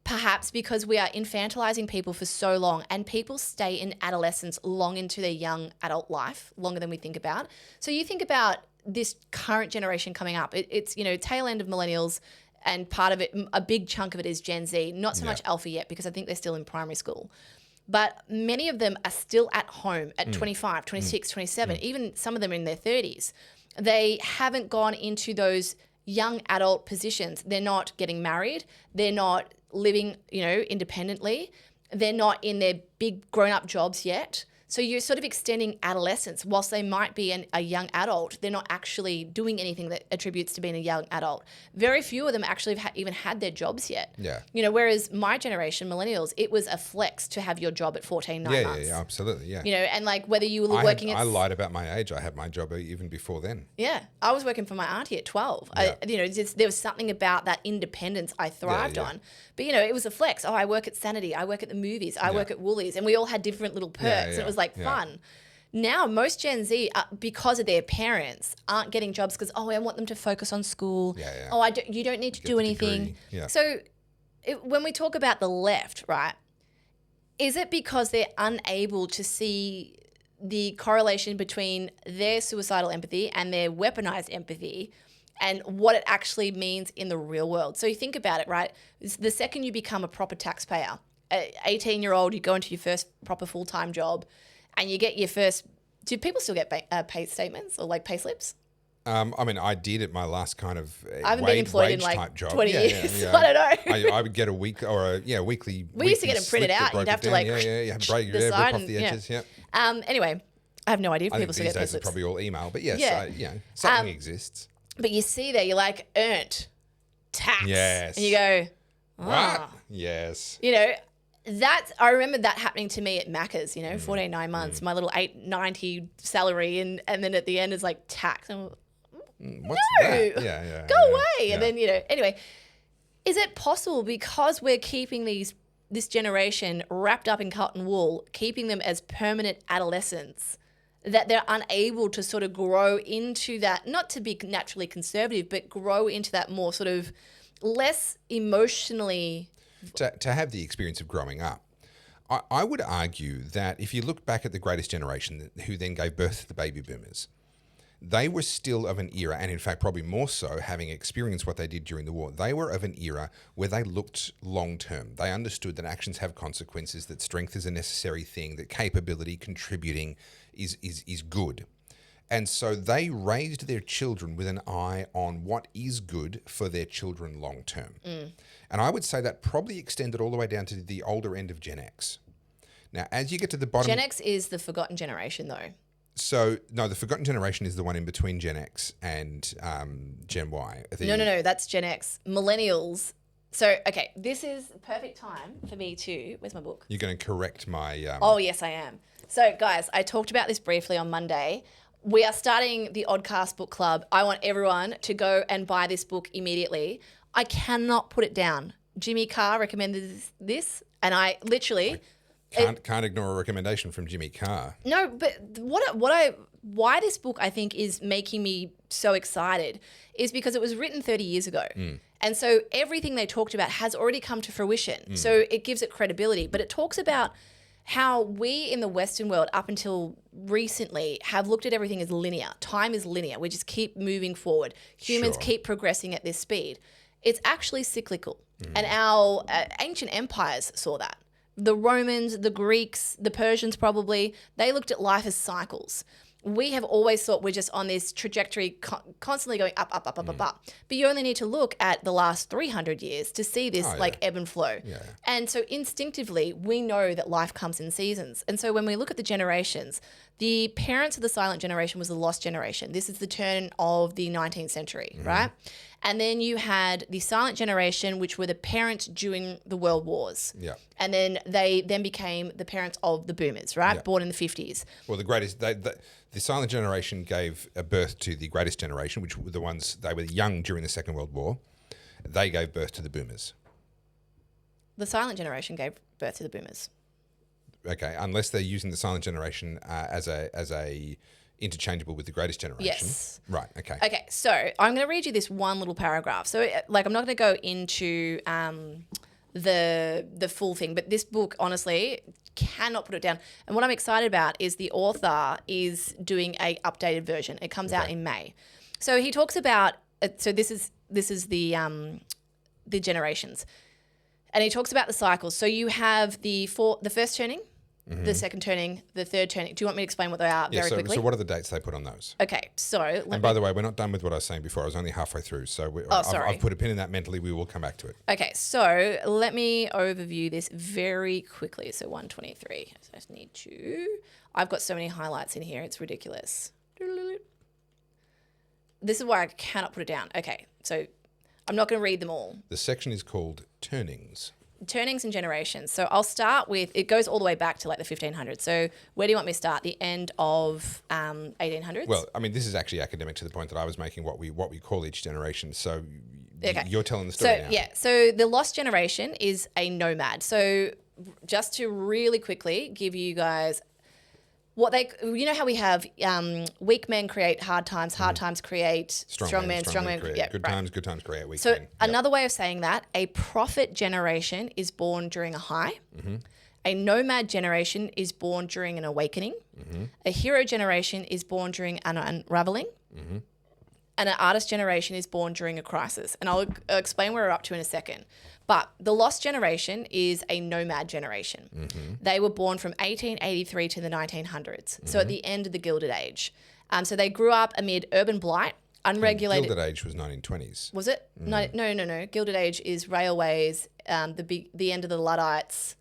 perhaps because we are infantilizing people for so long, and people stay in adolescence long into their young adult life, longer than we think about. So you think about this current generation coming up. It's, tail end of millennials, and part of it, a big chunk of it is Gen Z, not so much alpha yet because I think they're still in primary school. But many of them are still at home at 25, 26, 27, even some of them in their 30s. They haven't gone into those young adult positions. They're not getting married. They're not living, independently. They're not in their big grown-up jobs yet. So you're sort of extending adolescence. Whilst they might be a young adult, they're not actually doing anything that attributes to being a young adult. Very few of them actually have even had their jobs yet. Yeah. Whereas my generation, millennials, it was a flex to have your job at 14, 9 months. Yeah, absolutely, yeah. And like whether you were working I lied about my age. I had my job even before then. Yeah. I was working for my auntie at 12. Yeah. There was something about that independence I thrived on. But, it was a flex. Oh, I work at Sanity. I work at the movies. I work at Woolies. And we all had different little perks. And it was like fun. Now, most Gen Z, because of their parents, aren't getting jobs because, I want them to focus on school. Yeah. Oh, you don't need to do anything. Yeah. So when we talk about the left, right, is it because they're unable to see the correlation between their suicidal empathy and their weaponized empathy and what it actually means in the real world? So you think about it, right? The second you become a proper taxpayer, 18-year-old, you go into your first proper full-time job and you get your first... Do people still get pay statements or like pay slips? I did at my last kind of I haven't been employed in like type job. 20 years. I don't know. I would get a week or a weekly. We used to get them printed out. You'd have to like break the side rip off the edges. Yeah. Anyway, I have no idea if I people think still these get pay days it's slips. probably all email, but yes, something exists. But you see there, you're like earned tax. Yes. And you go, What? Yes. I remember that happening to me at Macca's, 14, 9 months, my little $8.90 salary, and then at the end it's like tax. And What's that? Yeah. Go away. And then, anyway, is it possible because we're keeping this generation wrapped up in cotton wool, keeping them as permanent adolescents, that they're unable to sort of grow into that, not to be naturally conservative, but grow into that more sort of less emotionally... To have the experience of growing up. I would argue that if you look back at the greatest generation who then gave birth to the baby boomers, they were still of an era, and in fact probably more so, having experienced what they did during the war, they were of an era where they looked long term. They understood that actions have consequences, that strength is a necessary thing, that capability, contributing is good. And so they raised their children with an eye on what is good for their children long term. And I would say that probably extended all the way down to the older end of Gen X. Now, as you get to the bottom... Gen X is the forgotten generation, though. So, no, the forgotten generation is the one in between Gen X and Gen Y. No, that's Gen X. Millennials. So, okay, this is the perfect time for me to... Where's my book? You're going to correct my... Oh, yes, I am. So, guys, I talked about this briefly on Monday. We are starting the Oddcast book club. I want everyone to go and buy this book immediately. I cannot put it down. Jimmy Carr recommended this, and I literally... Can't ignore a recommendation from Jimmy Carr. No, but why this book I think is making me so excited is because it was written 30 years ago. And so everything they talked about has already come to fruition. So it gives it credibility. But it talks about how we in the Western world up until recently have looked at everything as linear. Time is linear. We just keep moving forward. Humans keep progressing at this speed. It's actually cyclical. And our ancient empires saw that. The Romans, the Greeks, the Persians probably, they looked at life as cycles. We have always thought we're just on this trajectory constantly going up. But you only need to look at the last 300 years to see this ebb and flow. Yeah. And so instinctively, we know that life comes in seasons. And so when we look at the generations, the parents of the silent generation was the lost generation. This is the turn of the 19th century, right? And then you had the silent generation, which were the parents during the world wars. Yeah. And then they became the parents of the boomers, right? Yeah. Born in the 50s. Well, the silent generation gave a birth to the greatest generation, which were the ones, they were young during the Second World War. They gave birth to the boomers. The silent generation gave birth to the boomers. Okay, unless they're using the silent generation as a interchangeable with the greatest generation. Yes. Right, okay. Okay, so I'm going to read you this one little paragraph. So, I'm not going to go into the full thing. But this book, honestly, cannot put it down. And what I'm excited about is the author is doing a updated version. It comes out in May. So he talks about so this is the generations, and he talks about the cycles. So you have the first turning, the second turning, the third turning. Do you want me to explain what they are very quickly? So what are the dates they put on those? Okay, so and by the way, we're not done with what I was saying before. I was only halfway through, so I've put a pin in that mentally. We will come back to it. Okay, so let me overview this very quickly. So 123. So I just need to. I've got so many highlights in here. It's ridiculous. This is why I cannot put it down. Okay, so I'm not going to read them all. The section is called Turnings. Turnings and generations. So I'll start with, it goes all the way back to like the 1500s. So where do you want me to start? The end of 1800s? Well, I mean, this is actually academic to the point that I was making what we call each generation. So you're telling the story now. Yeah. So the lost generation is a nomad. So just to really quickly give you guys you know how we have weak men create hard times create strong men create good times create weak men. So another way of saying that, a prophet generation is born during a high. A nomad generation is born during an awakening. A hero generation is born during an unraveling. And an artist generation is born during a crisis. And I'll explain where we're up to in a second. But the lost generation is a nomad generation. They were born from 1883 to the 1900s, so at the end of the Gilded Age. So they grew up amid urban blight, unregulated... Gilded Age was 1920s. Was it? No. Gilded Age is railways, the end of the Luddites,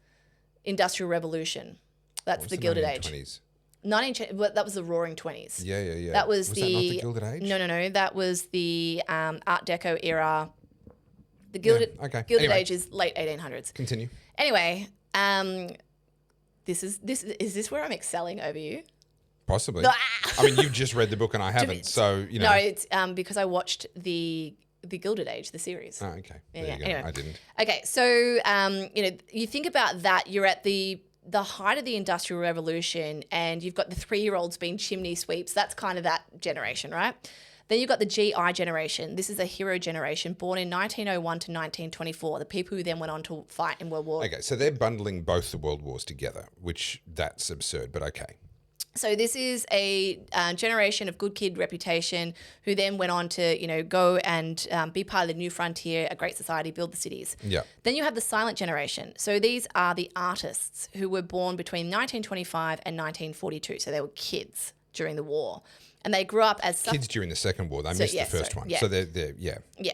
Industrial Revolution. That's the Gilded Age. That was the Roaring 20s. Yeah. That was that not the Gilded Age? No. That was the Art Deco era. The Gilded Age is late 1800s. Continue. Anyway, is this where I'm excelling over you? Possibly. I mean, you've just read the book and I haven't, so you know. No, it's because I watched the Gilded Age, the series. Oh, okay. There you go. Anyway. I didn't. Okay, so you think about that. You're at the height of the Industrial Revolution, and you've got the 3-year-olds being chimney sweeps. That's kind of that generation, right? Then you've got the GI generation. This is a hero generation born in 1901 to 1924, the people who then went on to fight in World War. Okay, so they're bundling both the world wars together, which that's absurd, but okay. So this is a generation of good kid reputation who then went on to, go and be part of the new frontier, a great society, build the cities. Yeah. Then you have the silent generation. So these are the artists who were born between 1925 and 1942. So they were kids during the war. And they grew up as... Kids during the Second War. They missed the first one. Yeah. So they're.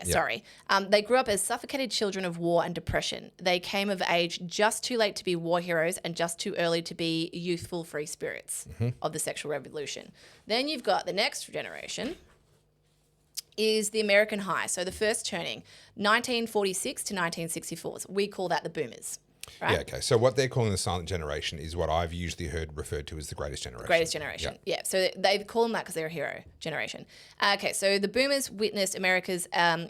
Sorry. They grew up as suffocated children of war and depression. They came of age just too late to be war heroes and just too early to be youthful free spirits of the sexual revolution. Then you've got the next generation is the American high. So the first turning, 1946 to 1964. So we call that the boomers. Right? Yeah, okay. So what they're calling the silent generation is what I've usually heard referred to as the greatest generation. Greatest generation, yeah. So they call them that because they're a hero generation. Okay, so the boomers witnessed America's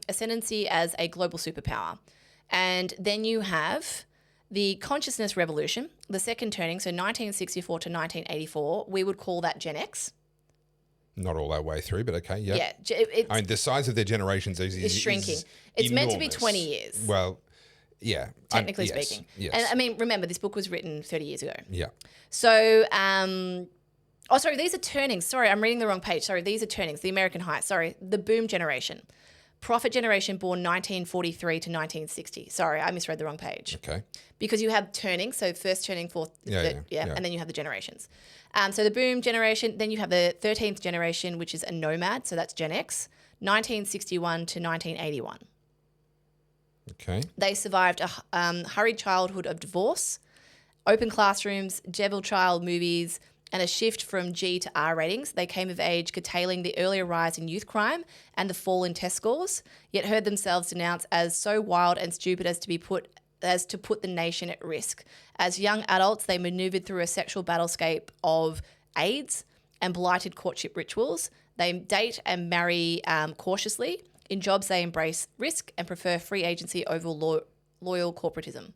ascendancy as a global superpower. And then you have the consciousness revolution, the second turning, so 1964 to 1984. We would call that Gen X. Not all our way through, but okay, yeah. Yeah. I mean, the size of their generations is shrinking. It's meant to be 20 years. Well... Yeah. Technically speaking. Yes. And I mean, remember, this book was written 30 years ago. Yeah. So, sorry, these are turnings. Sorry, I'm reading the wrong page. Sorry, these are turnings. The American high. Sorry, the boom generation. Prophet generation born 1943 to 1960. Sorry, I misread the wrong page. Okay. Because you have turning, so first turning, fourth, and then you have the generations. So the boom generation, then you have the 13th generation, which is a nomad, so that's Gen X, 1961 to 1981. Okay. They survived a hurried childhood of divorce, open classrooms, devil child movies, and a shift from G to R ratings. They came of age curtailing the earlier rise in youth crime and the fall in test scores, yet heard themselves denounced as so wild and stupid as to put the nation at risk. As young adults, they maneuvered through a sexual battlescape of AIDS and blighted courtship rituals. They date and marry cautiously. In jobs, they embrace risk and prefer free agency over loyal corporatism,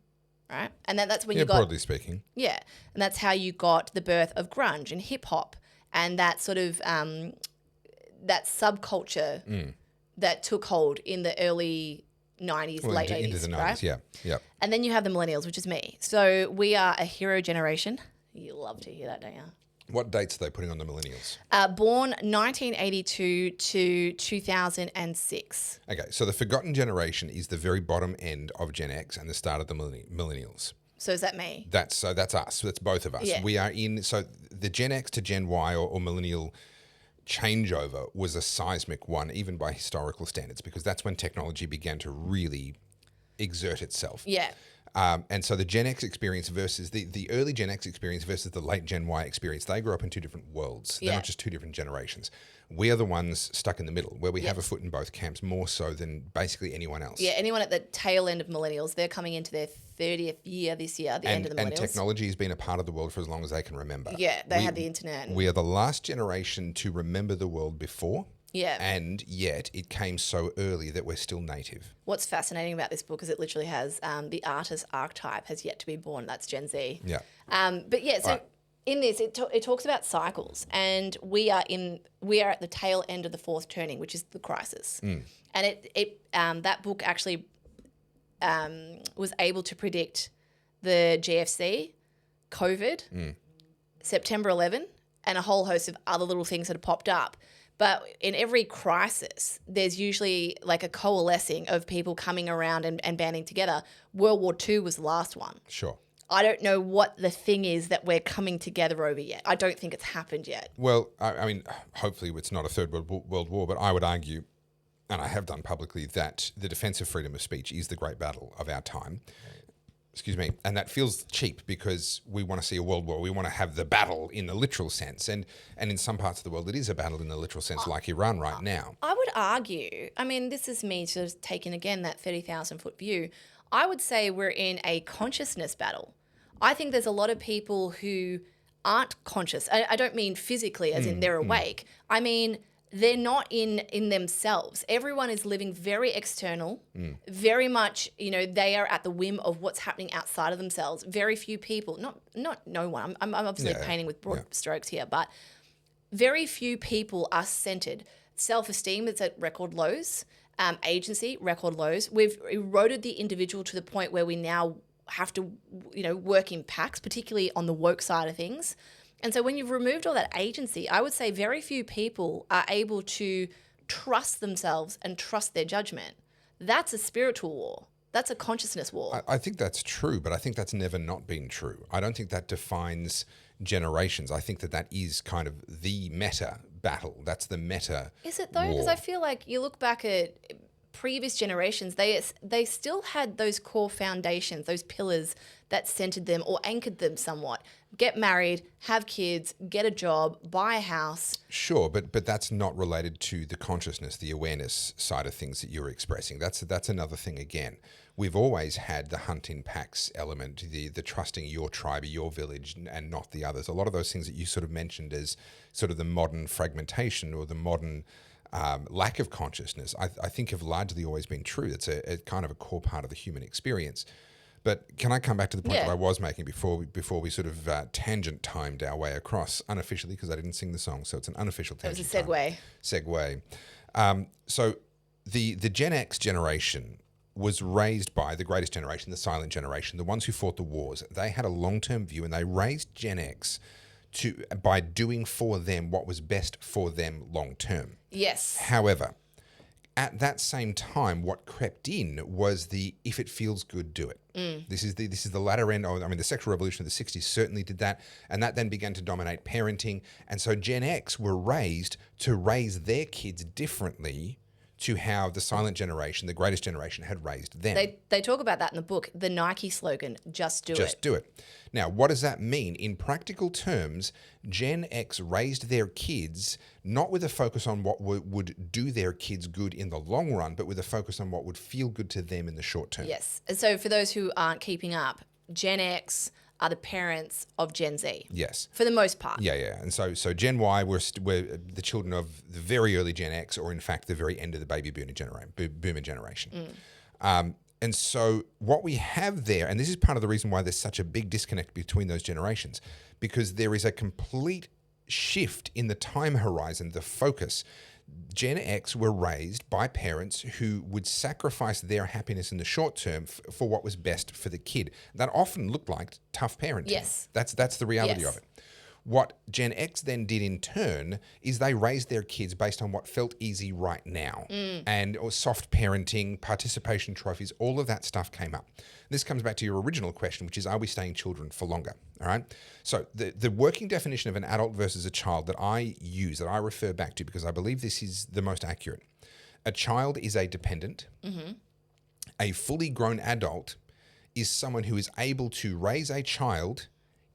right? And that's when you got... broadly speaking. Yeah, and that's how you got the birth of grunge and hip-hop and that sort of, that subculture that took hold in the early 90s, Well, late 80s, into the 90s, right? yeah. And then you have the millennials, which is me. So we are a hero generation. You love to hear that, don't you? What dates are they putting on the millennials? Born 1982 to 2006. Okay, so the forgotten generation is the very bottom end of Gen X and the start of the millennials. So is that me? That's us. That's both of us. Yeah. We are in. So the Gen X to Gen Y or millennial changeover was a seismic one, even by historical standards, because that's when technology began to really exert itself. Yeah. And so the Gen X experience versus the early Gen X experience versus the late Gen Y experience, they grew up in two different worlds. They're not just two different generations. We are the ones stuck in the middle where we have a foot in both camps more so than basically anyone else. Yeah, anyone at the tail end of millennials, they're coming into their 30th year this year, the end of the millennials. And technology has been a part of the world for as long as they can remember. Yeah, they had the internet. We are the last generation to remember the world before. Yeah. And yet it came so early that we're still native. What's fascinating about this book is it literally has the artist archetype has yet to be born. That's Gen Z. Yeah. But yeah, so in this, it talks about cycles, and we are at the tail end of the fourth turning, which is the crisis. And that book actually was able to predict the GFC, COVID, September 11, and a whole host of other little things that have popped up. But in every crisis, there's usually like a coalescing of people coming around and banding together. World War II was the last one. Sure. I don't know what the thing is that we're coming together over yet. I don't think it's happened yet. Well, I mean, hopefully it's not a third world war, but I would argue, and I have done publicly, that the defense of freedom of speech is the great battle of our time. Excuse me. And that feels cheap because we want to see a world war. We want to have the battle in the literal sense. And in some parts of the world, it is a battle in the literal sense, like Iran right now. I would argue, I mean, this is me sort of taking again that 30,000 foot view. I would say we're in a consciousness battle. I think there's a lot of people who aren't conscious. I don't mean physically as in they're awake. I mean, they're not in themselves. Everyone is living very external, very much, they are at the whim of what's happening outside of themselves. Very few people, not no one. I'm obviously painting with broad strokes here, but very few people are centered. Self-esteem is at record lows. Agency, record lows. We've eroded the individual to the point where we now have to, work in packs, particularly on the woke side of things. And so when you've removed all that agency, I would say very few people are able to trust themselves and trust their judgment. That's a spiritual war. That's a consciousness war. I think that's true, but I think that's never not been true. I don't think that defines generations. I think that is kind of the meta battle. That's the meta. Is it though? Because I feel like you look back at previous generations, they still had those core foundations, those pillars that centered them or anchored them somewhat. Get married, have kids, get a job, buy a house. Sure, but that's not related to the consciousness, the awareness side of things that you're expressing. That's another thing again. We've always had the hunt in packs element, the trusting your tribe, your village, and not the others. A lot of those things that you sort of mentioned as sort of the modern fragmentation or the modern lack of consciousness, I think have largely always been true. It's a kind of a core part of the human experience. But can I come back to the point that I was making before we sort of tangent timed our way across unofficially, because I didn't sing the song, so it's an unofficial tangent. It was a segue. So the Gen X generation was raised by the greatest generation, the silent generation, the ones who fought the wars. They had a long-term view, and they raised Gen X by doing for them what was best for them long-term. Yes. However, at that same time, what crept in was the if it feels good, do it. This is the latter end. The sexual revolution of the 60s certainly did that, and that then began to dominate parenting. And so Gen X were raised to raise their kids differently to how the silent generation, the greatest generation, had raised them. They talk about that in the book, the Nike slogan, just do it. Just do it. Now, what does that mean? In practical terms, Gen X raised their kids not with a focus on what would do their kids good in the long run, but with a focus on what would feel good to them in the short term. Yes. And so for those who aren't keeping up, Gen X are the parents of Gen Z. Yes. For the most part. Yeah. And so Gen Y, we're the children of the very early Gen X, or in fact, the very end of the baby boomer generation. And so what we have there, and this is part of the reason why there's such a big disconnect between those generations, because there is a complete shift in the time horizon, the focus. Gen X were raised by parents who would sacrifice their happiness in the short term for what was best for the kid. That often looked like tough parenting. Yes. That's the reality of it. What Gen X then did in turn is they raised their kids based on what felt easy right now. Or soft parenting, participation trophies, all of that stuff came up. This comes back to your original question, which is, are we staying children for longer? All right. So the working definition of an adult versus a child that I use, that I refer back to, because I believe this is the most accurate. A child is a dependent. A fully grown adult is someone who is able to raise a child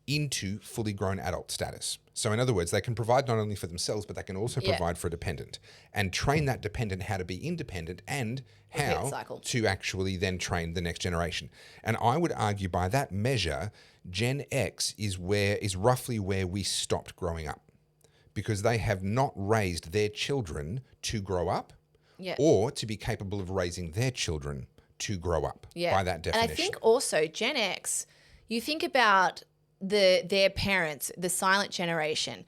into fully grown adult status. So in other words, they can provide not only for themselves, but they can also provide for a dependent and train that dependent how to be independent and how to actually then train the next generation. And I would argue by that measure, Gen X is roughly where we stopped growing up, because they have not raised their children to grow up or to be capable of raising their children to grow up by that definition. And I think also Gen X, you think about their parents, the silent generation,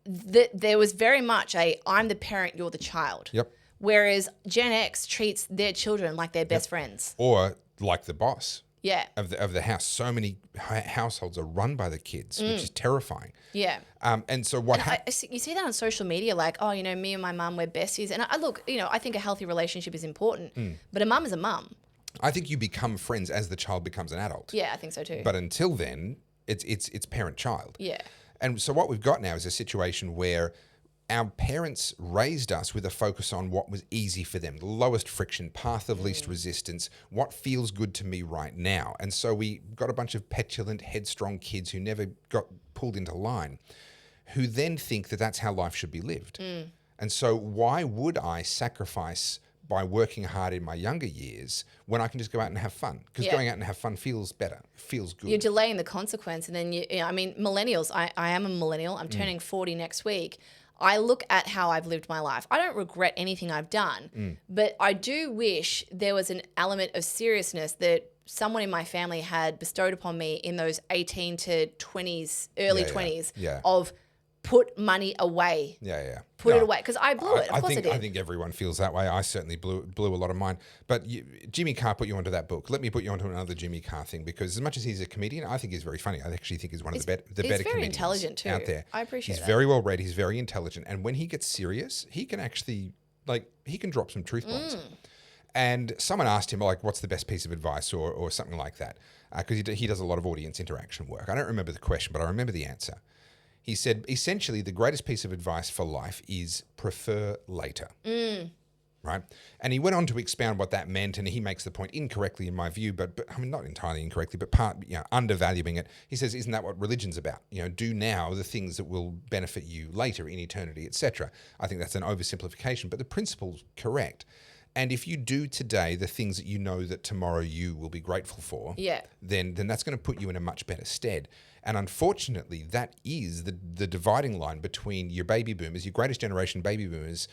there was very much I'm the parent, you're the child. Yep. Whereas Gen X treats their children like their best friends. Or like the boss. Yeah. Of the house. So many households are run by the kids, which is terrifying. Yeah. And so what happens? You see that on social media, like, oh, me and my mum, we're besties. And I look, I think a healthy relationship is important, but a mum is a mum. I think you become friends as the child becomes an adult. Yeah, I think so too. But until then, it's parent-child. Yeah. And so what we've got now is a situation where our parents raised us with a focus on what was easy for them, the lowest friction, path of least resistance, what feels good to me right now. And so we got a bunch of petulant, headstrong kids who never got pulled into line, who then think that that's how life should be lived. And so why would I sacrifice by working hard in my younger years when I can just go out and have fun? Because going out and have fun feels better, feels good. You're delaying the consequence. And then, millennials, I am a millennial. I'm turning 40 next week. I look at how I've lived my life. I don't regret anything I've done, but I do wish there was an element of seriousness that someone in my family had bestowed upon me in those 18 to 20s, early 20s of put money away. Put it away. Because I blew it. Of course I did. I think everyone feels that way. I certainly blew a lot of mine. But Jimmy Carr put you onto that book. Let me put you onto another Jimmy Carr thing, because as much as he's a comedian, I think he's very funny. I actually think he's one of the better comedians very intelligent too. out there. I appreciate that. He's very well read. He's very intelligent. And when he gets serious, he can actually, he can drop some truth bombs. And someone asked him, what's the best piece of advice or something like that? Because he does a lot of audience interaction work. I don't remember the question, but I remember the answer. He said, essentially, the greatest piece of advice for life is prefer later. Right? And he went on to expound what that meant, and he makes the point incorrectly in my view, but I mean, not entirely incorrectly, but undervaluing it. He says, isn't that what religion's about? Do now the things that will benefit you later in eternity, etc. I think that's an oversimplification, but the principle's correct. And if you do today the things that you know that tomorrow you will be grateful for, then that's going to put you in a much better stead. And unfortunately, that is the dividing line between your baby boomers, your greatest generation baby boomers.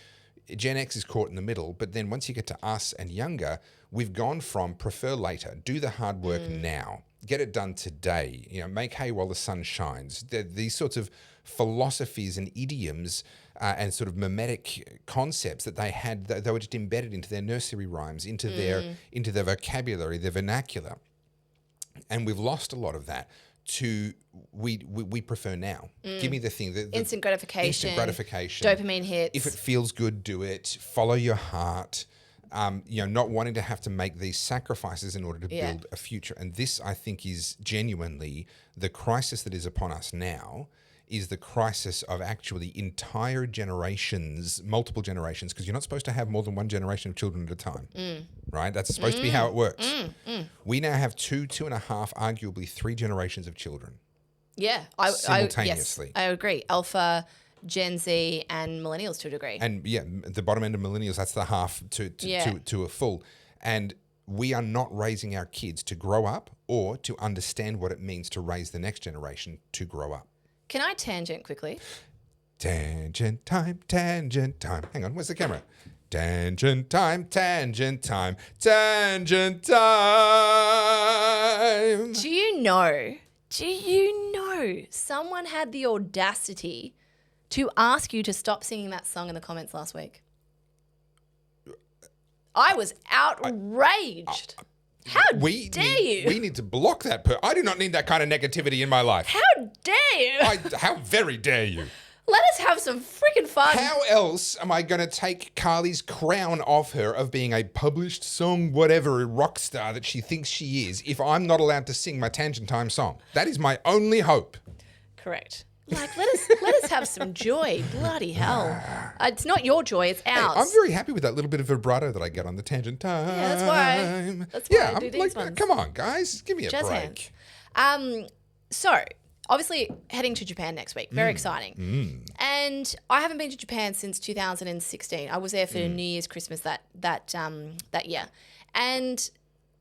Gen X is caught in the middle, but then once you get to us and younger, we've gone from prefer later, do the hard work now, get it done today, make hay while the sun shines. These sorts of philosophies and idioms and sort of mimetic concepts that they had, they were just embedded into their nursery rhymes, into their vocabulary, their vernacular. And we've lost a lot of that. We prefer now. Give me the thing. The instant gratification. Dopamine hits. If it feels good, do it. Follow your heart. Not wanting to have to make these sacrifices in order to build a future. And this, I think, is genuinely the crisis that is upon us now, is the crisis of actually entire generations, multiple generations, because you're not supposed to have more than one generation of children at a time, right? That's supposed to be how it works. We now have 2.5, arguably 3 generations of children. Yeah. Simultaneously. I agree. Alpha, Gen Z, and millennials to a degree. And the bottom end of millennials, that's the half to a full. And we are not raising our kids to grow up or to understand what it means to raise the next generation to grow up. Can I tangent quickly? Tangent time, tangent time. Hang on, where's the camera? Tangent time, tangent time, tangent time. Do you know someone had the audacity to ask you to stop singing that song in the comments last week? I was outraged. How dare you? We need to block that. I do not need that kind of negativity in my life. How dare you? How very dare you? Let us have some freaking fun. How else am I going to take Carly's crown off her of being a published song, whatever, rock star that she thinks she is, if I'm not allowed to sing my Tangent Time song? That is my only hope. Correct. Like, let us have some joy. Bloody hell. It's not your joy, it's ours. Hey, I'm very happy with that little bit of vibrato that I get on the Tangent Time. Yeah, that's why I do these ones. Come on, guys. Give me a Jazz break. hands. So, obviously, heading to Japan next week. Very exciting. And I haven't been to Japan since 2016. I was there for New Year's, Christmas that year. And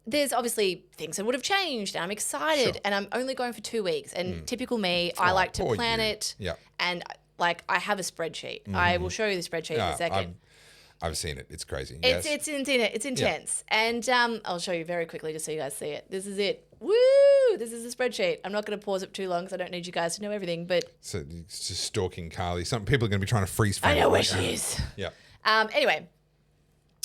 there's obviously things that would have changed, and I'm excited, and I'm only going for 2 weeks. And typical me, I like to plan it, and like I have a spreadsheet. I will show you the spreadsheet in a second. I've seen it. It's crazy. It's intense, and I'll show you very quickly just so you guys see it. This is it. Woo! This is the spreadsheet. I'm not going to pause it too long because I don't need you guys to know everything. But so it's just stalking Carly. Some people are going to be trying to freeze frame. I know where she is. Yeah. Anyway.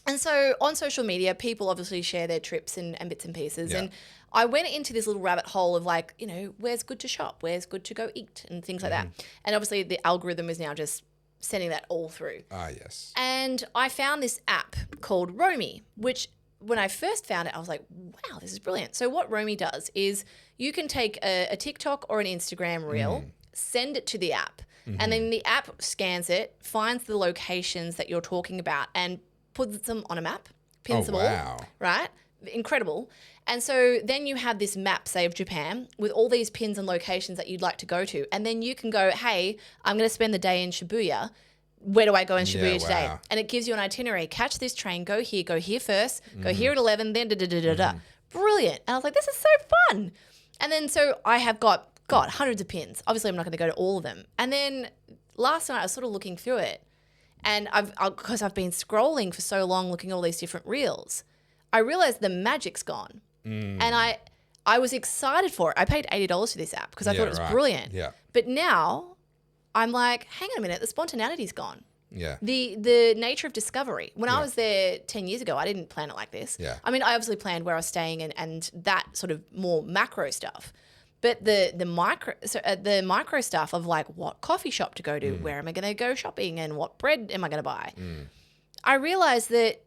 And so on social media, people obviously share their trips and bits and pieces. Yeah. And I went into this little rabbit hole of like, where's good to shop? Where's good to go eat? And things like that. And obviously the algorithm is now just sending that all through. Ah, yes. And I found this app called Romy, which when I first found it, I was like, wow, this is brilliant. So what Romy does is you can take a TikTok or an Instagram reel, send it to the app, and then the app scans it, finds the locations that you're talking about, and puts them on a map, pins them all, right? Incredible. And so then you have this map, say, of Japan with all these pins and locations that you'd like to go to. And then you can go, hey, I'm going to spend the day in Shibuya. Where do I go in Shibuya today? And it gives you an itinerary. Catch this train, go here first, go here at 11, then da-da-da-da-da. Brilliant. And I was like, this is so fun. And then so I have got hundreds of pins. Obviously, I'm not going to go to all of them. And then last night I was sort of looking through it. And because I've been scrolling for so long looking at all these different reels, I realized the magic's gone. And I was excited for it. I paid $80 for this app because I thought it was brilliant. Yeah. But now I'm like, hang on a minute, the spontaneity's gone. Yeah. The nature of discovery. When I was there 10 years ago, I didn't plan it like this. Yeah. I mean, I obviously planned where I was staying and that sort of more macro stuff. But the micro stuff of like what coffee shop to go to, where am I going to go shopping, and what bread am I going to buy? I realized that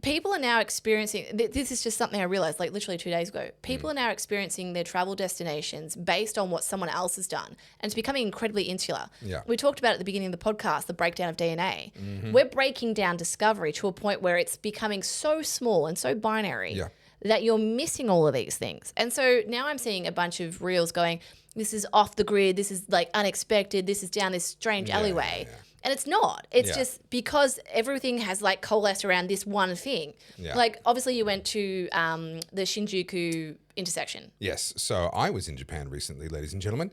people are now experiencing, this is just something I realized like literally 2 days ago. People are now experiencing their travel destinations based on what someone else has done. And it's becoming incredibly insular. Yeah. We talked about at the beginning of the podcast, the breakdown of DNA. We're breaking down discovery to a point where it's becoming so small and so binary that you're missing all of these things. And so now I'm seeing a bunch of reels going, this is off the grid, this is like unexpected, this is down this strange alleyway. And it's not. It's just because everything has like coalesced around this one thing. Yeah. Like obviously you went to the Shinjuku intersection. Yes. So I was in Japan recently, ladies and gentlemen.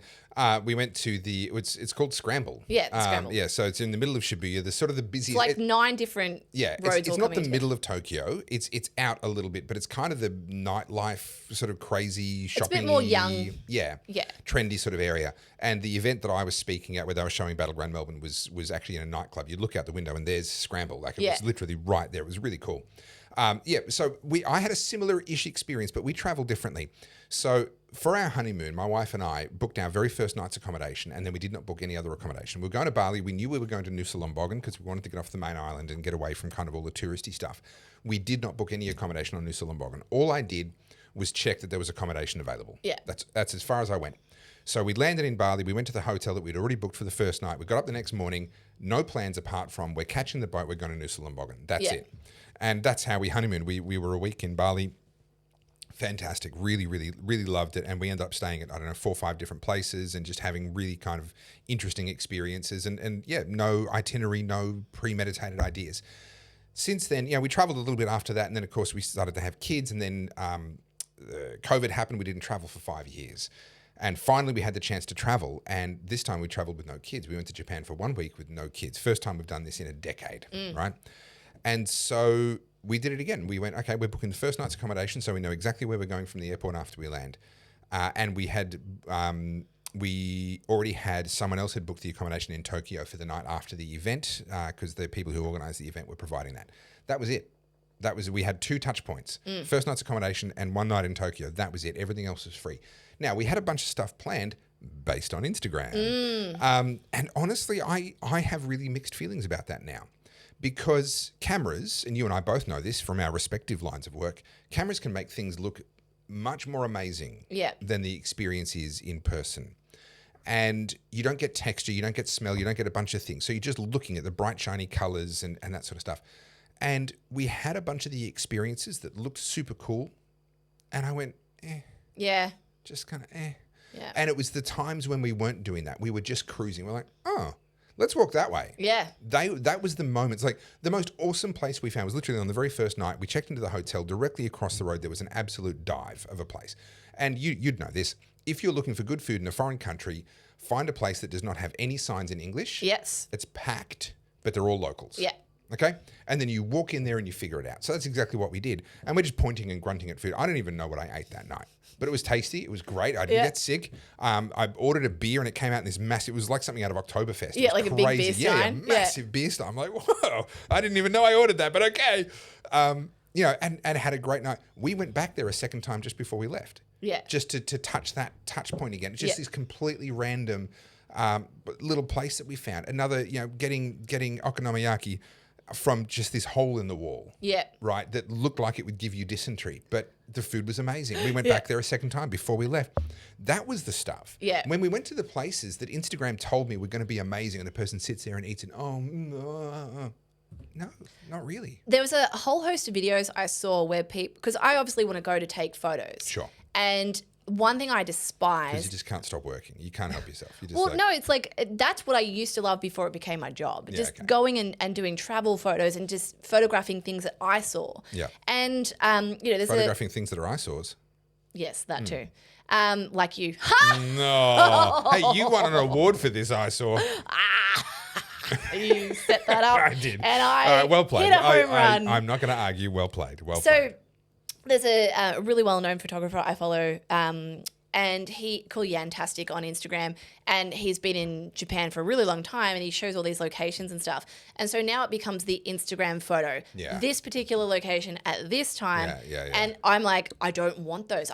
We went to it's called Scramble. Yeah, Scramble. Yeah, so it's in the middle of Shibuya. There's sort of the busiest. It's like 9 different roads. It's not the middle of Tokyo. It's out a little bit, but it's kind of the nightlife sort of crazy shopping. It's a bit more young. Yeah. Trendy sort of area. And the event that I was speaking at, where they were showing Battleground Melbourne, was actually in a nightclub. You look out the window and there's Scramble. Like it was literally right there. It was really cool. So I had a similar-ish experience, but we travel differently. So for our honeymoon, my wife and I booked our very first night's accommodation, and then we did not book any other accommodation. We were going to Bali. We knew we were going to Nusa Lombok because we wanted to get off the main island and get away from kind of all the touristy stuff. We did not book any accommodation on Nusa Lombok. All I did was check that there was accommodation available. Yeah. That's as far as I went. So we landed in Bali. We went to the hotel that we'd already booked for the first night. We got up the next morning, no plans apart from we're catching the boat, we're going to Nusa Lombok. That's it. And that's how we honeymooned. We were a week in Bali. Fantastic. Really, really, really loved it. And we ended up staying at, 4 or 5 different places and just having really kind of interesting experiences. And no itinerary, no premeditated ideas. Since then, we traveled a little bit after that. And then, of course, we started to have kids. And then COVID happened. We didn't travel for 5 years. And finally, we had the chance to travel. And this time we traveled with no kids. We went to Japan for 1 week with no kids. First time we've done this in a decade, right? And so we did it again. We went, okay, we're booking the first night's accommodation, so we know exactly where we're going from the airport after we land. And we already had, someone else had booked the accommodation in Tokyo for the night after the event because the people who organised the event were providing that. That was it. We had 2 touch points. First night's accommodation and 1 night in Tokyo. That was it. Everything else was free. Now, we had a bunch of stuff planned based on Instagram. And honestly, I have really mixed feelings about that now. Because cameras, and you and I both know this from our respective lines of work, cameras can make things look much more amazing than the experience is in person. And you don't get texture, you don't get smell, you don't get a bunch of things. So you're just looking at the bright, shiny colours and that sort of stuff. And we had a bunch of the experiences that looked super cool. And I went, Yeah. just kind of Yeah. And it was the times when we weren't doing that. We were just cruising. We're like, oh, let's walk that way. Yeah. That was the moments. Like the most awesome place we found was literally on the very first night. We checked into the hotel directly across the road. There was an absolute dive of a place. And you'd know this. If you're looking for good food in a foreign country, find a place that does not have any signs in English. Yes. It's packed, but they're all locals. Yeah. Okay? And then you walk in there and you figure it out. So that's exactly what we did. And we're just pointing and grunting at food. I don't even know what I ate that night. But it was tasty. It was great. I didn't get sick. I ordered a beer and it came out in this massive, it was like something out of Oktoberfest. Yeah, like crazy. a big beer stein. Yeah, massive beer stein. I'm like, whoa, I didn't even know I ordered that, but okay. You know, and had a great night. We went back there a second time just before we left. Yeah. Just to touch that touch point again. It's just this completely random little place that we found. Another, you know, getting okonomiyaki from just this hole in the wall. Yeah. Right? That looked like it would give you dysentery. But the food was amazing. We went back there a second time before we left. That was the stuff. Yeah. When we went to the places that Instagram told me were going to be amazing and the person sits there and eats it, no, not really. There was a whole host of videos I saw where people, because I obviously want to go to take photos. Sure. And one thing I Because despise. you just can't stop working. You can't help yourself. You just Well, like, no, it's like that's what I used to love before it became my job. Just going and doing travel photos and just photographing things that I saw. Yeah. And you know, there's photographing things that are eyesores. yes, that too. Like you. No. Hey, you won an award for this eyesore. You set that up. I did. And I All right, well played. hit a home run. I'm not going to argue. Well played. Well So played. there's a really well-known photographer I follow, and he called Yantastic on Instagram, and he's been in Japan for a really long time, and he shows all these locations and stuff. And so now it becomes the Instagram photo. Yeah. This particular location at this time. Yeah. And I'm like, I don't want those.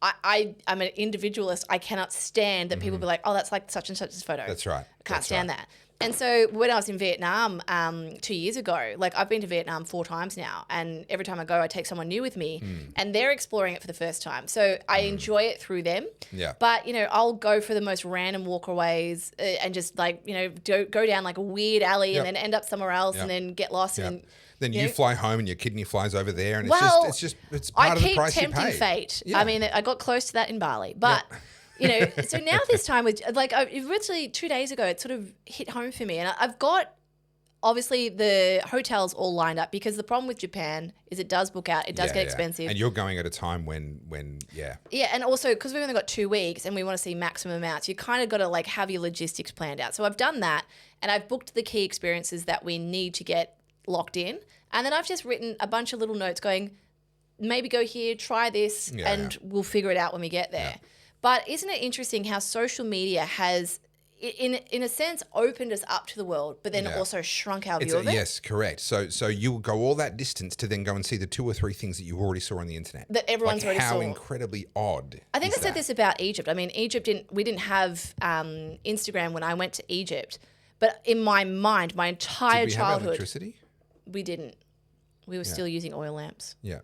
I'm an individualist. I cannot stand that people be like, oh, that's like such and such's photo. That's right. I can't That's stand right. that. And so when I was in Vietnam 2 years ago, like I've been to Vietnam 4 times now, and every time I go, I take someone new with me, and they're exploring it for the first time. So I enjoy it through them. Yeah. But, you know, I'll go for the most random walkaways and just like, you know, go down like a weird alley and then end up somewhere else and then get lost. Yeah. And Then you know, fly home and your kidney flies over there, and well, it's part I of the keep price you tempting pay. fate. Yeah. I mean, I got close to that in Bali, but you know, so now this time with like, literally 2 days ago, it sort of hit home for me, and I've got obviously the hotels all lined up because the problem with Japan is it does book out, it does get expensive, and you're going at a time when yeah, and also because we've only got 2 weeks and we want to see maximum amounts, you kind of got to like have your logistics planned out. So I've done that, and I've booked the key experiences that we need to get locked in, and then I've just written a bunch of little notes going, maybe go here, try this, and we'll figure it out when we get there. Yeah. But isn't it interesting how social media has, in a sense, opened us up to the world, but then also shrunk our view of it? Yes, correct. So you'll go all that distance to then go and see the 2 or 3 things that you already saw on the internet. That everyone's already saw. How incredibly odd. I think I is said that? this about Egypt. I mean, we didn't have Instagram when I went to Egypt, but in my mind, my entire Did we have childhood, electricity? we didn't. We were still using oil lamps. Yeah.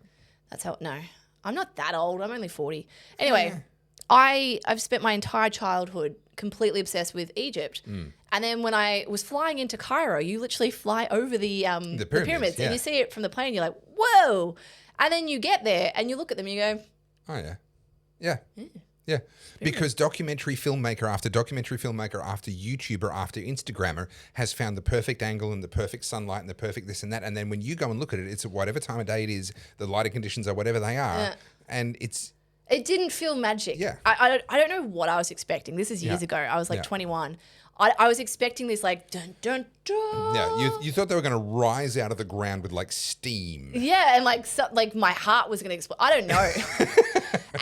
That's how. No, I'm not that old. I'm only 40. Anyway, I've spent my entire childhood completely obsessed with Egypt. And then when I was flying into Cairo, you literally fly over the pyramids and you see it from the plane. You're like, whoa! And then you get there and you look at them and you go, Oh yeah. Yeah. Because documentary filmmaker after YouTuber after Instagrammer has found the perfect angle and the perfect sunlight and the perfect this and that. And then when you go and look at it, it's at whatever time of day it is, the lighting conditions are whatever they are. And it didn't feel magic. Yeah. I don't know what I was expecting. This is years ago. I was like 21. I was expecting this like dun dun dun. Yeah, you thought they were going to rise out of the ground with like steam. Yeah, and like my heart was going to explode. I don't know.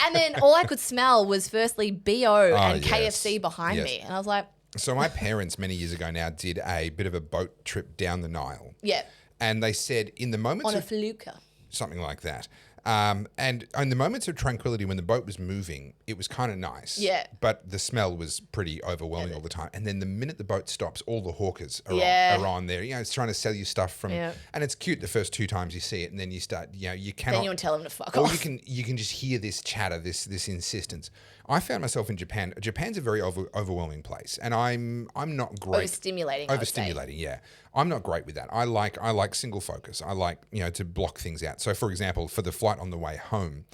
And then all I could smell was firstly BO and KFC behind me, and I was like. So my parents many years ago now did a bit of a boat trip down the Nile. Yeah. And they said in the moments On a of felucca. something like that. And in the moments of tranquility when the boat was moving, it was kind of nice. Yeah. But the smell was pretty overwhelming all the time. And then the minute the boat stops, all the hawkers are, are on there. You know, it's trying to sell you stuff from, and it's cute the first 2 times you see it, and then you start, you know, you cannot. Then you tell them to fuck or off. you can just hear this chatter, this insistence. I found myself in Japan. Japan's a very overwhelming place, and I'm not great. Overstimulating, yeah. I'm not great with that. I like single focus. I like, you know, to block things out. So, for example, for the flight on the way home,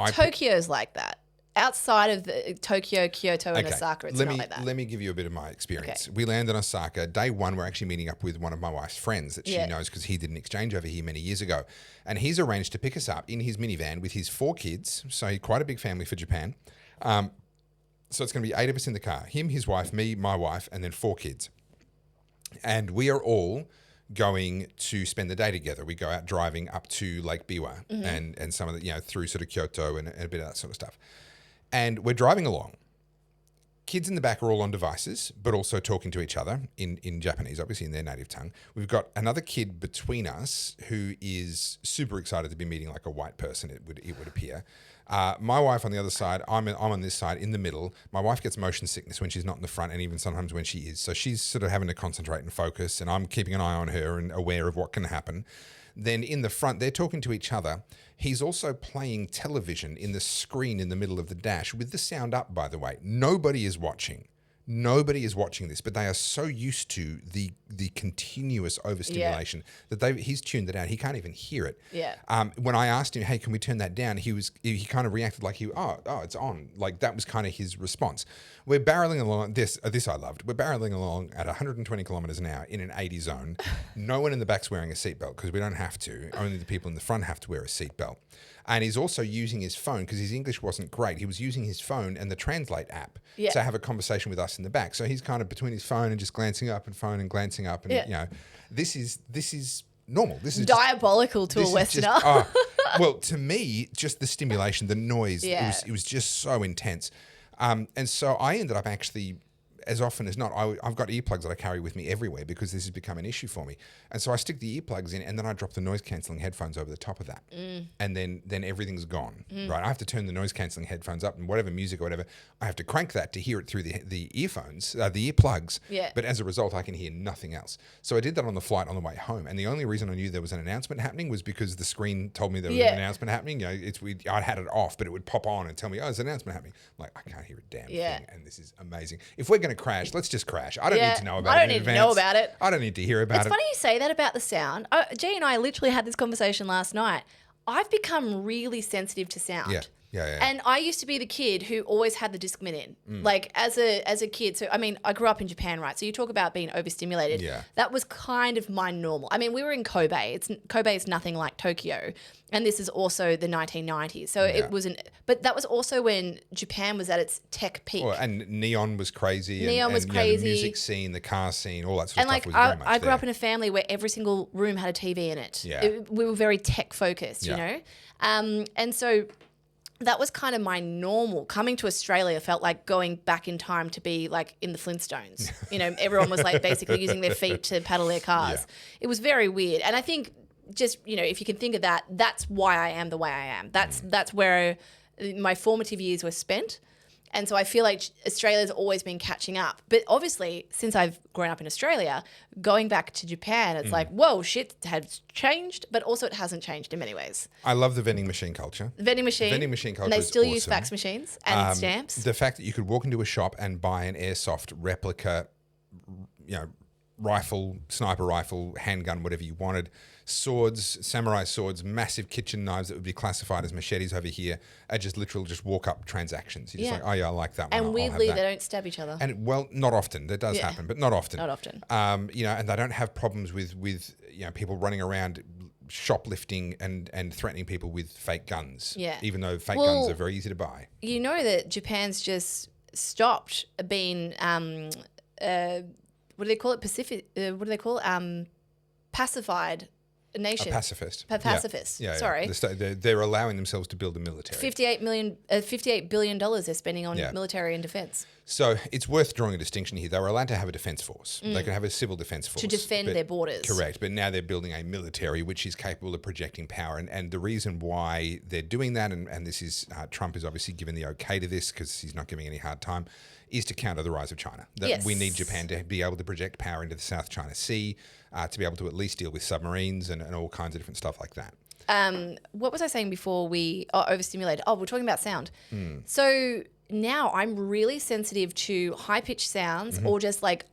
Tokyo's like that. Outside of the Tokyo, Kyoto, and Osaka, it's not like that. Let me give you a bit of my experience. Okay. We land in Osaka. Day 1, we're actually meeting up with one of my wife's friends that she knows because he did an exchange over here many years ago. And he's arranged to pick us up in his minivan with his 4 kids. So quite a big family for Japan. So it's going to be 8 of us in the car. Him, his wife, me, my wife, and then 4 kids. And we are all going to spend the day together. We go out driving up to Lake Biwa and some of the, you know, through sort of Kyoto and a bit of that sort of stuff. And we're driving along. Kids in the back are all on devices, but also talking to each other in Japanese, obviously in their native tongue. We've got another kid between us who is super excited to be meeting like a white person, it would appear. My wife on the other side, I'm on this side in the middle. My wife gets motion sickness when she's not in the front and even sometimes when she is. So she's sort of having to concentrate and focus, and I'm keeping an eye on her and aware of what can happen. Then in the front, they're talking to each other. He's also playing television in the screen in the middle of the dash with the sound up, by the way. Nobody is watching. Nobody is watching this, but they are so used to the continuous overstimulation that he's tuned it out. He can't even hear it. Yeah. When I asked him, hey, can we turn that down? He kind of reacted like oh, it's on. Like that was kind of his response. We're barreling along this I loved. We're barreling along at 120 kilometers an hour in an 80 zone. No one in the back's wearing a seatbelt because we don't have to. Only the people in the front have to wear a seatbelt. And he's also using his phone because his English wasn't great. He was using his phone and the Translate app to have a conversation with us in the back. So he's kind of between his phone and just glancing up and phone and glancing up. And, you know, this is normal. This is diabolical to a Westerner. Well, to me, just the stimulation, the noise, it was just so intense. And so I ended up actually, as often as not, I've got earplugs that I carry with me everywhere because this has become an issue for me. And so I stick the earplugs in and then I drop the noise-cancelling headphones over the top of that. And then everything's gone, right? I have to turn the noise-cancelling headphones up and whatever music or whatever, I have to crank that to hear it through the earphones, the earplugs. Yeah. But as a result, I can hear nothing else. So I did that on the flight on the way home. And the only reason I knew there was an announcement happening was because the screen told me there was an announcement happening. You know, I had it off, but it would pop on and tell me, oh, there's an announcement happening. I'm like, I can't hear a damn thing. And this is amazing. If we're going to crash, let's just crash. I don't need to know about it. I don't need to know about it. I don't need to hear about it. It's funny you say that about the sound. G and I literally had this conversation last night. I've become really sensitive to sound. Yeah. And I used to be the kid who always had the Discman in. Like as a kid. So I mean, I grew up in Japan, right? So you talk about being overstimulated. Yeah. That was kind of my normal. I mean, we were in Kobe. Kobe is nothing like Tokyo. And this is also the 1990s. So it wasn't, but that was also when Japan was at its tech peak. Well, and neon was crazy. Neon was crazy. You know, the music scene, the car scene, all that sort of stuff was very much I grew up in a family where every single room had a TV in it. Yeah. We were very tech focused, you know? And so that was kind of my normal. Coming to Australia felt like going back in time to be like in the Flintstones. You know, everyone was like basically using their feet to paddle their cars. Yeah. It was very weird. And I think just, you know, if you can think of that, that's why I am the way I am. That's where my formative years were spent. And so I feel like Australia's always been catching up. But obviously, since I've grown up in Australia, going back to Japan, it's like, whoa, shit has changed, but also it hasn't changed in many ways. I love the vending machine culture. The vending machine culture and they is still use awesome. fax machines and stamps. The fact that you could walk into a shop and buy an airsoft replica, you know, rifle, sniper rifle, handgun, whatever you wanted, swords, samurai swords, massive kitchen knives that would be classified as machetes over here are just literal walk-up transactions. You're just like, oh yeah, I like that one. And I'll weirdly, have that. they don't stab each other. And well, not often. That does happen, but not often. Not often. You know, and they don't have problems with you know, people running around shoplifting and threatening people with fake guns. Yeah. Even though fake guns are very easy to buy. You know that Japan's just stopped being what do they call it? Pacific. What do they call it? Pacified nation? A pacifist. Pacifist. Yeah. Sorry. They're allowing themselves to build a military. $58 billion they're spending on military and defence. So it's worth drawing a distinction here. They were allowed to have a defence force. They could have a civil defence force. To defend their borders. Correct. But now they're building a military which is capable of projecting power. And the reason why they're doing that, and this is Trump is obviously given the okay to this because he's not giving any hard time, is to counter the rise of China. That we need Japan to be able to project power into the South China Sea, to be able to at least deal with submarines and all kinds of different stuff like that. What was I saying before we overstimulated? Oh, we're talking about sound. So now I'm really sensitive to high-pitched sounds or just like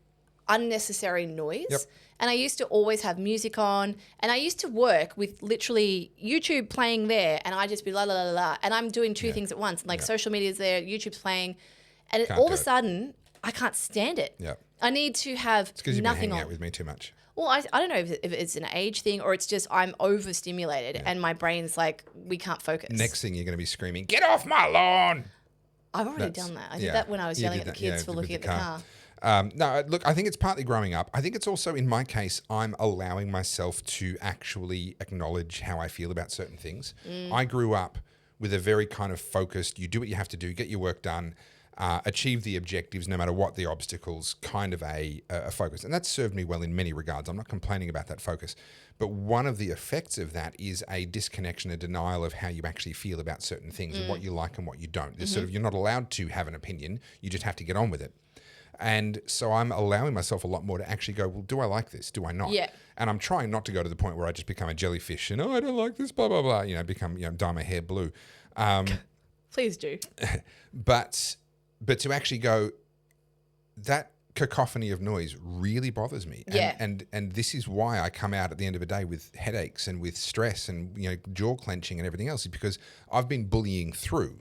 unnecessary noise. Yep. And I used to always have music on, and I used to work with literally YouTube playing there, and I just be la la la la, and I'm doing two things at once. Like social media's there, YouTube's playing, and all of a sudden I can't stand it. Yeah. I need to have It's because you've been nothing hanging on. out with me too much. Well, I don't know if it's an age thing or it's just I'm overstimulated and my brain's like, we can't focus. Next thing you're going to be screaming, "Get off my lawn!" I've already done that. I did that when I was yelling at the kids for looking at the car. No, look, I think it's partly growing up. I think it's also, in my case, I'm allowing myself to actually acknowledge how I feel about certain things. I grew up with a very kind of focused, you do what you have to do, get your work done, achieve the objectives no matter what the obstacles, kind of a focus. And that's served me well in many regards. I'm not complaining about that focus. But one of the effects of that is a disconnection, a denial of how you actually feel about certain things and what you like and what you don't. There's sort of, you're not allowed to have an opinion. You just have to get on with it. And so I'm allowing myself a lot more to actually go, well, do I like this? Do I not? Yeah. And I'm trying not to go to the point where I just become a jellyfish and, I don't like this, blah, blah, blah, become, dye my hair blue. Please do. But to actually go, that cacophony of noise really bothers me. Yeah. And this is why I come out at the end of the day with headaches and with stress and, jaw clenching and everything else, is because I've been bullying through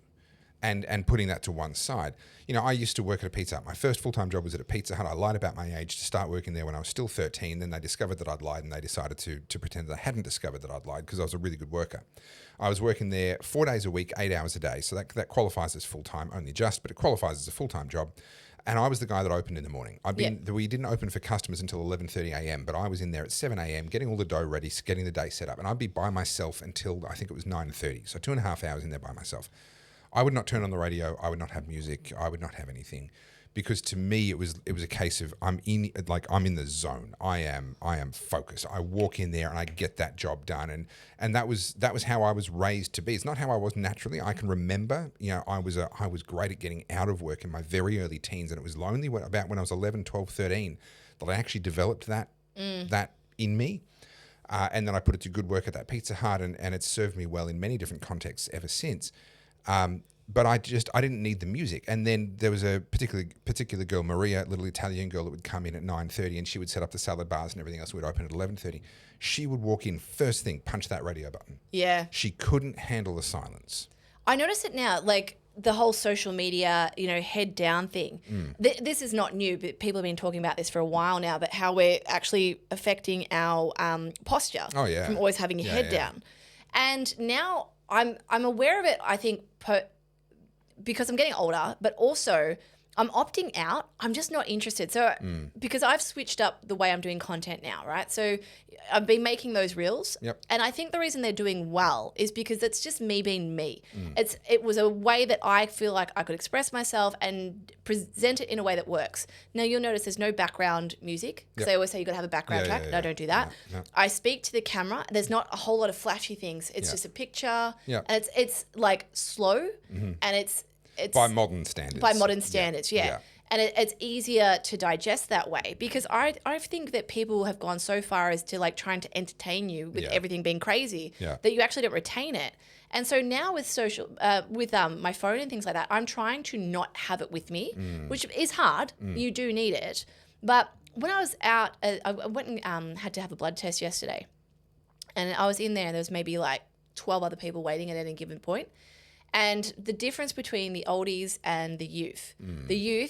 and putting that to one side. I used to work at a Pizza Hut. My first full-time job was at a Pizza Hut. I lied about my age to start working there when I was still 13. Then they discovered that I'd lied and they decided to pretend that I hadn't discovered that I'd lied because I was a really good worker. I was working there 4 days a week, 8 hours a day. So that qualifies as full-time, only just, but it qualifies as a full-time job. And I was the guy that opened in the morning. We didn't open for customers until 11:30 a.m., but I was in there at 7 a.m. getting all the dough ready, getting the day set up. And I'd be by myself until I think it was 9:30. So 2.5 hours in there by myself. I would not turn on the radio. I would not have music. I would not have anything, because to me it was a case of I'm in the zone. I am focused. I walk in there and I get that job done, and that was how I was raised to be. It's not how I was naturally. I can remember, I was great at getting out of work in my very early teens, and it was lonely about when I was 11, 12, 13 that I actually developed that in me. And then I put it to good work at that Pizza Hut, and it's served me well in many different contexts ever since. But I didn't need the music. And then there was a particular girl, Maria, a little Italian girl, that would come in at 9:30, and she would set up the salad bars and everything else. We'd open at 11:30. She would walk in first thing, punch that radio button. Yeah. She couldn't handle the silence. I notice it now, like the whole social media, head down thing. This is not new, but people have been talking about this for a while now, but how we're actually affecting our posture from always having your head down. And now I'm aware of it, I think, because I'm getting older, but also I'm opting out. I'm just not interested. So because I've switched up the way I'm doing content now, right? So I've been making those reels. Yep. And I think the reason they're doing well is because it's just me being me. It was a way that I feel like I could express myself and present it in a way that works. Now you'll notice there's no background music, because they always say you've got to have a background track. No, I don't do that. No. I speak to the camera. There's not a whole lot of flashy things. It's just a picture. Yep. And it's like slow and it's by modern standards. Yeah. And it's easier to digest that way, because I think that people have gone so far as to like trying to entertain you with everything being crazy that you actually don't retain it. And so now with my phone and things like that, I'm trying to not have it with me, which is hard. You do need it. But when I was out, I went and had to have a blood test yesterday, and I was in there and there was maybe like 12 other people waiting at any given point. And the difference between the oldies and the youth, they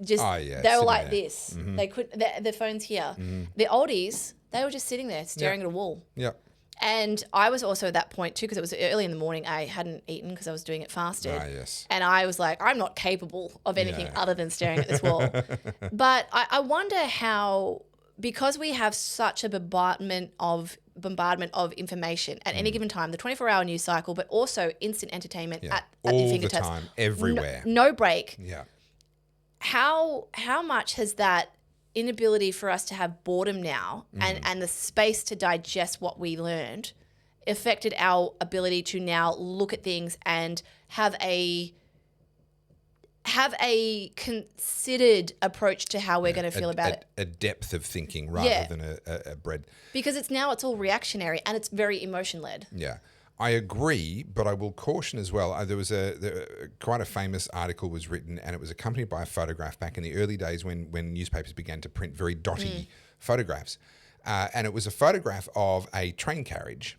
were like this. They the phone's here. The oldies, they were just sitting there staring at a wall. Yeah. And I was also at that point too, because it was early in the morning. I hadn't eaten because I was doing it fasted. Yes. And I was like, I'm not capable of anything other than staring at this wall. But I wonder how, because we have such a bombardment of bombardment of information at any given time, the 24-hour news cycle, but also instant entertainment at your all fingertips. the time, everywhere. No break. Yeah. How much has that inability for us to have boredom now and the space to digest what we learned affected our ability to now look at things and have a considered approach to how we're going to feel about it. A depth of thinking rather than a breadth. Because it's all reactionary and it's very emotion-led. Yeah. I agree, but I will caution as well. There was quite a famous article was written, and it was accompanied by a photograph back in the early days when newspapers began to print very dotty photographs. And it was a photograph of a train carriage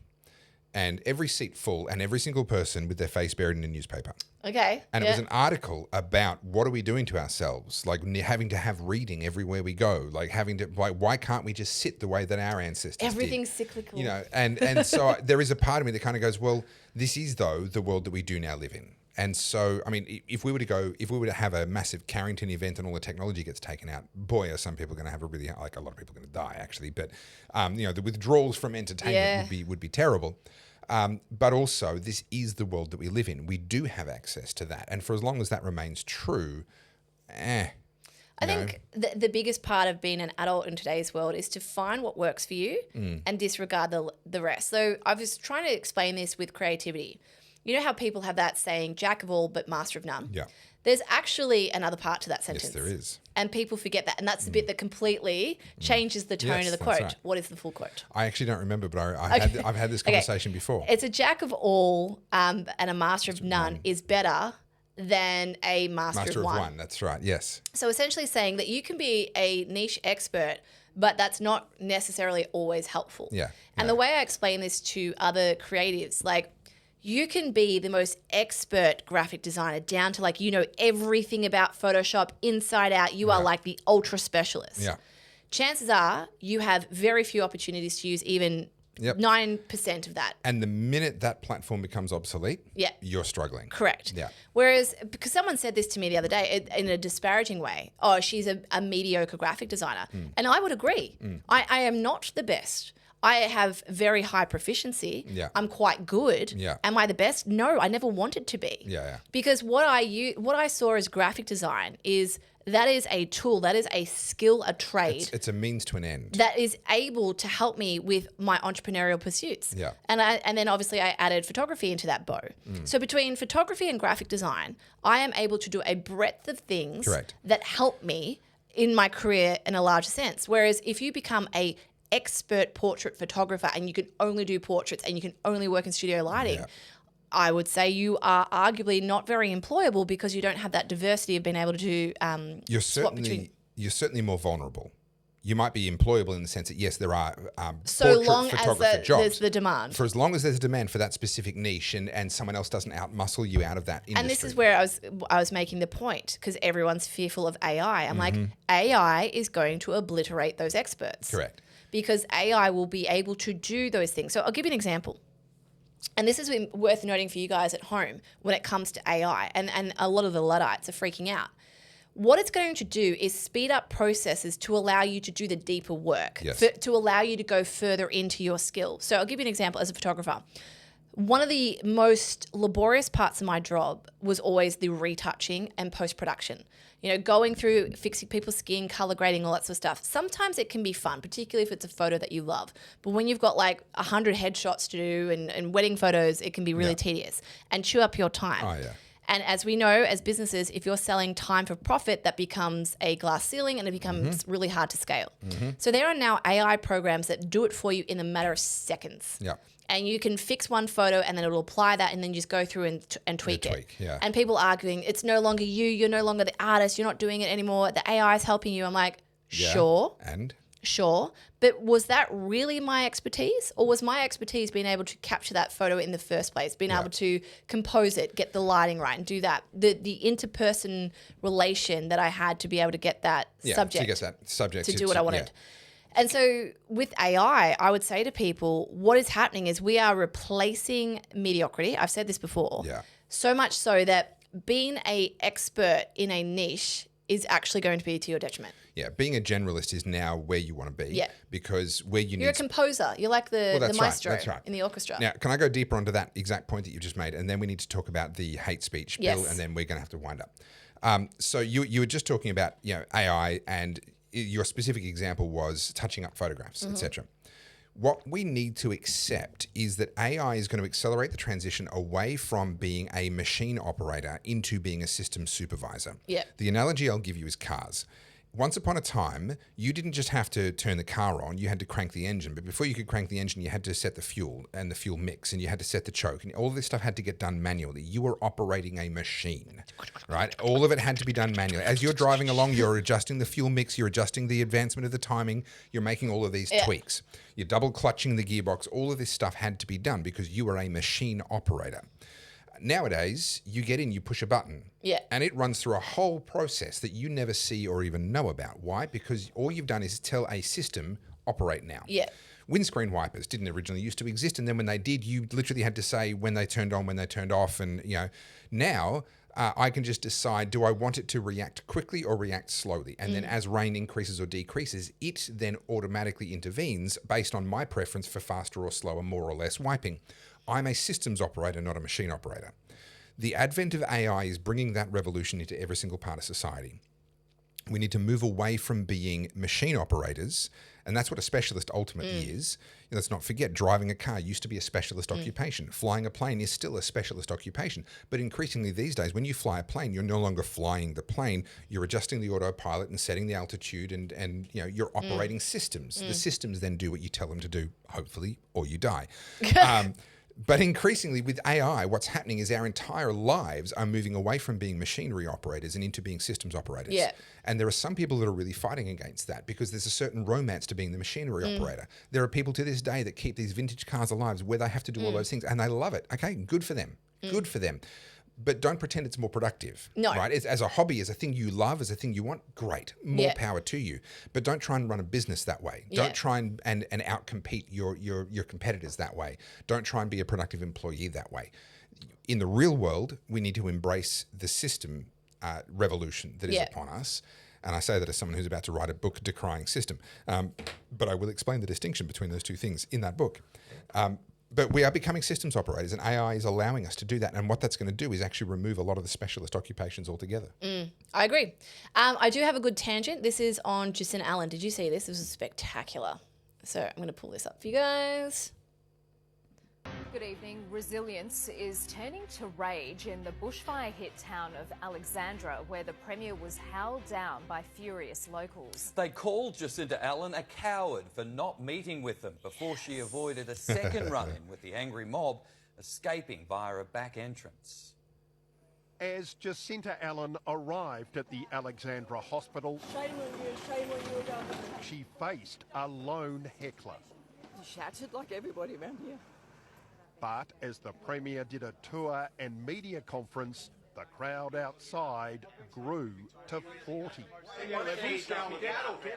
and every seat full and every single person with their face buried in a newspaper. Okay. And it was an article about what are we doing to ourselves, like having to have reading everywhere we go, like why can't we just sit the way that our ancestors Everything's did? cyclical. You know, and so there is a part of me that kind of goes, well, this is though the world that we do now live in. And so, I mean, if we were to have a massive Carrington event and all the technology gets taken out, boy, are some people going to have a lot of people are going to die actually. But, the withdrawals from entertainment would be terrible. But also, this is the world that we live in. We do have access to that. And for as long as that remains true, I think the biggest part of being an adult in today's world is to find what works for you and disregard the rest. So I was trying to explain this with creativity. You know how people have that saying, jack of all but master of none? Yeah. There's actually another part to that sentence. Yes, there is. And people forget that. And that's the bit that completely changes the tone of the quote. Right. What is the full quote? I actually don't remember, but I've had this conversation before. It's a jack of all and a master of none is better than a master of one. That's right, yes. So essentially saying that you can be a niche expert, but that's not necessarily always helpful. Yeah. And the way I explain this to other creatives, like, you can be the most expert graphic designer down to everything about Photoshop inside out. You are like the ultra specialist. Yeah. Chances are you have very few opportunities to use even 9% of that. And the minute that platform becomes obsolete, you're struggling. Correct. Yeah. Whereas, because someone said this to me the other day in a disparaging way, oh, she's a mediocre graphic designer. And I would agree. I am not the best. I have very high proficiency. Yeah. I'm quite good. Yeah. Am I the best? No, I never wanted to be. Yeah. Because what I saw as graphic design is that is a tool, that is a skill, a trade. It's a means to an end. That is able to help me with my entrepreneurial pursuits. Yeah. And then obviously I added photography into that bow. So between photography and graphic design, I am able to do a breadth of things that help me in my career in a larger sense. Whereas if you become a expert portrait photographer and you can only do portraits and you can only work in studio lighting, I would say you are arguably not very employable because you don't have that diversity of being able to do you're certainly more vulnerable. You might be employable in the sense that, yes, there are so long photographer as jobs. there's the demand. For as long as there's a demand for that specific niche and someone else doesn't outmuscle you out of that industry. And this is where I was making the point, because everyone's fearful of AI. I'm like, AI is going to obliterate those experts. Correct. Because AI will be able to do those things. So I'll give you an example. And this is worth noting for you guys at home when it comes to AI. And a lot of the Luddites are freaking out. What it's going to do is speed up processes to allow you to do the deeper work, to allow you to go further into your skill. So I'll give you an example as a photographer. One of the most laborious parts of my job was always the retouching and post-production. You know, going through, fixing people's skin, color grading, all that sort of stuff. Sometimes it can be fun, particularly if it's a photo that you love. But when you've got like 100 headshots to do and wedding photos, it can be really tedious and chew up your time. Oh, yeah. And as we know, as businesses, if you're selling time for profit, that becomes a glass ceiling and it becomes really hard to scale. So there are now AI programs that do it for you in a matter of seconds. Yeah. And you can fix one photo and then it'll apply that and then just go through and tweak it. Yeah. And people arguing, it's no longer you're no longer the artist, you're not doing it anymore, the AI is helping you. I'm like, sure. And? Sure. But was that really my expertise? Or was my expertise being able to capture that photo in the first place, being able to compose it, get the lighting right and do that? The interperson relation that I had to be able to get that subject. To get that subject. To do what I wanted. Yeah. And so with AI, I would say to people, what is happening is we are replacing mediocrity. I've said this before. Yeah. So much so that being an expert in a niche is actually going to be to your detriment. Yeah, being a generalist is now where you want to be. Yeah. Because where you You're a composer. You're like the maestro right. in the orchestra. Now, can I go deeper onto that exact point that you just made? And then we need to talk about the hate speech bill, and then we're going to have to wind up. So you were just talking about AI, and your specific example was touching up photographs, etc. What we need to accept is that AI is going to accelerate the transition away from being a machine operator into being a system supervisor. Yeah. The analogy I'll give you is cars. Once upon a time, you didn't just have to turn the car on, you had to crank the engine. But before you could crank the engine, you had to set the fuel and the fuel mix, and you had to set the choke. And all of this stuff had to get done manually. You were operating a machine, right? All of it had to be done manually. As you're driving along, you're adjusting the fuel mix, you're adjusting the advancement of the timing, you're making all of these tweaks. You're double clutching the gearbox. All of this stuff had to be done because you were a machine operator. Nowadays, you get in, you push a button, and it runs through a whole process that you never see or even know about. Why? Because all you've done is tell a system, operate now. Yeah. Windscreen wipers didn't originally used to exist, and then when they did, you literally had to say when they turned on, when they turned off, and now I can just decide, do I want it to react quickly or react slowly? And then as rain increases or decreases, it then automatically intervenes based on my preference for faster or slower, more or less wiping. I'm a systems operator, not a machine operator. The advent of AI is bringing that revolution into every single part of society. We need to move away from being machine operators, and that's what a specialist ultimately is. Let's not forget, driving a car used to be a specialist occupation. Flying a plane is still a specialist occupation. But increasingly these days, when you fly a plane, you're no longer flying the plane. You're adjusting the autopilot and setting the altitude, and you're operating systems. The systems then do what you tell them to do, hopefully, or you die. But increasingly with AI, what's happening is our entire lives are moving away from being machinery operators and into being systems operators. Yeah. And there are some people that are really fighting against that because there's a certain romance to being the machinery operator. There are people to this day that keep these vintage cars alive where they have to do all those things, and they love it. Okay, good for them. Good for them. But don't pretend it's more productive. No. Right? As a hobby, as a thing you love, as a thing you want, great. More power to you. But don't try and run a business that way. Don't try and outcompete your competitors that way. Don't try and be a productive employee that way. In the real world, we need to embrace the system revolution that is upon us. And I say that as someone who's about to write a book decrying system. But I will explain the distinction between those two things in that book. But we are becoming systems operators, and AI is allowing us to do that. And what that's going to do is actually remove a lot of the specialist occupations altogether. I agree. I do have a good tangent. This is on Jacinta Allen. Did you see this? This was spectacular. So I'm going to pull this up for you guys. Good evening. Resilience is turning to rage in the bushfire-hit town of Alexandra, where the Premier was howled down by furious locals. They called Jacinta Allen a coward for not meeting with them before she avoided a second run-in with the angry mob, escaping via a back entrance. As Jacinta Allen arrived at the Alexandra hospital, shame on you, government. she faced a lone heckler. You shouted like everybody around here. But as the Premier did a tour and media conference, the crowd outside grew to 40,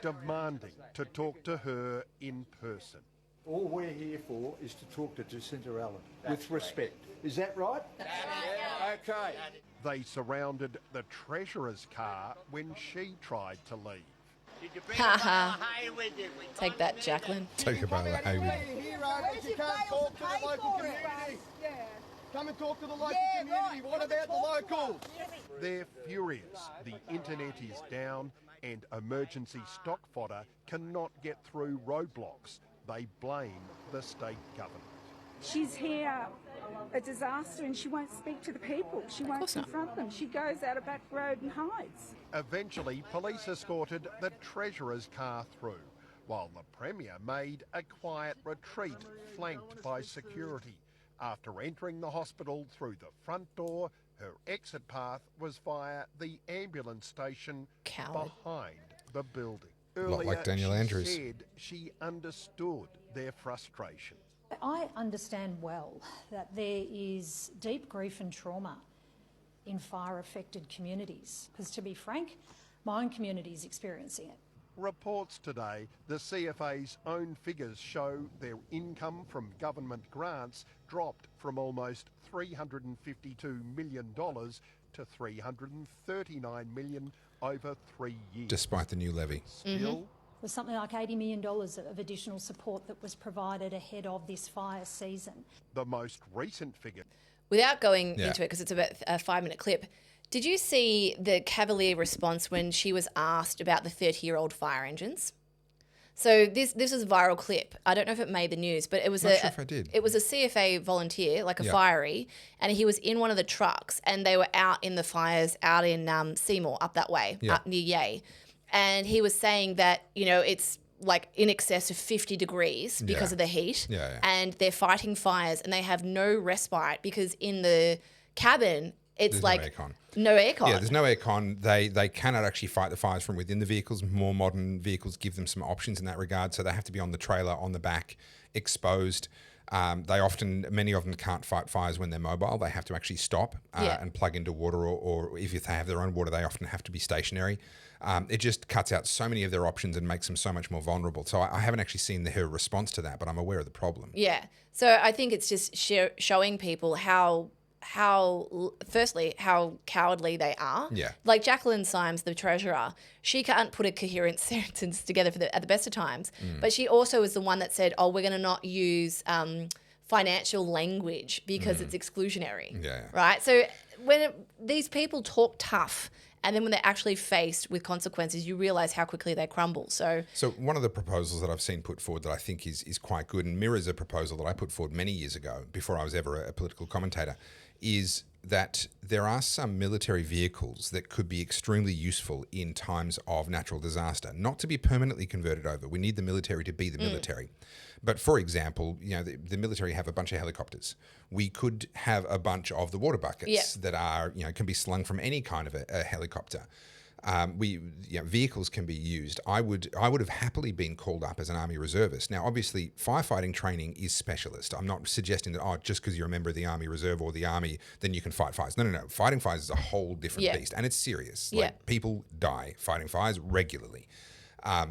demanding to talk to her in person. All we're here for is to talk to Jacinta Allen with respect. Is that right? Okay. They surrounded the Treasurer's car when she tried to leave. Haha. Take that, Jacqueline. Take a bale of hay with you. You can't talk to the local community. Come and talk to the local community. What about the locals? They're furious. The internet is down and emergency stock fodder cannot get through roadblocks. They blame the state government. She's here a disaster and she won't speak to the people. She won't confront them. She goes out a back road and hides. Eventually, police escorted the Treasurer's car through, while the Premier made a quiet retreat flanked by security. After entering the hospital through the front door, her exit path was via the ambulance station behind the building. Lot like Daniel Andrews. She said she understood their frustration. I understand well that there is deep grief and trauma in fire-affected communities, because to be frank, my own community is experiencing it. Reports today, the CFA's own figures show their income from government grants dropped from almost $352 million to $339 million over 3 years. Despite the new levy. Still, Was something like $80 million of additional support that was provided ahead of this fire season. the most recent figure. Without going into it, because it's about a 5-minute clip, did you see the cavalier response when she was asked about the 30-year-old fire engines? So this is a viral clip. I don't know if it made the news, but it was Not sure if I did. It was a CFA volunteer, like a fiery, and he was in one of the trucks, and they were out in the fires out in Seymour, up that way, up near Yea. And he was saying that, you know, it's like in excess of 50 degrees because of the heat. And they're fighting fires and they have no respite because in the cabin, it's There's like no aircon. no aircon. Yeah, there's no aircon. They cannot actually fight the fires from within the vehicles. More modern vehicles give them some options in that regard. So they have to be on the trailer, on the back, exposed. Many of them can't fight fires when they're mobile. They have to actually stop and plug into water, or if they have their own water, they often have to be stationary. It just cuts out so many of their options and makes them so much more vulnerable. So I haven't actually seen her response to that, but I'm aware of the problem. Yeah. So I think it's just showing people how firstly how cowardly they are. Yeah. Like Jacqueline Symes, the treasurer, she can't put a coherent sentence together at the best of times. But she also is the one that said, "Oh, we're going to not use financial language because it's exclusionary." Yeah. Right. So when these people talk tough, and then when they're actually faced with consequences, you realise how quickly they crumble. So one of the proposals that I've seen put forward that I think is quite good and mirrors a proposal that I put forward many years ago before I was ever a political commentator is that there are some military vehicles that could be extremely useful in times of natural disaster, not to be permanently converted over. We need the military to be the military. But for example, you know, the military have a bunch of helicopters. We could have a bunch of the water buckets that are, you know, can be slung from any kind of a helicopter. Vehicles can be used. I would have happily been called up as an Army reservist. Now, obviously, firefighting training is specialist. I'm not suggesting that, just because you're a member of the Army Reserve or the Army, then you can fight fires. No. Fighting fires is a whole different beast, and it's serious. Like, people die fighting fires regularly.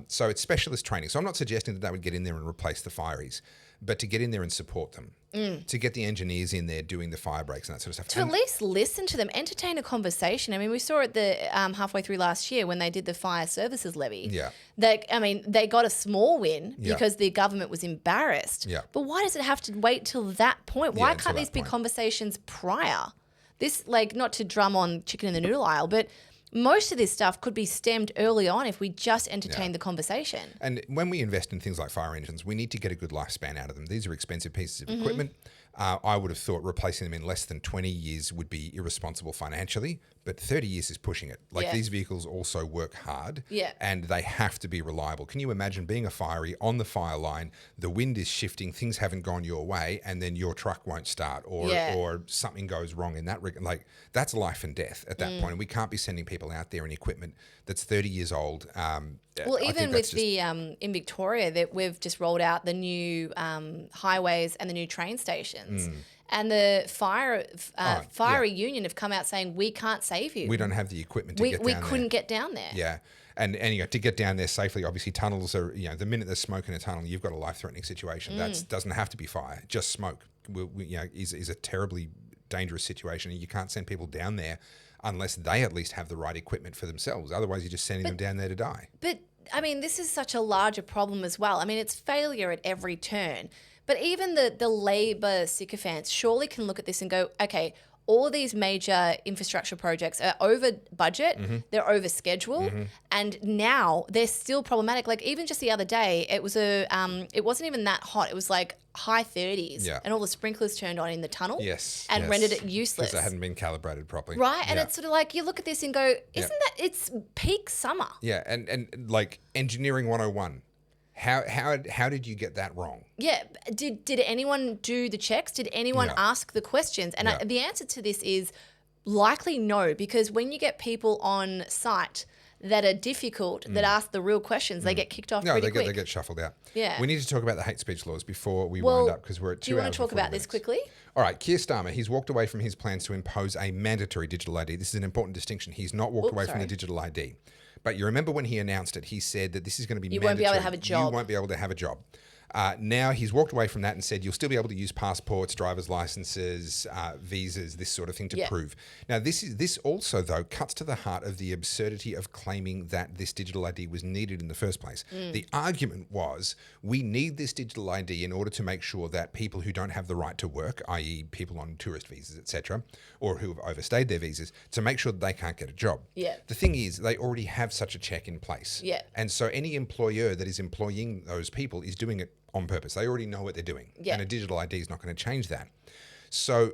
So it's specialist training. So I'm not suggesting that would get in there and replace the fireys, but to get in there and support them, to get the engineers in there doing the fire breaks and that sort of stuff. To at least listen to them, entertain a conversation. I mean, we saw it the halfway through last year when they did the fire services levy. Yeah. They got a small win because the government was embarrassed. Yeah. But why does it have to wait till that point? Why until can't these that be point. conversations prior? This, like, not to drum on chicken in the noodle aisle, but most of this stuff could be stemmed early on if we just entertain the conversation. And when we invest in things like fire engines, we need to get a good lifespan out of them. These are expensive pieces of equipment. I would have thought replacing them in less than 20 years would be irresponsible financially, but 30 years is pushing it. Like, these vehicles also work hard and they have to be reliable. Can you imagine being a fiery on the fire line, the wind is shifting, things haven't gone your way, and then your truck won't start or something goes wrong in that like, that's life and death at that point. And we can't be sending people out there in equipment that's 30 years old. Well, even with the in Victoria, that we've just rolled out the new highways and the new train stations, and the fire union have come out saying we can't save you. We don't have the equipment to get down there. We couldn't get down there. Yeah. And to get down there safely, obviously tunnels are, the minute there's smoke in a tunnel, you've got a life-threatening situation. That doesn't have to be fire. Just smoke is a terribly dangerous situation, and you can't send people down there unless they at least have the right equipment for themselves. Otherwise, you're just sending them down there to die. But, I mean, this is such a larger problem as well. I mean, it's failure at every turn. But even the Labor sycophants surely can look at this and go, okay, all of these major infrastructure projects are over budget, they're over schedule, and now they're still problematic. Like, even just the other day, it wasn't even that hot. It was like high 30s, and all the sprinklers turned on in the tunnel, and rendered it useless because they hadn't been calibrated properly, right? And it's sort of like you look at this and go, isn't that it's peak summer? Yeah, and like engineering 101. How did you get that wrong? Yeah. Did anyone do the checks? Did anyone ask the questions? And the answer to this is likely no, because when you get people on site that are difficult, that ask the real questions, they get kicked off pretty quick. They get shuffled out. Yeah. We need to talk about the hate speech laws before we wind up, because we're at 2 hours. Do you want to talk about this quickly? All right, Kier Starmer, he's walked away from his plans to impose a mandatory digital ID. This is an important distinction. He's not walked away from the digital ID. But you remember when he announced it, he said that this is going to be mandatory. You won't be able to have a job. You won't be able to have a job. Now he's walked away from that and said you'll still be able to use passports, driver's licenses, visas, this sort of thing to prove. Now this also though cuts to the heart of the absurdity of claiming that this digital ID was needed in the first place. The argument was we need this digital ID in order to make sure that people who don't have the right to work, i.e. people on tourist visas, etc., or who have overstayed their visas, to make sure that they can't get a job. Yeah. The thing is, they already have such a check in place. Yeah. And so any employer that is employing those people is doing it on purpose. They already know what they're doing. Yeah. And a digital ID is not going to change that. So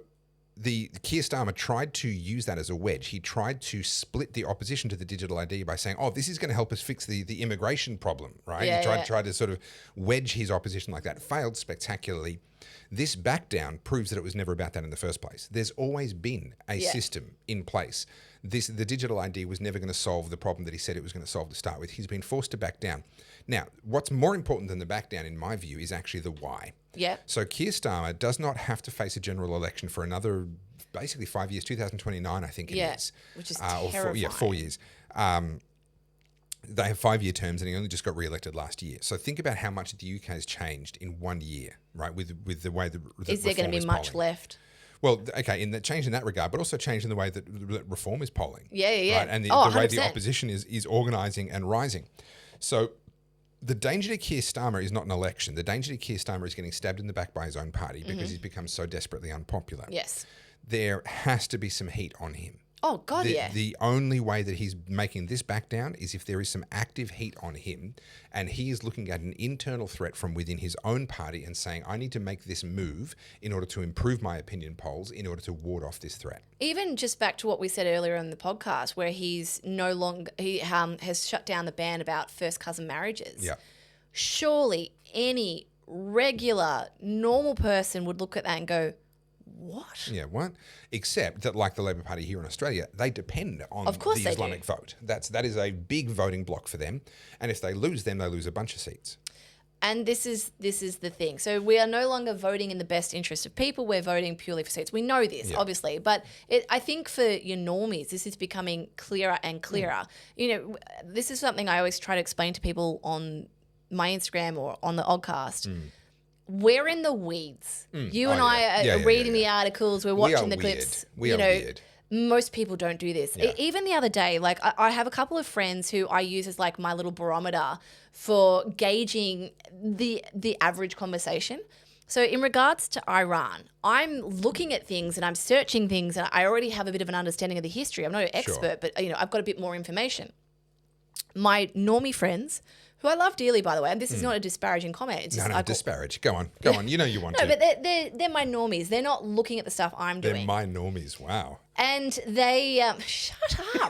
the Kier Starmer tried to use that as a wedge. He tried to split the opposition to the digital ID by saying, oh, this is going to help us fix the immigration problem, right? Yeah, He tried to sort of wedge his opposition like that. Failed spectacularly. This back down proves that it was never about that in the first place. There's always been a system in place. The digital ID was never going to solve the problem that he said it was going to solve to start with. He's been forced to back down. Now, what's more important than the back down, in my view, is actually the why. Yeah. So Kier Starmer does not have to face a general election for another, basically 5 years, 2029, I think it is. Which is Or terrifying. 4 years. They have 5-year terms and he only just got re-elected last year. So think about how much the UK has changed in 1 year, right, with the way that Is there going to be much left? Well, okay, in the change in that regard, but also change in the way that reform is polling. Yeah. Right? And the way the opposition is organising and rising. So the danger to Kier Starmer is not an election. The danger to Kier Starmer is getting stabbed in the back by his own party because he's become so desperately unpopular. Yes. There has to be some heat on him. Oh, God, yeah. The only way that he's making this back down is if there is some active heat on him and he is looking at an internal threat from within his own party and saying, I need to make this move in order to improve my opinion polls in order to ward off this threat. Even just back to what we said earlier in the podcast where he's no longer, he has shut down the ban about first cousin marriages. Yeah. Surely any regular, normal person would look at that and go, what? Yeah, what? Except that, like the Labor Party here in Australia, they depend on the Islamic vote. That is a big voting block for them. And if they lose them, they lose a bunch of seats. And this is the thing. So we are no longer voting in the best interest of people. We're voting purely for seats. We know this, obviously. But I think for your normies, this is becoming clearer and clearer. You know, this is something I always try to explain to people on my Instagram or on the Oddcast. We're in the weeds. You and I are reading the articles. We're watching the clips. We are weird. Most people don't do this. Even the other day, like I have a couple of friends who I use as like my little barometer for gauging the average conversation. So in regards to Iran, I'm looking at things and I'm searching things and I already have a bit of an understanding of the history. I'm not an expert, but I've got a bit more information. My normie friends, who I love dearly, by the way, and this is not a disparaging comment. It's just, no, disparage. Go on. You know you want to. No, but they're my normies. They're not looking at the stuff I'm doing. They're my normies. Wow. And they... shut up.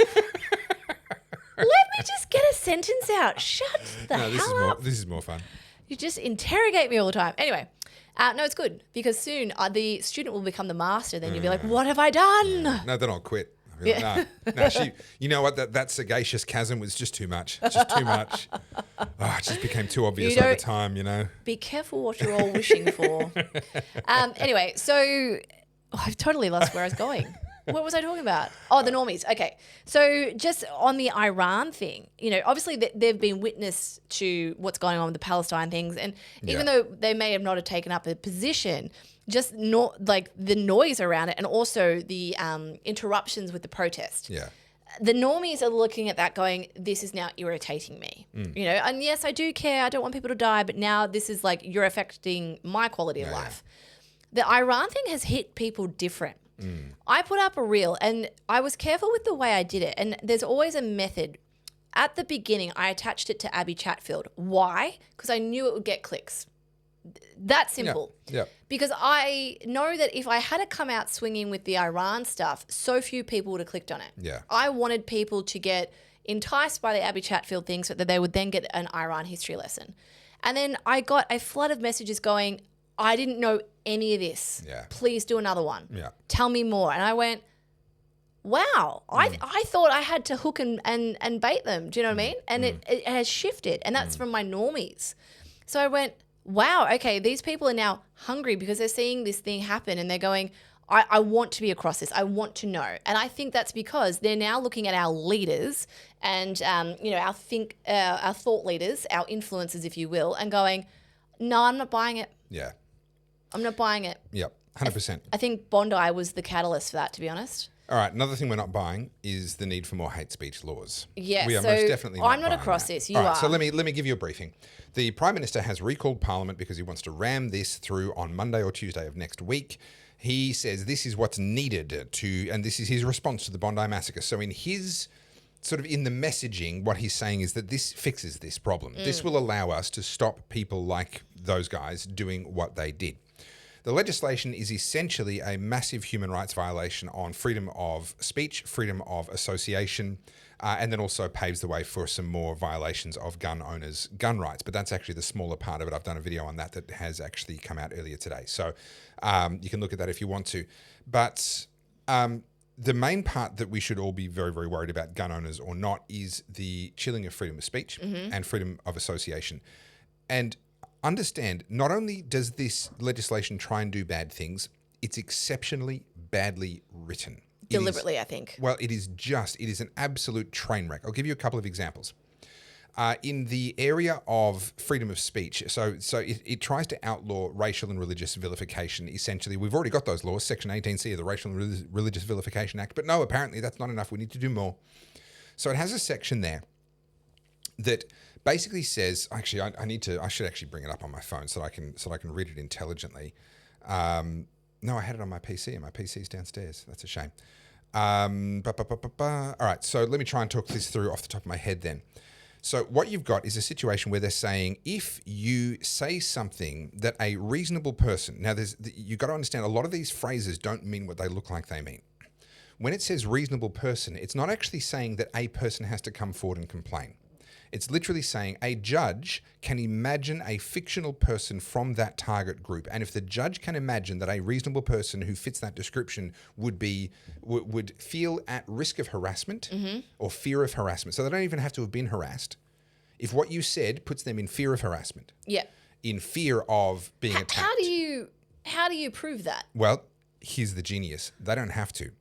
Let me just get a sentence out. Shut the hell up. This is more fun. You just interrogate me all the time. Anyway, no, it's good because soon the student will become the master. Then you'll be like, what have I done? No, then I'll quit. Like, no, you know what? That sagacious chasm was just too much. It's just too much. It just became too obvious over time, Be careful what you're all wishing for. Anyway, so I've totally lost where I was going. What was I talking about? Oh, the normies. Okay. So just on the Iran thing, obviously they've been witness to what's going on with the Palestine things. And even though they may have not have taken up a position, just not like the noise around it and also the interruptions with the protest. Yeah. The normies are looking at that going, this is now irritating me. And yes, I do care. I don't want people to die. But now this is like, you're affecting my quality of life. The Iran thing has hit people different. I put up a reel and I was careful with the way I did it. And there's always a method. At the beginning, I attached it to Abby Chatfield. Why? Because I knew it would get clicks. That simple. Yeah. Because I know that if I had to come out swinging with the Iran stuff, so few people would have clicked on it. Yeah. I wanted people to get enticed by the Abby Chatfield thing so that they would then get an Iran history lesson. And then I got a flood of messages going, I didn't know any of this. Yeah. Please do another one. Yeah. Tell me more. And I went, wow, I thought I had to hook and bait them. Do you know what I mean? And it has shifted. And that's from my normies. So I went, wow, okay, these people are now hungry because they're seeing this thing happen and they're going, I want to be across this. I want to know. And I think that's because they're now looking at our leaders and, our thought leaders, our influencers, if you will, and going, No, I'm not buying it. Yeah. I'm not buying it. Yep. 100%. I think Bondi was the catalyst for that, to be honest. All right. Another thing we're not buying is the need for more hate speech laws. Yeah, we are so most definitely I'm not buying across that. this. You All right, are. so let me give you a briefing. The Prime Minister has recalled Parliament because he wants to ram this through on Monday or Tuesday of next week. He says this is what's needed to, and this is his response to the Bondi massacre. So in his sort of in the messaging, what he's saying is that this fixes this problem. This will allow us to stop people like those guys doing what they did. The legislation is essentially a massive human rights violation on freedom of speech, freedom of association, and then also paves the way for some more violations of gun owners' gun rights. But that's actually the smaller part of it. I've done a video on that has actually come out earlier today. So you can look at that if you want to. But the main part that we should all be very, very worried about, gun owners or not, is the chilling of freedom of speech and freedom of association. And understand, not only does this legislation try and do bad things, it's exceptionally badly written. Deliberately, I think. Well, it is an absolute train wreck. I'll give you a couple of examples. In the area of freedom of speech, so it tries to outlaw racial and religious vilification, essentially. We've already got those laws, Section 18C of the Racial and Religious Vilification Act, but no, apparently that's not enough. We need to do more. So it has a section there that basically says, actually, I should actually bring it up on my phone so I can read it intelligently. No, I had it on my PC, and my PC's downstairs. That's a shame. All right, so let me try and talk this through off the top of my head then. So what you've got is a situation where they're saying if you say something that a reasonable person, now you've got to understand a lot of these phrases don't mean what they look like they mean. When it says reasonable person, it's not actually saying that a person has to come forward and complain. It's literally saying a judge can imagine a fictional person from that target group. And if the judge can imagine that a reasonable person who fits that description would feel at risk of harassment or fear of harassment, so they don't even have to have been harassed. If what you said puts them in fear of harassment, in fear of being attacked. How do you prove that? Well, here's the genius. They don't have to.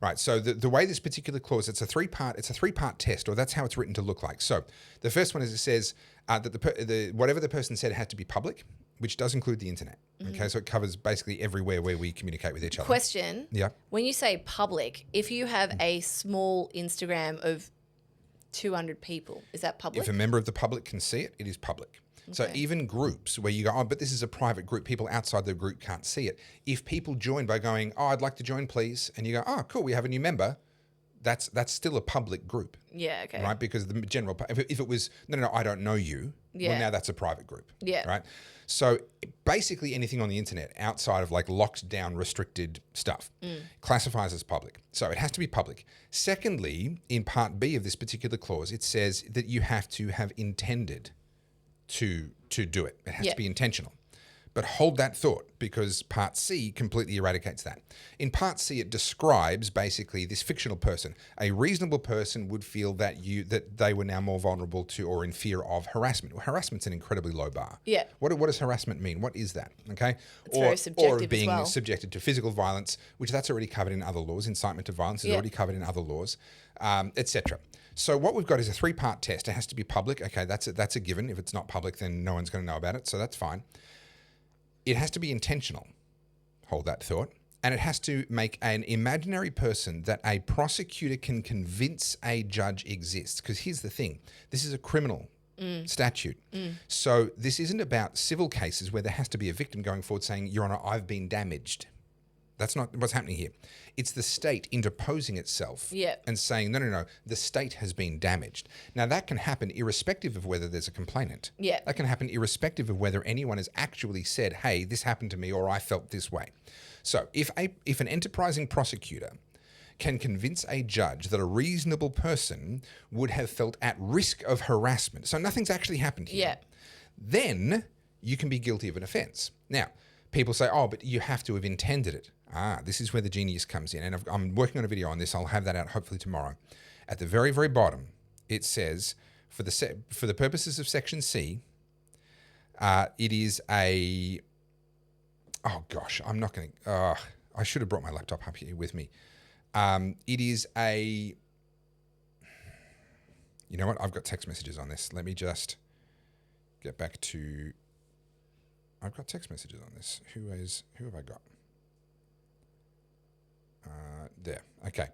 Right, so the way this particular clause, it's a three-part test, or that's how it's written to look like. So the first one is it says that whatever the person said had to be public, which does include the internet. Okay, so it covers basically everywhere where we communicate with each other. Question. Yeah. When you say public, if you have a small Instagram of 200 people, is that public? If a member of the public can see it, it is public. So even groups where you go, oh, but this is a private group, people outside the group can't see it. If people join by going, oh, I'd like to join, please, and you go, oh, cool, we have a new member, that's still a public group. Yeah, okay. Right? Because the general, if it was, no, I don't know you, well, now that's a private group. Yeah. Right? So basically anything on the internet outside of like locked down, restricted stuff classifies as public. So it has to be public. Secondly, in Part B of this particular clause, it says that you have to have intended to do it. It has to be intentional. But hold that thought, because Part C completely eradicates that. In Part C, it describes basically this fictional person. A reasonable person would feel that they were now more vulnerable to or in fear of harassment. Well, harassment's an incredibly low bar. Yeah. What does harassment mean? What is that? Okay. It's very subjective or being as well. subjected to physical violence, which that's already covered in other laws. Incitement to violence is already covered in other laws, etc. So what we've got is a three-part test. It has to be public. Okay, that's a given. If it's not public, then no one's going to know about it. So that's fine. It has to be intentional. Hold that thought. And it has to make an imaginary person that a prosecutor can convince a judge exists. Because here's the thing. This is a criminal statute. So this isn't about civil cases where there has to be a victim going forward saying, Your Honour, I've been damaged. That's not what's happening here. It's the state interposing itself and saying, no, the state has been damaged. Now, that can happen irrespective of whether there's a complainant. Yeah. That can happen irrespective of whether anyone has actually said, hey, this happened to me or I felt this way. So if an enterprising prosecutor can convince a judge that a reasonable person would have felt at risk of harassment, so nothing's actually happened here, then you can be guilty of an offence. Now, people say, oh, but you have to have intended it. This is where the genius comes in. And I'm working on a video on this. I'll have that out hopefully tomorrow. At the very, very bottom, it says, for the purposes of Section C, it is a... Oh, gosh, I'm not going to... I should have brought my laptop up here with me. It is a... You know what? I've got text messages on this. Let me just get back to... I've got text messages on this. Who have I got? There. Okay.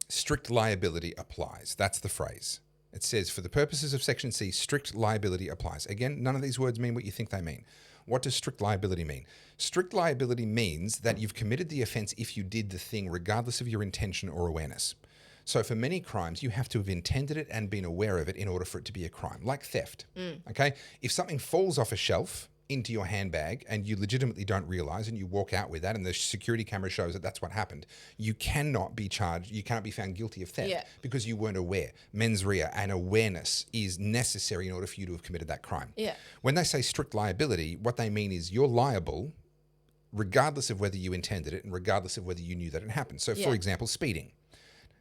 Strict liability applies. That's the phrase. It says, for the purposes of Section C, strict liability applies. Again, none of these words mean what you think they mean. What does strict liability mean? Strict liability means that you've committed the offence if you did the thing, regardless of your intention or awareness. So for many crimes, you have to have intended it and been aware of it in order for it to be a crime, like theft. Okay? If something falls off a shelf into your handbag and you legitimately don't realise and you walk out with that and the security camera shows that that's what happened, you cannot be charged, you cannot be found guilty of theft because you weren't aware. Mens rea and awareness is necessary in order for you to have committed that crime. When they say strict liability, what they mean is you're liable regardless of whether you intended it and regardless of whether you knew that it happened. So for example, speeding.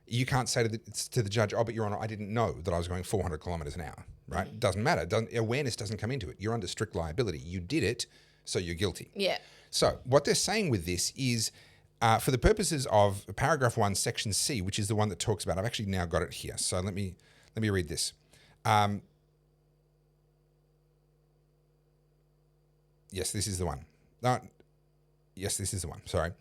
You can't say to the judge, oh, but Your Honour, I didn't know that I was going 400 kilometres an hour, right? Doesn't matter. Awareness doesn't come into it. You're under strict liability. You did it, so you're guilty. So what they're saying with this is, for the purposes of paragraph 1, section C, which is the one that talks about, I've actually now got it here. So let me read this. Yes, this is the one. Yes, this is the one. Sorry.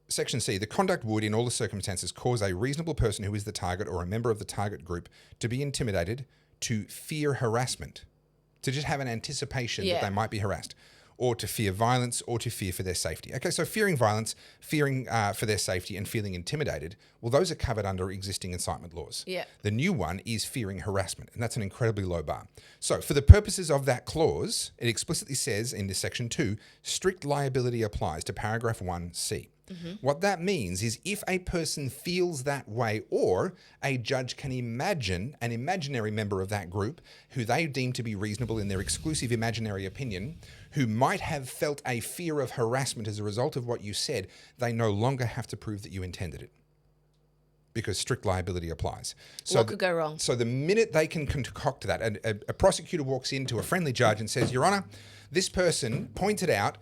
Section C, the conduct would, in all the circumstances, cause a reasonable person who is the target or a member of the target group to be intimidated, to fear harassment, to just have an anticipation that they might be harassed, or to fear violence, or to fear for their safety. Okay, so fearing violence, fearing for their safety, and feeling intimidated, well, those are covered under existing incitement laws. The new one is fearing harassment, and that's an incredibly low bar. So for the purposes of that clause, it explicitly says in this section 2, strict liability applies to paragraph 1C. What that means is if a person feels that way, or a judge can imagine an imaginary member of that group who they deem to be reasonable in their exclusive imaginary opinion, who might have felt a fear of harassment as a result of what you said, they no longer have to prove that you intended it, because strict liability applies. So what could go wrong? So the minute they can concoct that, a prosecutor walks into a friendly judge and says, Your Honour, this person pointed out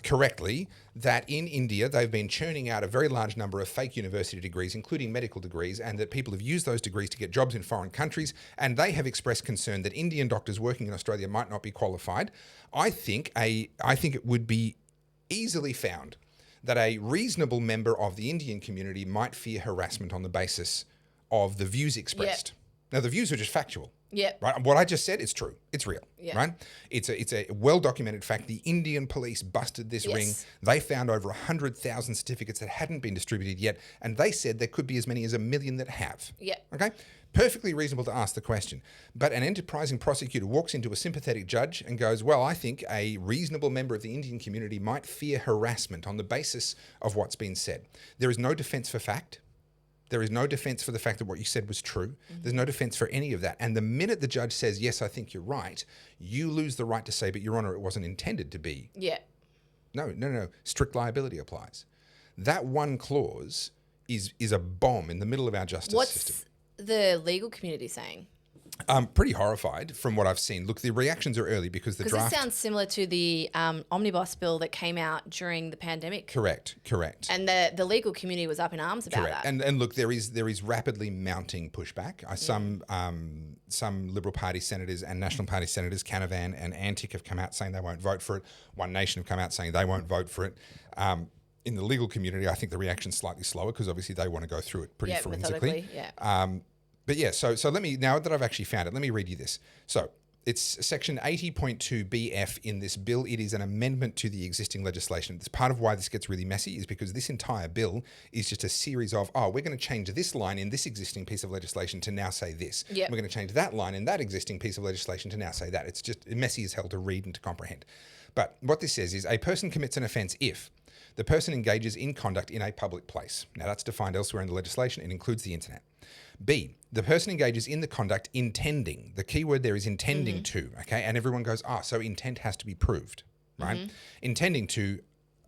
correctly that in India they've been churning out a very large number of fake university degrees, including medical degrees, and that people have used those degrees to get jobs in foreign countries, and they have expressed concern that Indian doctors working in Australia might not be qualified. I think it would be easily found that a reasonable member of the Indian community might fear harassment on the basis of the views expressed. Now, the views are just factual. Right. What I just said is true. It's real. Right. It's a well-documented fact. The Indian police busted this ring. They found over 100,000 certificates that hadn't been distributed yet, and they said there could be as many as 1 million that have. Okay. Perfectly reasonable to ask the question. But an enterprising prosecutor walks into a sympathetic judge and goes, well, I think a reasonable member of the Indian community might fear harassment on the basis of what's been said. There is no defence for fact. There is no defence for the fact that what you said was true. There's no defence for any of that. And the minute the judge says, yes, I think you're right, you lose the right to say, but Your Honour, it wasn't intended to be. No. Strict liability applies. That one clause is a bomb in the middle of our justice system. What's the legal community saying? Pretty horrified from what I've seen. Look, the reactions are early because the draft... This sounds similar to the omnibus bill that came out during the pandemic. Correct. And the legal community was up in arms about that. And look, there is rapidly mounting pushback. Some Liberal Party senators and National Party senators, Canavan and Antic, have come out saying they won't vote for it. One Nation have come out saying they won't vote for it. In the legal community, I think the reaction's slightly slower because obviously they want to go through it pretty forensically. But yeah, so let me, now that I've actually found it, let me read you this. So it's section 80.2 BF in this bill. It is an amendment to the existing legislation. It's part of why this gets really messy is because this entire bill is just a series of, we're going to change this line in this existing piece of legislation to now say this. We're going to change that line in that existing piece of legislation to now say that. It's just messy as hell to read and to comprehend. But what this says is a person commits an offence if the person engages in conduct in a public place. Now that's defined elsewhere in the legislation. It includes the internet. B, the person engages in the conduct intending. The key word there is intending to, okay? And everyone goes, so intent has to be proved, right? Intending to,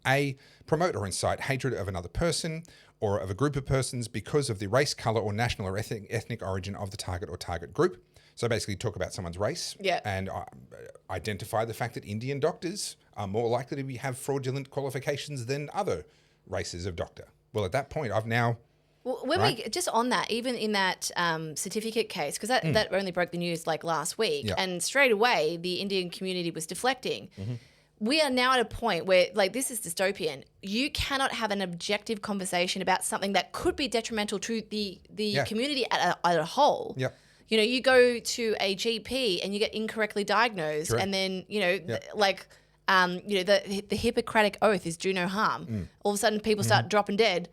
A, promote or incite hatred of another person or of a group of persons because of the race, colour or national or ethnic origin of the target or target group. So basically talk about someone's race and identify the fact that Indian doctors are more likely to have fraudulent qualifications than other races of doctor. Well, at that point, I've now Well, when right? we just on that, even in that certificate case, because that only broke the news like last week, and straight away the Indian community was deflecting. We are now at a point where, like, this is dystopian. You cannot have an objective conversation about something that could be detrimental to the community at a whole. Yep. You know, you go to a GP and you get incorrectly diagnosed, and then the Hippocratic Oath is do no harm. All of a sudden, people start dropping dead.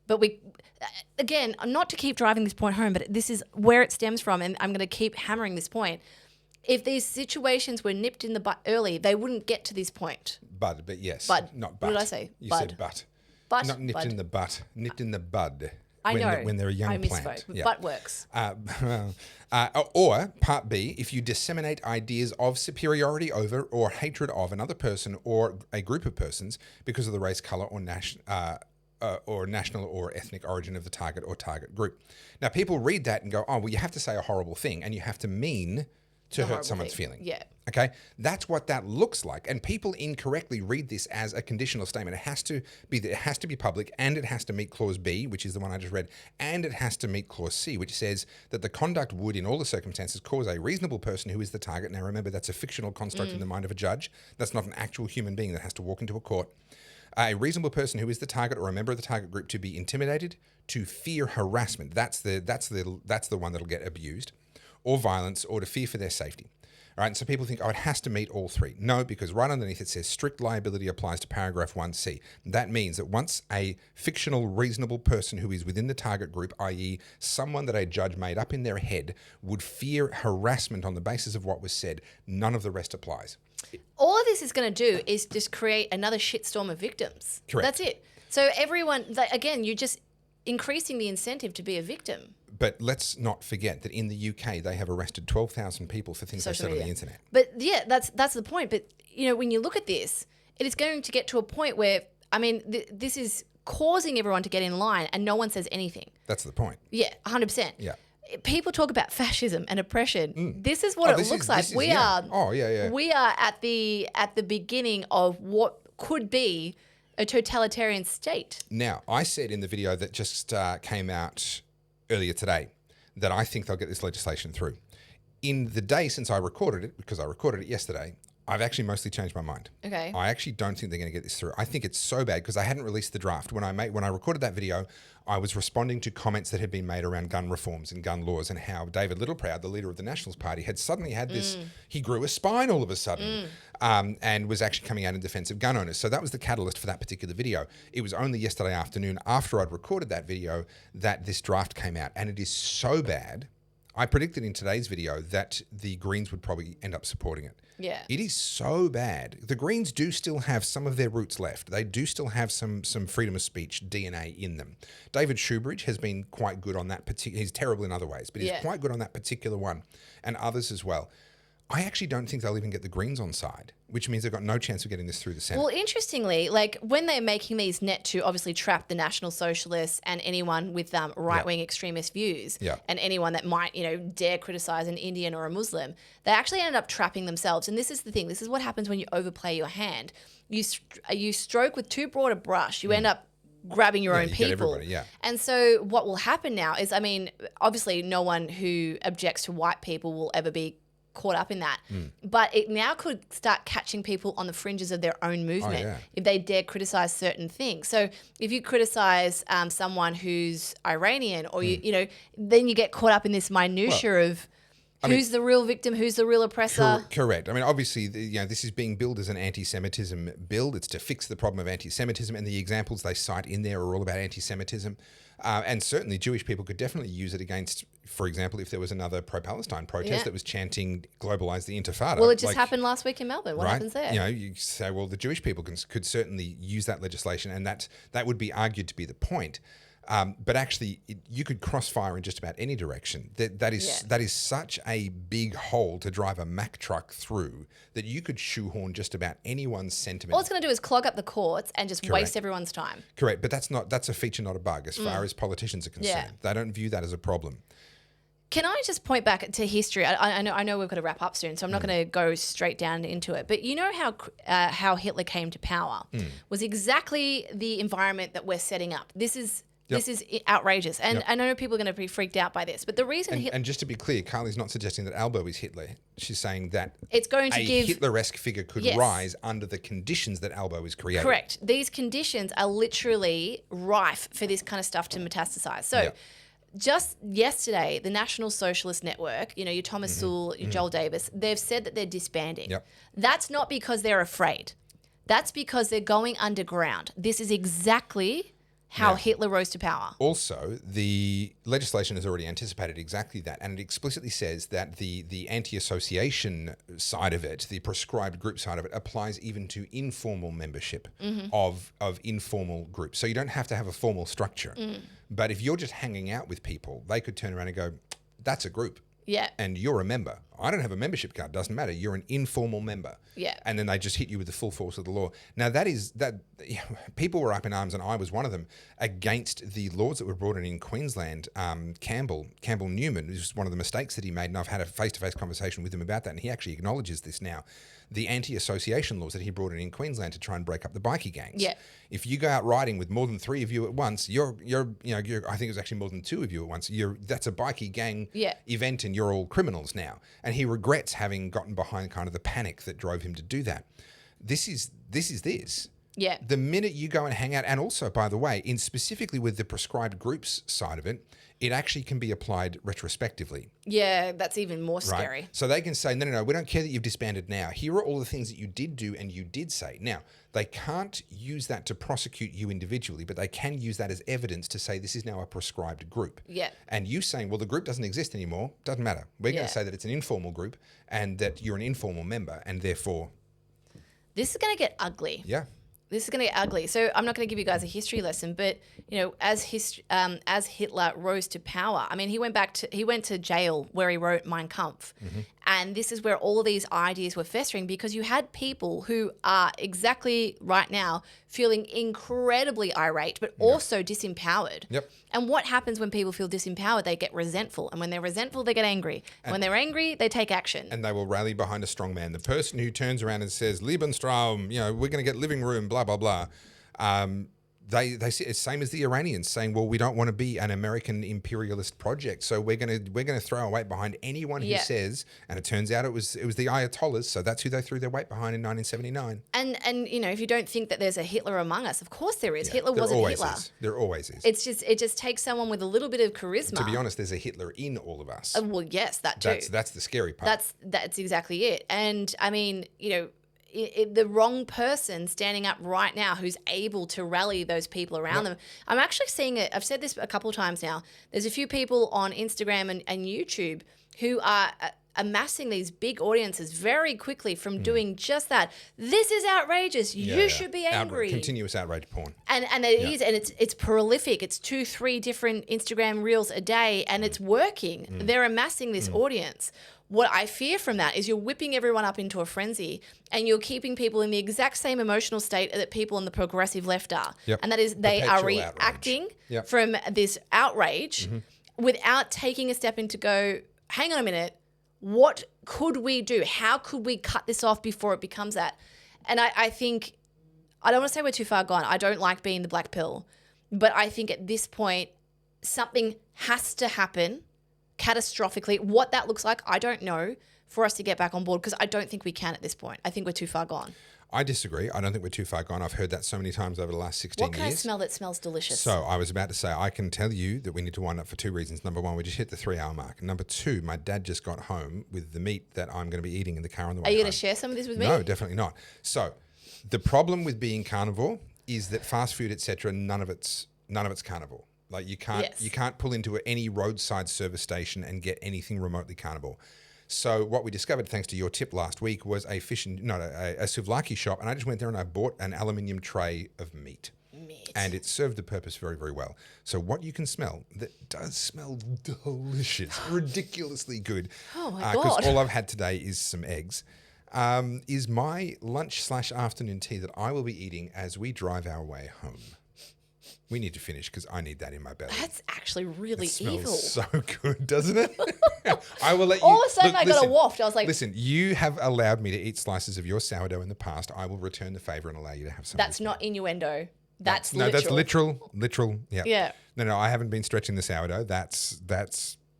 But we, again, not to keep driving this point home, but this is where it stems from, and I'm going to keep hammering this point. If these situations were nipped in the butt early, they wouldn't get to this point. But yes. Bud. Not but. What did I say? You Bud. said but. But. Not nipped bud. in the butt. Nipped in the bud. I know. When they're a young I plant. misspoke. Yeah. Butt works. Or part B, if you disseminate ideas of superiority over or hatred of another person or a group of persons because of the race, colour, or national or ethnic origin of the target or target group. Now, people read that and go, oh, well, you have to say a horrible thing and you have to mean to hurt someone's feeling. Yeah. Okay? That's what that looks like. And people incorrectly read this as a conditional statement. It has to be public, and it has to meet clause B, which is the one I just read, and it has to meet clause C, which says that the conduct would, in all the circumstances, cause a reasonable person who is the target. Now, remember, that's a fictional construct in the mind of a judge. That's not an actual human being that has to walk into a court. A reasonable person who is the target or a member of the target group to be intimidated, to fear harassment. That's the one that'll get abused, or violence, or to fear for their safety. All right, and so people think, oh, it has to meet all three. No, because right underneath it says strict liability applies to paragraph 1C. That means that once a fictional, reasonable person who is within the target group, i.e. someone that a judge made up in their head, would fear harassment on the basis of what was said, none of the rest applies. All of this is going to do is just create another shitstorm of victims. Correct. That's it. So everyone, again, you're just increasing the incentive to be a victim. But let's not forget that in the UK, they have arrested 12,000 people for things they said on the internet. But yeah, that's the point. But, you know, when you look at this, it is going to get to a point where, I mean, this is causing everyone to get in line and no one says anything. That's the point. Yeah, 100%. Yeah. People talk about fascism and oppression. This is what it looks like. We are at the beginning of what could be a totalitarian state. Now, I said in the video that just came out earlier today that I think they'll get this legislation through. In the day since I recorded it, because I recorded it yesterday, I've actually mostly changed my mind. Okay. I actually don't think they're going to get this through. I think it's so bad because I hadn't released the draft. When I recorded that video, I was responding to comments that had been made around gun reforms and gun laws and how David Littleproud, the leader of the Nationals Party, had suddenly had this, he grew a spine all of a sudden and was actually coming out in defense of gun owners. So that was the catalyst for that particular video. It was only yesterday afternoon after I'd recorded that video that this draft came out, and it is so bad. I predicted in today's video that the Greens would probably end up supporting it. Yeah. It is so bad. The Greens do still have some of their roots left. They do still have some freedom of speech DNA in them. David Shoebridge has been quite good on that particular. He's terrible in other ways, but he's quite good on that particular one, and others as well. I actually don't think they'll even get the Greens on side, which means they've got no chance of getting this through the Senate. Well, interestingly, like when they're making these net to obviously trap the National Socialists and anyone with right-wing extremist views and anyone that might, you know, dare criticize an Indian or a Muslim, they actually ended up trapping themselves. And this is the thing. This is what happens when you overplay your hand. You stroke with too broad a brush. You end up grabbing your own people. And so what will happen now is, I mean, obviously no one who objects to white people will ever be caught up in that. But it now could start catching people on the fringes of their own movement if they dare criticize certain things. So if you criticize someone who's Iranian or, you know, then you get caught up in this minutia of who's the real victim, who's the real oppressor. Correct. I mean, obviously, this is being billed as an anti-Semitism bill. It's to fix the problem of anti-Semitism, and the examples they cite in there are all about anti-Semitism. And certainly Jewish people could definitely use it against, for example, if there was another pro-Palestine protest that was chanting "Globalise the Intifada." Well, it just happened last week in Melbourne. What happens there? You know, you say, well, the Jewish people could certainly use that legislation, and that would be argued to be the point. But actually, you could crossfire in just about any direction. That is such a big hole to drive a Mack truck through that you could shoehorn just about anyone's sentiment. All it's going to do is clog up the courts and just waste everyone's time. Correct, but that's a feature, not a bug, as far as politicians are concerned. They don't view that as a problem. Can I just point back to history? I know we've got to wrap up soon, so I'm not going to go straight down into it. But you know how Hitler came to power was exactly the environment that we're setting up. This is This is outrageous. And I know people are going to be freaked out by this, but the reason... And just to be clear, Carly's not suggesting that Albo is Hitler. She's saying that it's going to give... Hitler-esque figure could rise under the conditions that Albo is creating. Correct. These conditions are literally rife for this kind of stuff to metastasize. So just yesterday, the National Socialist Network, you know, your Thomas Sewell, your Joel Davis, they've said that they're disbanding. Yep. That's not because they're afraid. That's because they're going underground. This is exactly how Hitler rose to power. Also, the legislation has already anticipated exactly that, and it explicitly says that the anti-association side of it, the prescribed group side of it, applies even to informal membership of informal groups. So you don't have to have a formal structure. But if you're just hanging out with people, they could turn around and go, that's a group. Yeah. And you're a member. I don't have a membership card. Doesn't matter. You're an informal member. Yeah. And then they just hit you with the full force of the law. Now people were up in arms, and I was one of them, against the laws that were brought in Queensland. Campbell Newman, this was one of the mistakes that he made, and I've had a face-to-face conversation with him about that, and he actually acknowledges this now. The anti-association laws that he brought in Queensland to try and break up the bikie gangs. Yeah. If you go out riding with more than 3 of you at once, you're I think it was actually more than 2 of you at once. That's a bikie gang event, and you're all criminals now. And he regrets having gotten behind kind of the panic that drove him to do that. This is this. Yeah. The minute you go and hang out, and also, by the way, in specifically with the prescribed groups side of it, it actually can be applied retrospectively. Yeah, that's even more scary. Right? So they can say, no, we don't care that you've disbanded now. Here are all the things that you did do and you did say. Now, they can't use that to prosecute you individually, but they can use that as evidence to say this is now a prescribed group. Yeah. And you saying, well, the group doesn't exist anymore, doesn't matter. We're going to say that it's an informal group and that you're an informal member, and therefore... This is going to get ugly. Yeah. This is going to get ugly. So I'm not going to give you guys a history lesson, but you know, as Hitler rose to power, I mean, he went to jail where he wrote Mein Kampf, and this is where all of these ideas were festering, because you had people who are exactly right now feeling incredibly irate, but also disempowered. Yep. And what happens when people feel disempowered? They get resentful, and when they're resentful, they get angry. And when they're angry, they take action. And they will rally behind a strong man. The person who turns around and says, Lebensraum, we're going to get living room, blah, blah, blah. They see it's same as the Iranians saying, well, we don't want to be an American imperialist project, so we're going to throw our weight behind anyone who says, and it turns out it was the Ayatollahs, so that's who they threw their weight behind in 1979. And if you don't think that there's a Hitler among us, of course there is. Hitler wasn't Hitler. There always is. It just takes someone with a little bit of charisma. To be honest, there's a Hitler in all of us. Well, yes, that too. That's the scary part. That's exactly it. And I mean, the wrong person standing up right now who's able to rally those people around them. I'm actually seeing it. I've said this a couple of times now. There's a few people on Instagram and YouTube who are amassing these big audiences very quickly from doing just that. This is outrageous. You should be angry. Continuous outrage porn. And it is, and it's prolific. It's 2-3 different Instagram reels a day, and it's working. They're amassing this audience. What I fear from that is you're whipping everyone up into a frenzy, and you're keeping people in the exact same emotional state that people on the progressive left are. Yep. And that is they are reacting from this outrage without taking a step in to go, hang on a minute, what could we do? How could we cut this off before it becomes that? And I think, I don't want to say we're too far gone. I don't like being the black pill, but I think at this point, something has to happen catastrophically. What that looks like, I don't know, for us to get back on board, because I don't think we can at this point. I think we're too far gone. I disagree. I don't think we're too far gone. I've heard that so many times over the last 16 years. What can I smell that smells delicious? So I was about to say, I can tell you that we need to wind up for 2 reasons. Number 1, we just hit the 3-hour mark. Number 2, my dad just got home with the meat that I'm going to be eating in the car on the way home. Are you going to share some of this with me? No, definitely not. So the problem with being carnivore is that fast food, etc., none of it's carnivore. Like you can't pull into any roadside service station and get anything remotely carnivore. So what we discovered, thanks to your tip last week, was a souvlaki shop, and I just went there and I bought an aluminium tray of meat. And it served the purpose very, very well. So what you can smell that does smell delicious, ridiculously good. Oh my God. Because all I've had today is some eggs. Is my lunch/afternoon tea that I will be eating as we drive our way home. We need to finish because I need that in my belly. That's actually really evil. It smells so good, doesn't it? I will let you. All of a sudden, I got a waft. I was like, listen, you have allowed me to eat slices of your sourdough in the past. I will return the favour and allow you to have some. That's not innuendo. That's no, literal. that's literal. Yeah. Yeah. No, I haven't been stretching the sourdough. That's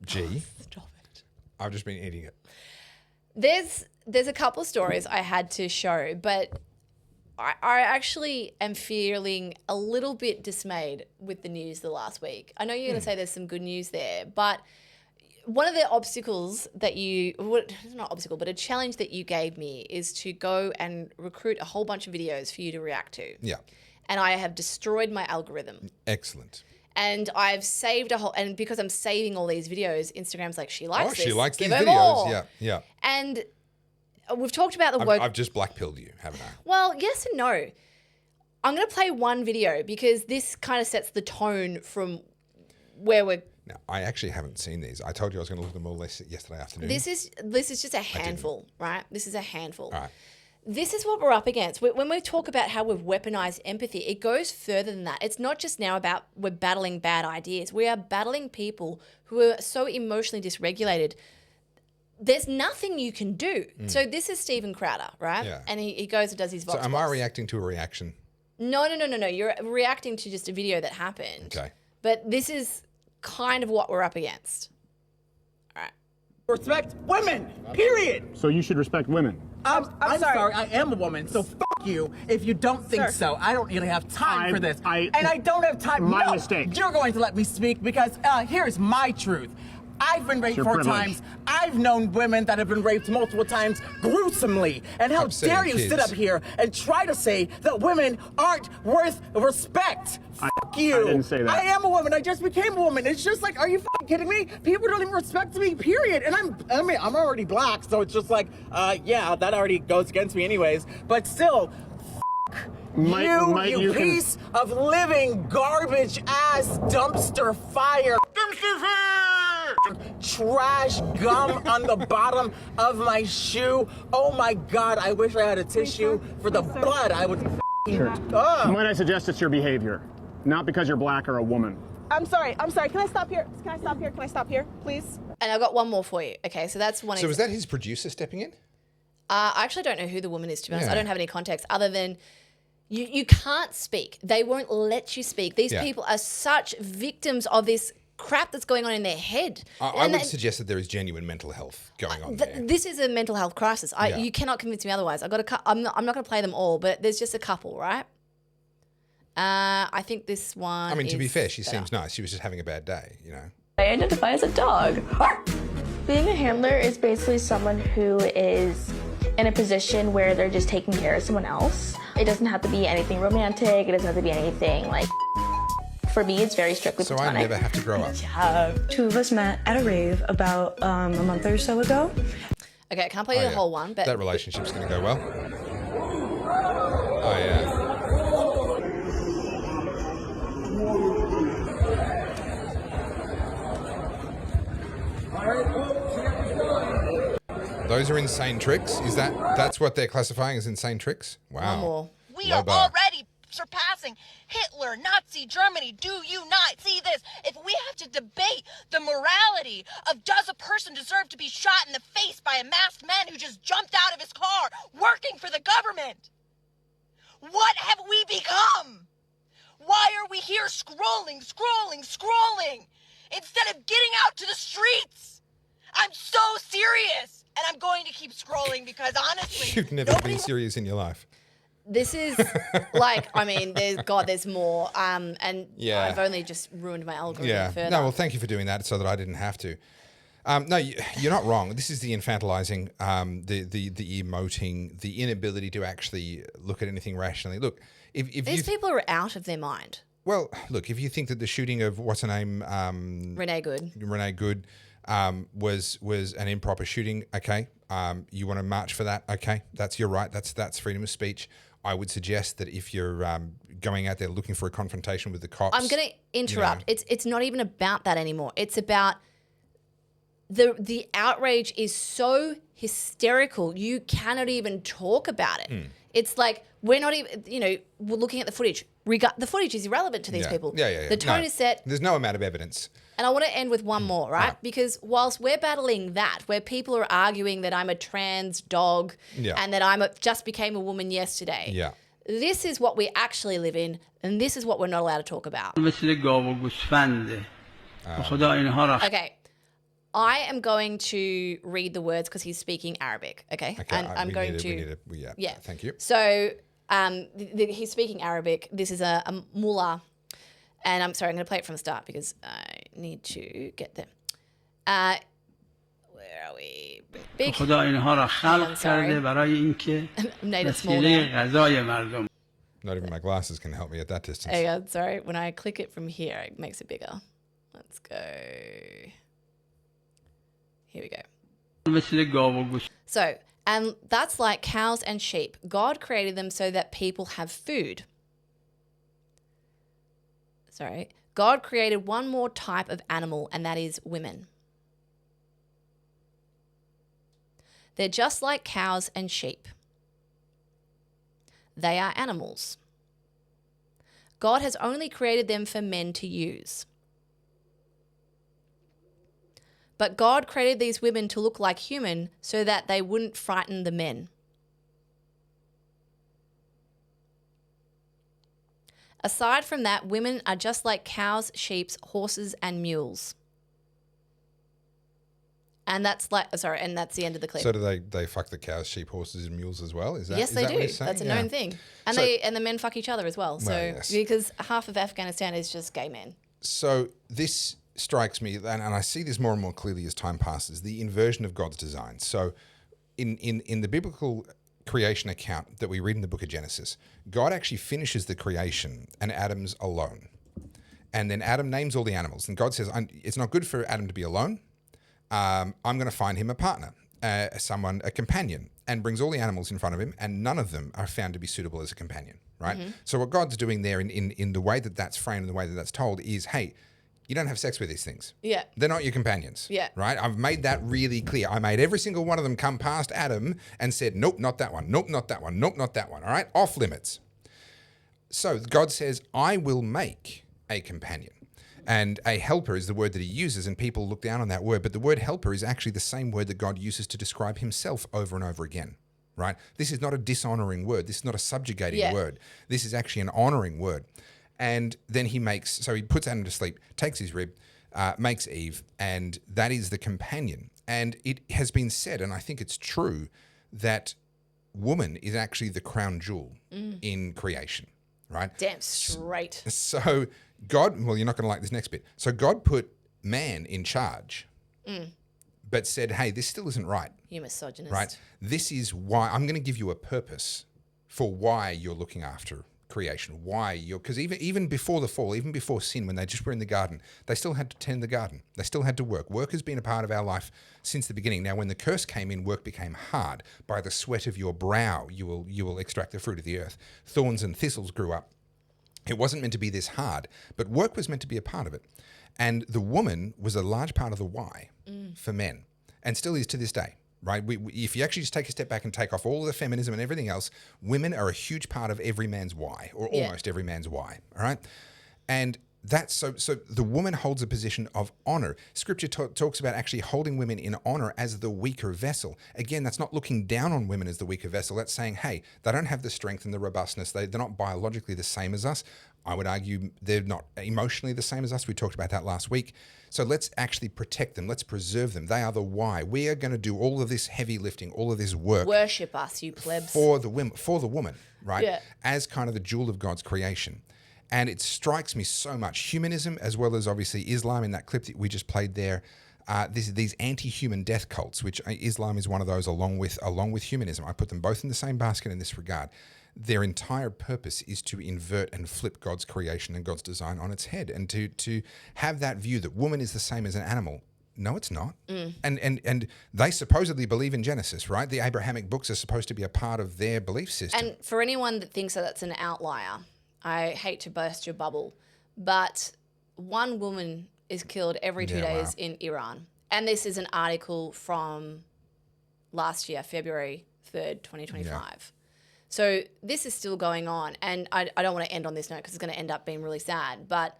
G. Stop it. I've just been eating it. There's a couple of stories I had to show, but I actually am feeling a little bit dismayed with the news the last week. I know you're going to say there's some good news there, but one of the obstacles that not obstacle, but a challenge that you gave me is to go and recruit a whole bunch of videos for you to react to. Yeah. And I have destroyed my algorithm. Excellent. And I've saved and because I'm saving all these videos, Instagram's like, she likes this. She likes Give these her videos. more. Yeah. And we've talked about the woke. I've just blackpilled you, haven't I? Well, yes and no. I'm going to play one video because this kind of sets the tone from where we're. Now, I actually haven't seen these. I told you I was going to look at them all yesterday afternoon. This is just a handful, right? This is a handful. All right. This is what we're up against. When we talk about how we've weaponized empathy, it goes further than that. It's not just now about we're battling bad ideas. We are battling people who are so emotionally dysregulated. There's nothing you can do. So this is Stephen Crowder, right? Yeah. And he goes and does his Vox So am I Pops. reacting to a reaction? No. You're reacting to just a video that happened. Okay. But this is kind of what we're up against. All right. Respect women, period. So you should respect women. I'm sorry, I am a woman, so fuck you if you don't think so. I don't really have time for this. And I don't have time. My mistake. You're going to let me speak because here's my truth. I've been raped 4 times. I've known women that have been raped multiple times gruesomely. And how dare you sit up here and try to say that women aren't worth respect? Fuck you. I didn't say that. I am a woman. I just became a woman. It's just like, are you fucking kidding me? People don't even respect me, period. And I'm already black, so it's just like, yeah, that already goes against me anyways. But still, you piece of living garbage ass dumpster fire. Dumpster fire! Trash gum on the bottom of my shoe. Oh my God, I wish I had a tissue for the blood. I would Might I suggest it's your behavior, not because you're black or a woman. I'm sorry. Can I stop here? Can I stop here, please? And I've got one more for you. Okay, so that's one. So is that his producer stepping in? I actually don't know who the woman is, to be honest. Yeah. I don't have any context other than you can't speak. They won't let you speak. These people are such victims of this crap that's going on in their head. I would suggest that there is genuine mental health going on there. This is a mental health crisis. You cannot convince me otherwise. I'm not going to play them all, but there's just a couple, right? I think this one. I mean, to be fair, she seems nice. She was just having a bad day, you know. I identify as a dog. Being a handler is basically someone who is in a position where they're just taking care of someone else. It doesn't have to be anything romantic. It doesn't have to be anything like. For me, it's very strictly platonic. So I never have to grow up. 2 of us met at a rave about a month or so ago. Okay, I can't play the whole one, but that relationship's going to go well. Oh yeah. Those are insane tricks. That's what they're classifying as insane tricks? Wow. One more. We are already surpassing Hitler, Nazi Germany. Do you not see this? If we have to debate the morality of does a person deserve to be shot in the face by a masked man who just jumped out of his car working for the government, what have we become? Why are we here scrolling instead of getting out to the streets? I'm so serious, and I'm going to keep scrolling because honestly, you've never been serious in your life. This is like, I mean, there's more, and Yeah. I've only just ruined my algorithm further. No, well, thank you for doing that so that I didn't have to. No, you're not wrong. This is the infantilizing, the emoting, the inability to actually look at anything rationally. Look, if these people are out of their mind. Well, look, if you think that the shooting of what's her name, Renee Good, was an improper shooting, okay, you want to march for that, okay, that's your right. That's freedom of speech. I would suggest that if you're going out there looking for a confrontation with the cops, I'm going to interrupt. It's not even about that anymore. It's about the outrage is so hysterical. You cannot even talk about it. It's like we're not even, we're looking at the footage. The footage is irrelevant to these people. Yeah. The tone is set. There's no amount of evidence. And I want to end with one more, right? Because whilst we're battling that, where people are arguing that I'm a trans dog and that just became a woman yesterday, this is what we actually live in, and this is what we're not allowed to talk about. Okay. I am going to read the words because he's speaking Arabic, okay? And I'm going to... Yeah, thank you. So he's speaking Arabic. This is a mullah. And I'm sorry, I'm going to play it from the start because I need to get there. Where are we? Big. I'm sorry. Made it small now. Not even my glasses can help me at that distance. Hang on, sorry. When I click it from here, it makes it bigger. Let's go. Here we go. So, and that's like cows and sheep. God created them so that people have food. Sorry. God created one more type of animal, and that is women. They're just like cows and sheep. They are animals. God has only created them for men to use. But God created these women to look like human so that they wouldn't frighten the men. Aside from that, women are just like cows, sheep, horses, and mules. And that's and that's the end of the clip. So do they fuck the cows, sheep, horses, and mules as well? Is that yes, they do. That's a known thing. And the men fuck each other as well. So yes. Because half of Afghanistan is just gay men. So this strikes me, and I see this more and more clearly as time passes, the inversion of God's design. So in the biblical creation account that we read in the book of Genesis, God actually finishes the creation and Adam's alone. And then Adam names all the animals. And God says, it's not good for Adam to be alone. I'm going to find him a partner, a companion, and brings all the animals in front of him, and none of them are found to be suitable as a companion, right? Mm-hmm. So what God's doing there in the way that that's framed and the way that that's told is, hey, you don't have sex with these things. Yeah. They're not your companions. Yeah. Right? I've made that really clear. I made every single one of them come past Adam and said, nope, not that one. Nope, not that one. Nope, not that one. All right? Off limits. So God says, I will make a companion. And a helper is the word that he uses, and people look down on that word. But the word helper is actually the same word that God uses to describe himself over and over again, right? This is not a dishonoring word. This is not a subjugating word. This is actually an honoring word. And then he puts Adam to sleep, takes his rib, makes Eve, and that is the companion. And it has been said, and I think it's true, that woman is actually the crown jewel in creation, right? Damn straight. So God, well, you're not going to like this next bit. So God put man in charge, but said, hey, this still isn't right. You misogynist. Right? This is why I'm going to give you a purpose for why you're looking after creation, because even before the fall, even before sin, when they just were in the garden, they still had to tend the garden. They still had to work. Work has been a part of our life since the beginning. Now, when the curse came in, work became hard. By the sweat of your brow, you will extract the fruit of the earth. Thorns and thistles grew up. It wasn't meant to be this hard, but work was meant to be a part of it. And the woman was a large part of the why for men, and still is to this day. Right? If you actually just take a step back and take off all of the feminism and everything else, women are a huge part of every man's why, or almost every man's why. All right? And that's so the woman holds a position of honor. Scripture talks about actually holding women in honor as the weaker vessel. Again, that's not looking down on women as the weaker vessel. That's saying, hey, they don't have the strength and the robustness. They're not biologically the same as us. I would argue they're not emotionally the same as us. We talked about that last week. So let's actually protect them. Let's preserve them. They are the why. We are going to do all of this heavy lifting, all of this work. Worship us, you plebs. For the woman, right? Yeah. As kind of the jewel of God's creation. And it strikes me so much. Humanism, as well as obviously Islam in that clip that we just played there, these anti-human death cults, which Islam is one of those along with humanism. I put them both in the same basket in this regard. Their entire purpose is to invert and flip God's creation and God's design on its head, and to have that view that woman is the same as an animal. No, it's not. And they supposedly believe in Genesis, right? The Abrahamic books are supposed to be a part of their belief system. And for anyone that thinks that that's an outlier, I hate to burst your bubble, but one woman is killed every 2 days in Iran. And this is an article from last year, February 3rd, 2025. Yeah. So this is still going on, and I don't want to end on this note because it's going to end up being really sad. But,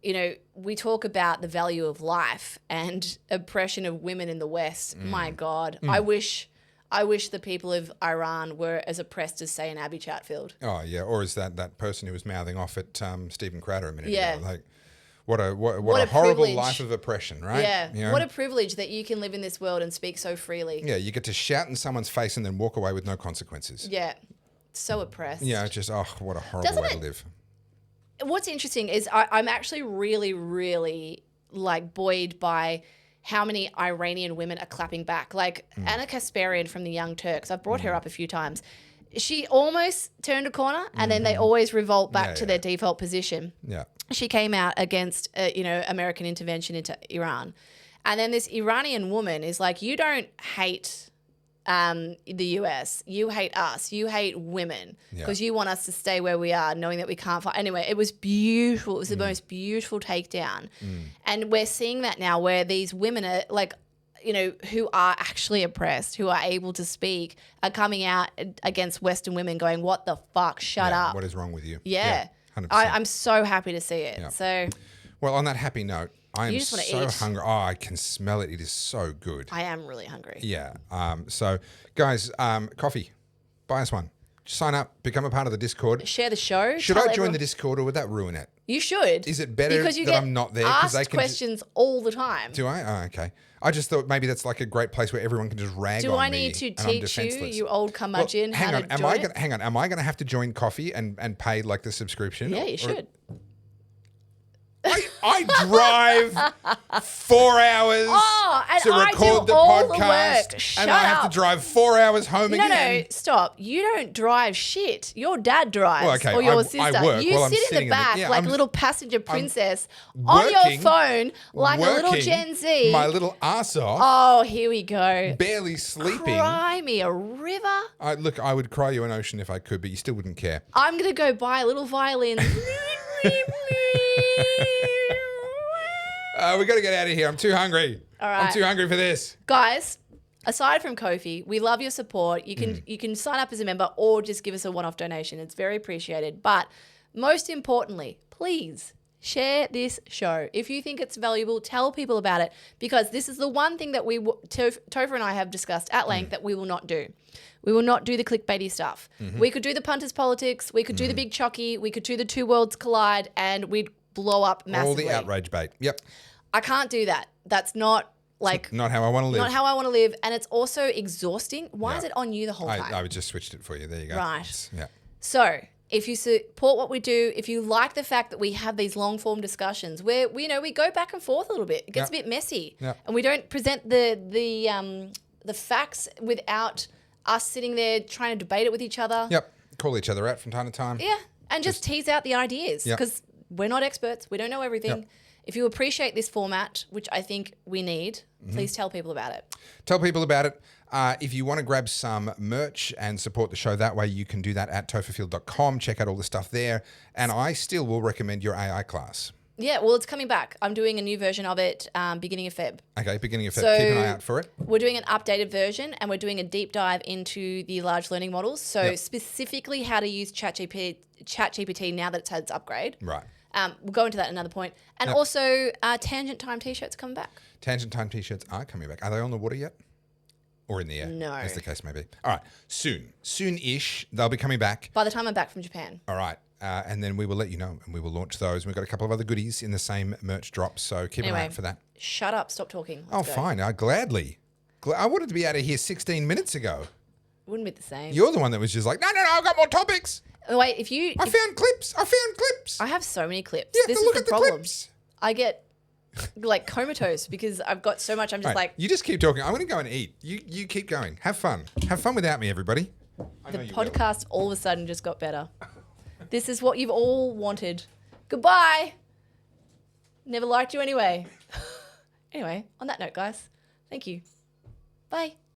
you know, we talk about the value of life and oppression of women in the West. My God, I wish I wish the people of Iran were as oppressed as, say, an Abby Chatfield. Oh, yeah. Or is that person who was mouthing off at Stephen Crowder a minute ago? Like, what a horrible privilege. life of oppression, right? Yeah. You know? What a privilege that you can live in this world and speak so freely. Yeah, you get to shout in someone's face and then walk away with no consequences. Yeah. So oppressed. Yeah, just, what a horrible way to live. What's interesting is I'm actually really, really like buoyed by how many Iranian women are clapping back. Like Anna Kasparian from the Young Turks, I've brought her up a few times. She almost turned a corner and then they always revolt back to their default position. Yeah. She came out against, American intervention into Iran. And then this Iranian woman is like, you don't hate the US. You hate us. You hate women because you want us to stay where we are, knowing that we can't fight. Anyway, it was beautiful. It was the most beautiful takedown. And we're seeing that now where these women are like, who are actually oppressed, who are able to speak, are coming out against Western women going, what the fuck? Shut up. What is wrong with you? Yeah. 100%. I'm so happy to see it. Yeah. So, well, on that happy note, I am You just wanna so eat. hungry. Oh, I can smell it. It is so good. I am really hungry. Yeah. So, guys, coffee. Buy us one. Sign up. Become a part of the Discord. Share the show. Should tell I join everyone- the Discord or would that ruin it? You should. Is it better because you that get I'm not there? 'Cause asked they can questions all the time. Do I? Oh, okay. I just thought maybe that's like a great place where everyone can just rag Do on I me need to and I'm teach you, defenseless. you old curmudgeon, hang how on. to Am join I it? gonna hang on? Am I going to have to join coffee and pay like the subscription? Yeah, you Or- should. I drive 4 hours and to I record do the all the podcast, work. Shut and I have up. to drive 4 hours home No, again. no, stop. You don't drive shit. Your dad drives. Well, okay, or your I sister. work you while I'm sit in sitting the in the- back yeah, like I'm- a little passenger princess on your working- phone like a little working Gen Z. my little ass off, Oh, here we go. barely sleeping. Cry me a river. Look, I would cry you an ocean if I could, but you still wouldn't care. I'm going to go buy a little violin. We got to get out of here. I'm too hungry. All I'm right. too hungry for this. Guys, aside from Ko-fi, we love your support. You Mm. can sign up as a member or just give us a one-off donation. It's very appreciated. But most importantly, please share this show. If you think it's valuable, tell people about it because this is the one thing that Topher and I have discussed at length that we will not do. We will not do the clickbaity stuff. Mm-hmm. We could do the punters politics. We could do the big chocky. We could do the two worlds collide and we'd blow up massively. All the outrage bait. Yep. I can't do that. That's not like... Not how I want to live. Not how I want to live. And it's also exhausting. Why is it on you the whole time? I just switched it for you. There you go. Right. Yeah. So if you support what we do, if you like the fact that we have these long form discussions where we go back and forth a little bit, it gets a bit messy, and we don't present the facts without us sitting there trying to debate it with each other. Yep. Call each other out from time to time. Yeah, and just tease out the ideas Yep. because we're not experts. We don't know everything. Yep. If you appreciate this format, which I think we need, please tell people about it. Tell people about it. If you want to grab some merch and support the show that way, you can do that at topherfield.com. Check out all the stuff there. And I still will recommend your AI class. Yeah, well, it's coming back. I'm doing a new version of it beginning of Feb. Okay, beginning of Feb. So Keep an eye out for it. We're doing an updated version and we're doing a deep dive into the large learning models. So specifically how to use ChatGPT now that it's had its upgrade. Right. We'll go into that at another point. And also Tangent Time t-shirts coming back. Tangent Time t-shirts are coming back. Are they on the water yet? Or in the air? No. As the case may be. All right. Soon-ish, they'll be coming back. By the time I'm back from Japan. All right. And then we will let you know and we will launch those. We've got a couple of other goodies in the same merch drop, so keep an eye out for that. Shut up. Stop talking. Let's go. Fine. Gladly. I wanted to be out of here 16 minutes ago. Wouldn't be the same. You're the one that was just like, no, I've got more topics. Wait, I found clips. I have so many clips. You have This to is look the at the problem. clips. I get like comatose because I've got so much. I'm just Right, like, you just keep talking. I'm going to go and eat. You keep going. Have fun. Have fun without me, everybody. the podcast all of a sudden just got better. This is what you've all wanted. Goodbye. Never liked you anyway. Anyway, on that note, guys, thank you. Bye.